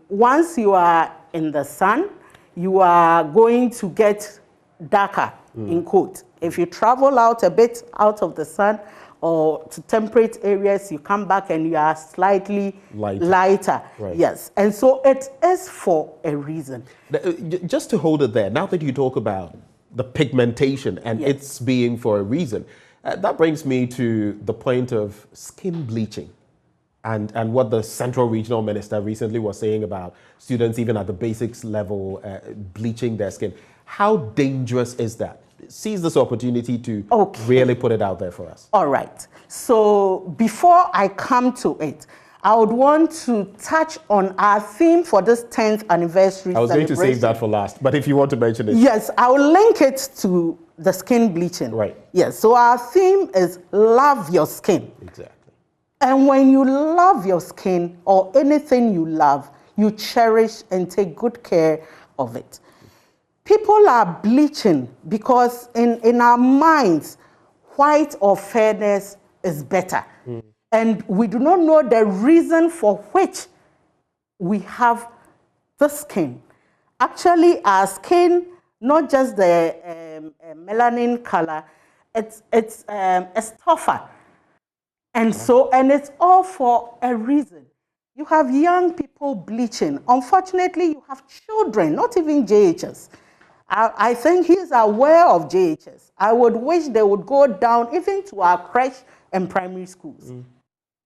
once you are in the sun, you are going to get darker, in quote. If you travel out a bit out of the sun or to temperate areas, you come back and you are slightly lighter. Right. Yes, and so it is for a reason. Just to hold it there, now that you talk about the pigmentation and it's being for a reason, that brings me to the point of skin bleaching and what the Central Regional Minister recently was saying about students even at the basics level bleaching their skin. How dangerous is that? Seize this opportunity to really put it out there for us. All right. So before I come to it, I would want to touch on our theme for this 10th anniversary I was going to save that for last, but if you want to mention it. Yes, I will link it to the skin bleaching. Right. Yes, so our theme is love your skin. Exactly. And when you love your skin or anything you love, you cherish and take good care of it. People are bleaching because in our minds, white or fairness is better. And we do not know the reason for which we have the skin. Actually, our skin, not just the melanin color, it's tougher. And so, and it's all for a reason. You have young people bleaching. Unfortunately, you have children, not even JHS. I think he's aware of JHS. I would wish they would go down even to our crèche and primary schools,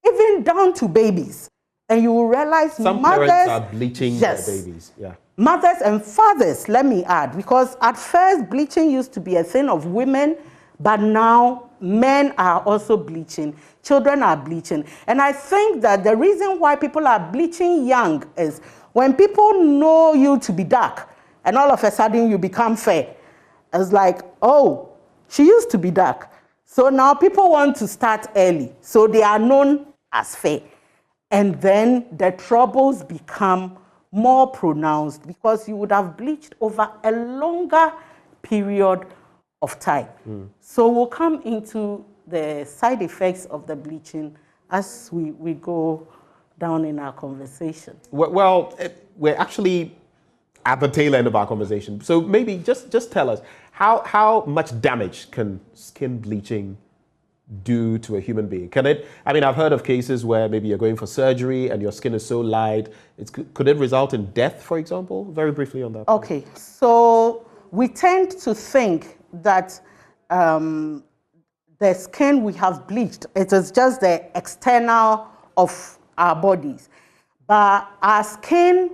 even down to babies. And you will realize some mothers parents are bleaching their babies. Yeah. Mothers and fathers, let me add, because at first bleaching used to be a thing of women, but now men are also bleaching. Children are bleaching. And I think that the reason why people are bleaching young is when people know you to be dark, and all of a sudden you become fair. It's like, oh, she used to be dark. So now people want to start early. So they are known as fair. And then the troubles become more pronounced because you would have bleached over a longer period of time. So we'll come into the side effects of the bleaching as we go down in our conversation. Well, we're actually at the tail end of our conversation. So maybe just tell us, how much damage can skin bleaching do to a human being? Can it, I mean, I've heard of cases where maybe you're going for surgery and your skin is so light, could it result in death, for example? Very briefly on that. Okay, so we tend to think that the skin we have bleached, it is just the external of our bodies. But our skin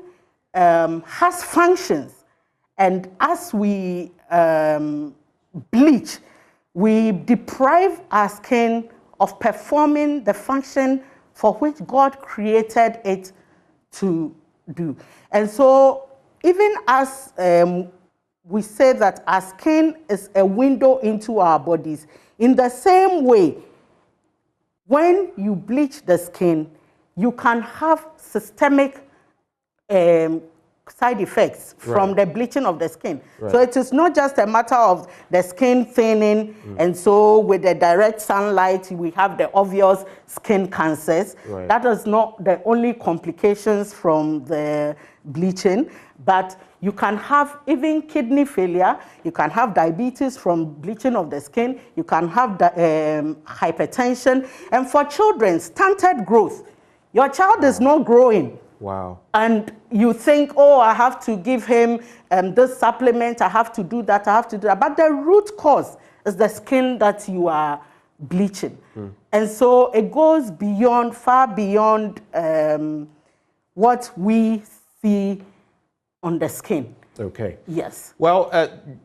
has functions, and as we bleach, we deprive our skin of performing the function for which God created it to do. And so even as we say that our skin is a window into our bodies, in the same way, when you bleach the skin, you can have systemic side effects from the bleaching of the skin. So it is not just a matter of the skin thinning, and so with the direct sunlight, we have the obvious skin cancers. That is not the only complications from the bleaching, but you can have even kidney failure, you can have diabetes from bleaching of the skin, you can have hypertension, and for children, stunted growth. Your child is not growing. Wow. And you think, oh, I have to give him this supplement, I have to do that, I have to do that. But the root cause It's the skin that you are bleaching. And so it goes beyond, far beyond what we see on the skin. Okay. Yes. Well,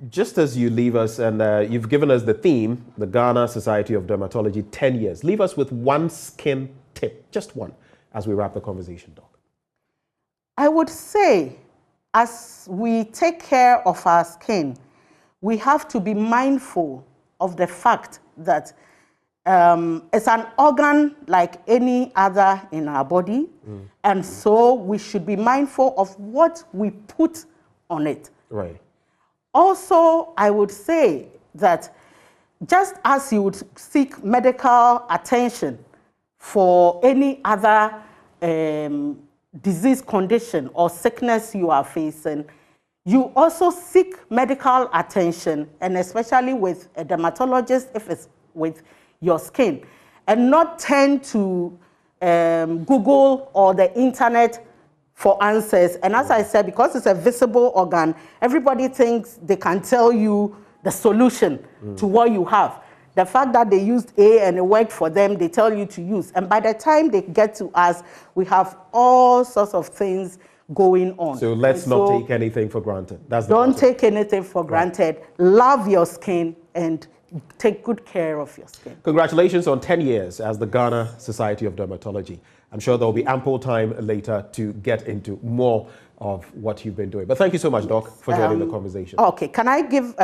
just as you leave us, and you've given us the theme, the Ghana Society of Dermatology, 10 years. Leave us with one skin tip, just one, as we wrap the conversation, Doc. I would say, as we take care of our skin, we have to be mindful of the fact that it's an organ like any other in our body. And so we should be mindful of what we put on it. Right. Also, I would say that just as you would seek medical attention for any other disease condition or sickness you are facing, you also seek medical attention, and especially with a dermatologist if it's with your skin, and not turn to Google or the internet for answers. And as I said, because it's a visible organ, everybody thinks they can tell you the solution to what you have. The fact that they used A and it worked for them, they tell you to use. And by the time they get to us, we have all sorts of things going on. So let's not take anything for granted. That's the Don't take anything for granted. Love your skin and take good care of your skin. Congratulations on 10 years as the Ghana Society of Dermatology. I'm sure there'll be ample time later to get into more of what you've been doing. But thank you so much, Doc, for joining the conversation. Okay, can I give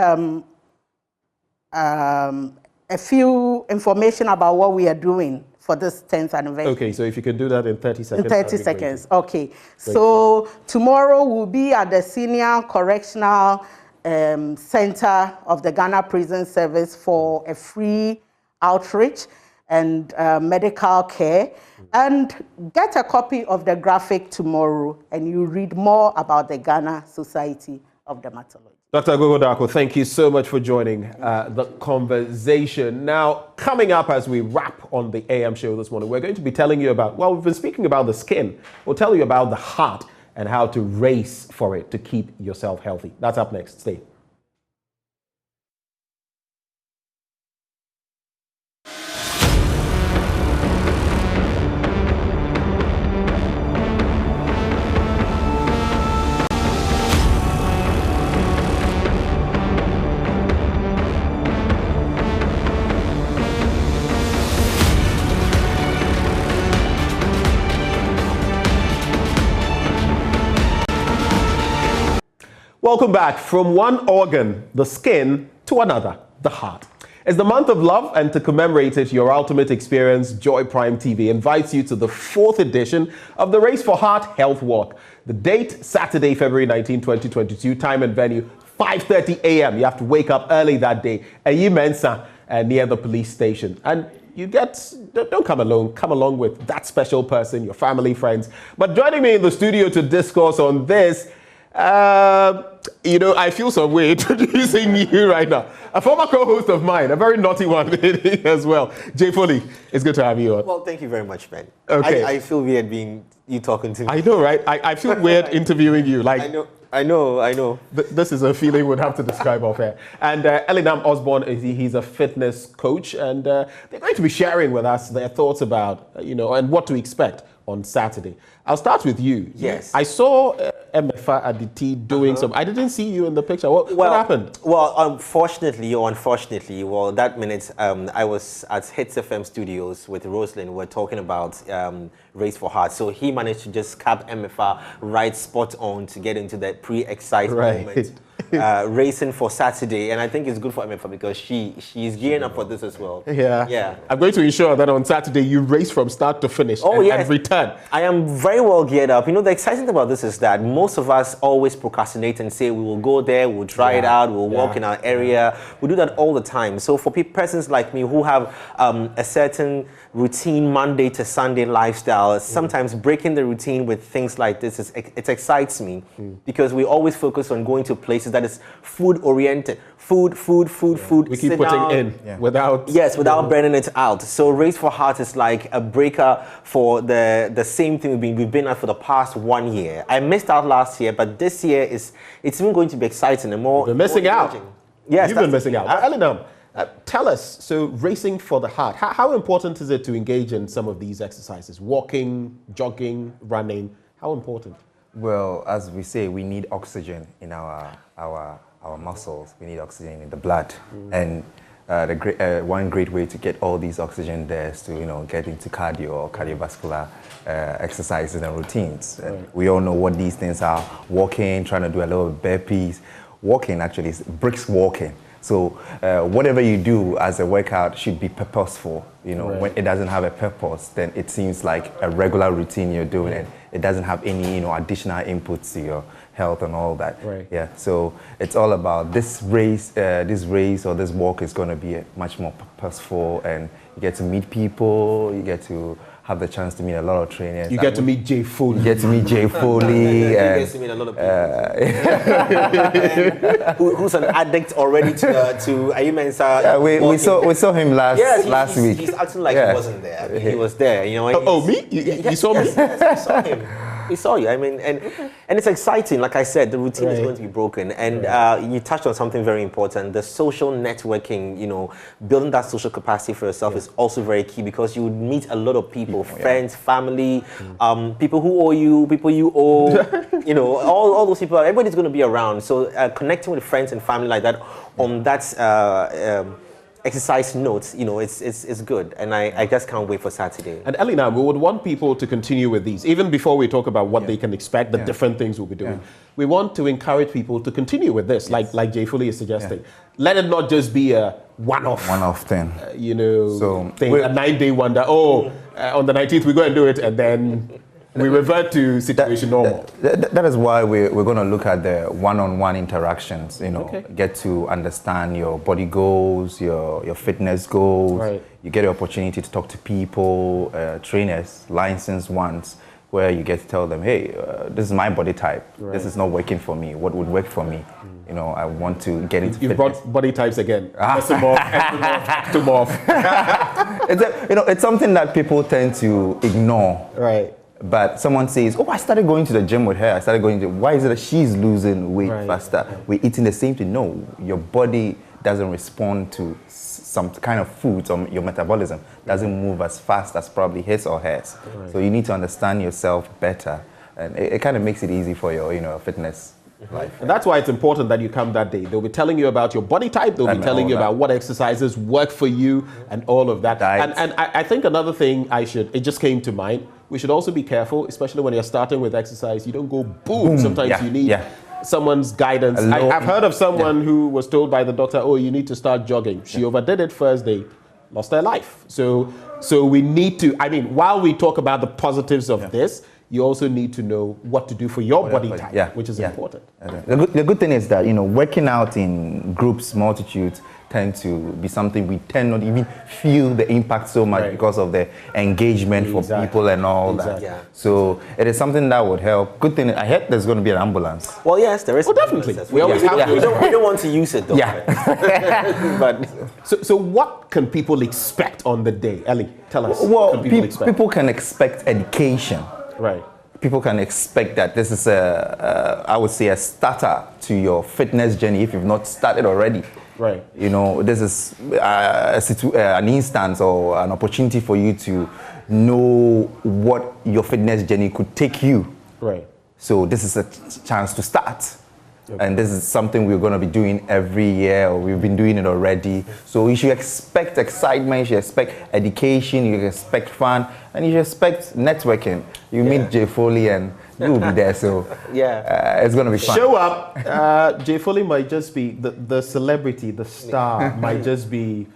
a few information about what we are doing for this 10th anniversary? Okay, so if you can do that in 30 seconds. In 30 seconds, okay. So tomorrow we'll be at the Senior Correctional Center of the Ghana Prison Service for a free outreach and medical care. And get a copy of the graphic tomorrow and you read more about the Ghana Society of Dermatology. Dr. Gogodako, thank you so much for joining the conversation. Now, coming up as we wrap on the AM show this morning, we're going to be telling you about, well, we've been speaking about the skin. We'll tell you about the heart and how to race for it to keep yourself healthy. That's up next. Stay. Welcome back. From one organ, the skin, to another, the heart. It's the month of love, and to commemorate it, your ultimate experience, Joy Prime TV, invites you to the 4th edition of the Race for Heart Health Walk. The date, Saturday, February 19, 2022, time and venue, 5:30 a.m. You have to wake up early that day, at Mensah, near the police station. And you don't come alone, come along with that special person, your family, friends. But joining me in the studio to discuss on this, I feel some way introducing you right now. A former co-host of mine, a very naughty one as well. Jay Foley, it's good to have you on. Well, thank you very much, Ben. Okay. I feel weird being you talking to me. I know, right? I feel weird interviewing you. Like I know. This is a feeling we'd have to describe off air. And Elinam Osborne, he's a fitness coach, and they're going to be sharing with us their thoughts about, and what to expect on Saturday. I'll start with you. Yes. I saw MFA Aditi doing some. I didn't see you in the picture. What happened? Well, unfortunately, that minute, I was at Hits FM Studios with Rosalind. We're talking about Race for Heart. So he managed to just cap MFA right spot on to get into that pre-excitement moment. Racing for Saturday, and I think it's good for MFA because she's gearing up for this as well. Yeah. I'm going to ensure that on Saturday you race from start to finish and return. I am very well geared up. The exciting thing about this is that most of us always procrastinate and say we will go there, we'll try it out, we'll walk in our area. We do that all the time. So for persons like me who have a certain routine Monday to Sunday lifestyle, sometimes breaking the routine with things like this, it excites me because we always focus on going to places that is food oriented. Food. We keep putting in without burning it out. So Race for Heart is like a breaker for the same thing we've been at for the past 1 year. I missed out last year, but this year it's even going to be exciting and more. You're missing out. Yes, you've been missing out. Elinam, Tell us, so racing for the heart, how important is it to engage in some of these exercises? Walking, jogging, running, how important? Well, as we say, we need oxygen in our muscles. We need oxygen in the blood. And one great way to get all these oxygen there is to, get into cardio or cardiovascular exercises and routines. Right. We all know what these things are. Walking, trying to do a little burpees. Walking actually is brisk walking. So whatever you do as a workout should be purposeful. When it doesn't have a purpose, then it seems like a regular routine you're doing it. It doesn't have any, additional inputs to your health and all that. Right. Yeah. So it's all about this race or this walk is going to be much more purposeful, and you get to meet people. You get to have the chance to meet a lot of trainers. You get to meet Jay Foley. You get to meet Jay Foley. You get to meet a lot of people. Who's an addict already to Mensah? Yeah, we saw him last week. He's acting like he wasn't there. I mean, he was there. Me? You saw me? Yes, I saw him. We saw you. I mean, and it's exciting. Like I said, the routine is going to be broken. And you touched on something very important. The social networking, building that social capacity for yourself is also very key, because you would meet a lot of people, friends, family, people who owe you, people you owe, all those people. Everybody's going to be around. So connecting with friends and family like that on that exercise notes, it's good, and I just can't wait for Saturday. And Elena, we would want people to continue with these, even before we talk about what they can expect, the different things we'll be doing. We want to encourage people to continue with this, like Jay Foley is suggesting. Let it not just be a one-off thing, thing, a 9-day wonder. On the 19th we go and do it, and then we revert to situation normal. That is why we're going to look at the one-on-one interactions. Get to understand your body goals, your fitness goals. Right. You get the opportunity to talk to people, trainers, licensed ones, where you get to tell them, hey, this is my body type. Right. This is not working for me. What would work for me? I want to get into You've fitness. brought body types again. Ectomorph. It's something that people tend to ignore. Right. But someone says, I started going to the gym with her. Why is it that she's losing weight faster? Right. We're eating the same thing. No, your body doesn't respond to some kind of foods, or your metabolism doesn't move as fast as probably his or hers. Right. So you need to understand yourself better. And it kind of makes it easy for your fitness life. And that's why it's important that you come that day. They'll be telling you about your body type. They'll be telling you about what exercises work for you and all of that. And I think another thing it just came to mind, we should also be careful, especially when you're starting with exercise. You don't go boom. Sometimes you need someone's guidance. I've heard of someone who was told by the doctor, you need to start jogging. She overdid it first day, lost her life. So we need to, while we talk about the positives of this, you also need to know what to do for your body type, which is important. The good thing is that, working out in groups, multitudes, tend to be something we tend not even feel the impact so much because of the engagement for people and all that. Yeah. So it is something that would help. Good thing, I heard there's going to be an ambulance. Well, yes, there is. Oh, definitely. We always have to. We don't want to use it though. Yeah. But so what can people expect on the day? Ellie, tell us. Well, people can expect education. Right. People can expect that this is I would say, a starter to your fitness journey if you've not started already. Right. This is an instance or an opportunity for you to know what your fitness journey could take you. Right. So this is a chance to start. Okay. And this is something we're going to be doing every year, or we've been doing it already. So you should expect excitement, you should expect education, you should expect fun, and you should expect networking. You meet Jay Foley and you will be there, so it's going to be fun. Show up. Jay Foley might just be the celebrity, the star, might just be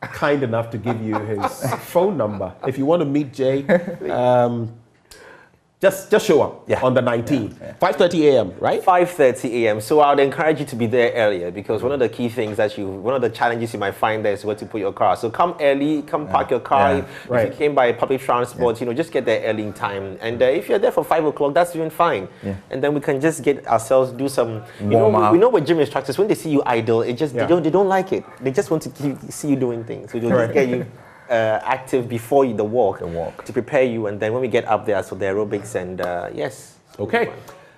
kind enough to give you his phone number. If you want to meet Jay, just show up on the 19th. 5:30 a.m., right? 5:30 a.m. So I would encourage you to be there earlier, because one of the key things one of the challenges you might find there is where to put your car. So come early, come park your car. If you came by public transport, just get there early in time. And if you're there for 5 o'clock, that's even fine. Yeah. And then we can just get ourselves, do some, we know with gym instructors, when they see you idle, they don't like it. They just want to see you doing things. So they'll just get you active before the walk to prepare you, and then when we get up there, so the aerobics and yes. Okay.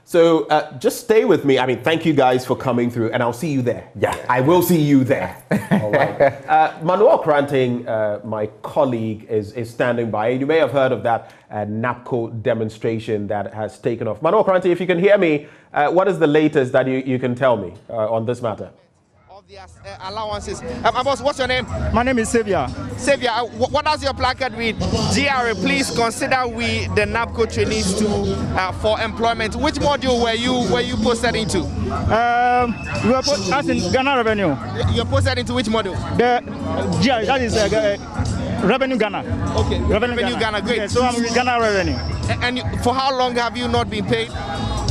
So just stay with me. I mean, thank you guys for coming through, and I'll see you there. Yeah, I will see you there. All right. Manuel Kranting, my colleague, is standing by. You may have heard of that NAPCO demonstration that has taken off. Manuel Kranting, if you can hear me, what is the latest that you can tell me on this matter? Allowances. Boss, what's your name? My name is Xavier. Xavier, what does your placard read? GRA, please consider we, the NAPCO trainees, for employment. Which module were you posted into? We were as in Ghana Revenue. You're posted into which module? The GRA, that is Revenue Ghana. Okay, Revenue Ghana, great. Yeah, so I'm with Ghana Revenue. And for how long have you not been paid?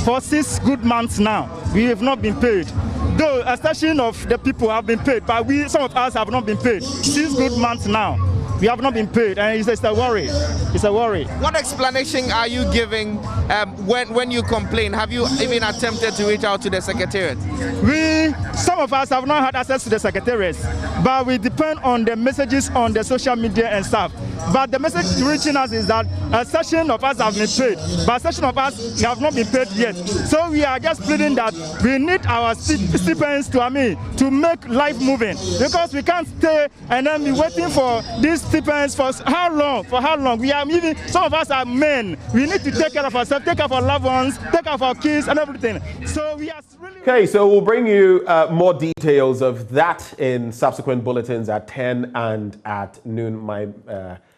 For 6 good months now. We have not been paid. Though a section of the people have been paid, but some of us have not been paid. 6 good months now. We have not been paid, and it's a worry. It's a worry. What explanation are you giving when you complain? Have you even attempted to reach out to the secretariat? Some of us have not had access to the secretariat, but we depend on the messages on the social media and stuff. But the message reaching us is that a section of us have been paid, but a section of us have not been paid yet. So we are just pleading that we need our stipends to make life moving, because we can't stay and then be waiting for these stipends for how long? For how long? We are even, some of us are men. We need to take care of ourselves, take care of our loved ones, take care of our kids and everything. So we are really... Okay, so we'll bring you more details of that in subsequent bulletins at 10 and at noon. My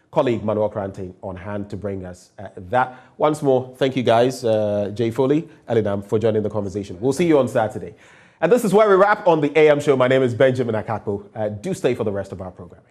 colleague Manuel Kranting on hand to bring us that. Once more, thank you guys, Jay Foley, Elinam, for joining the conversation. We'll see you on Saturday. And this is where we wrap on the AM show. My name is Benjamin Akakpo. Do stay for the rest of our programming.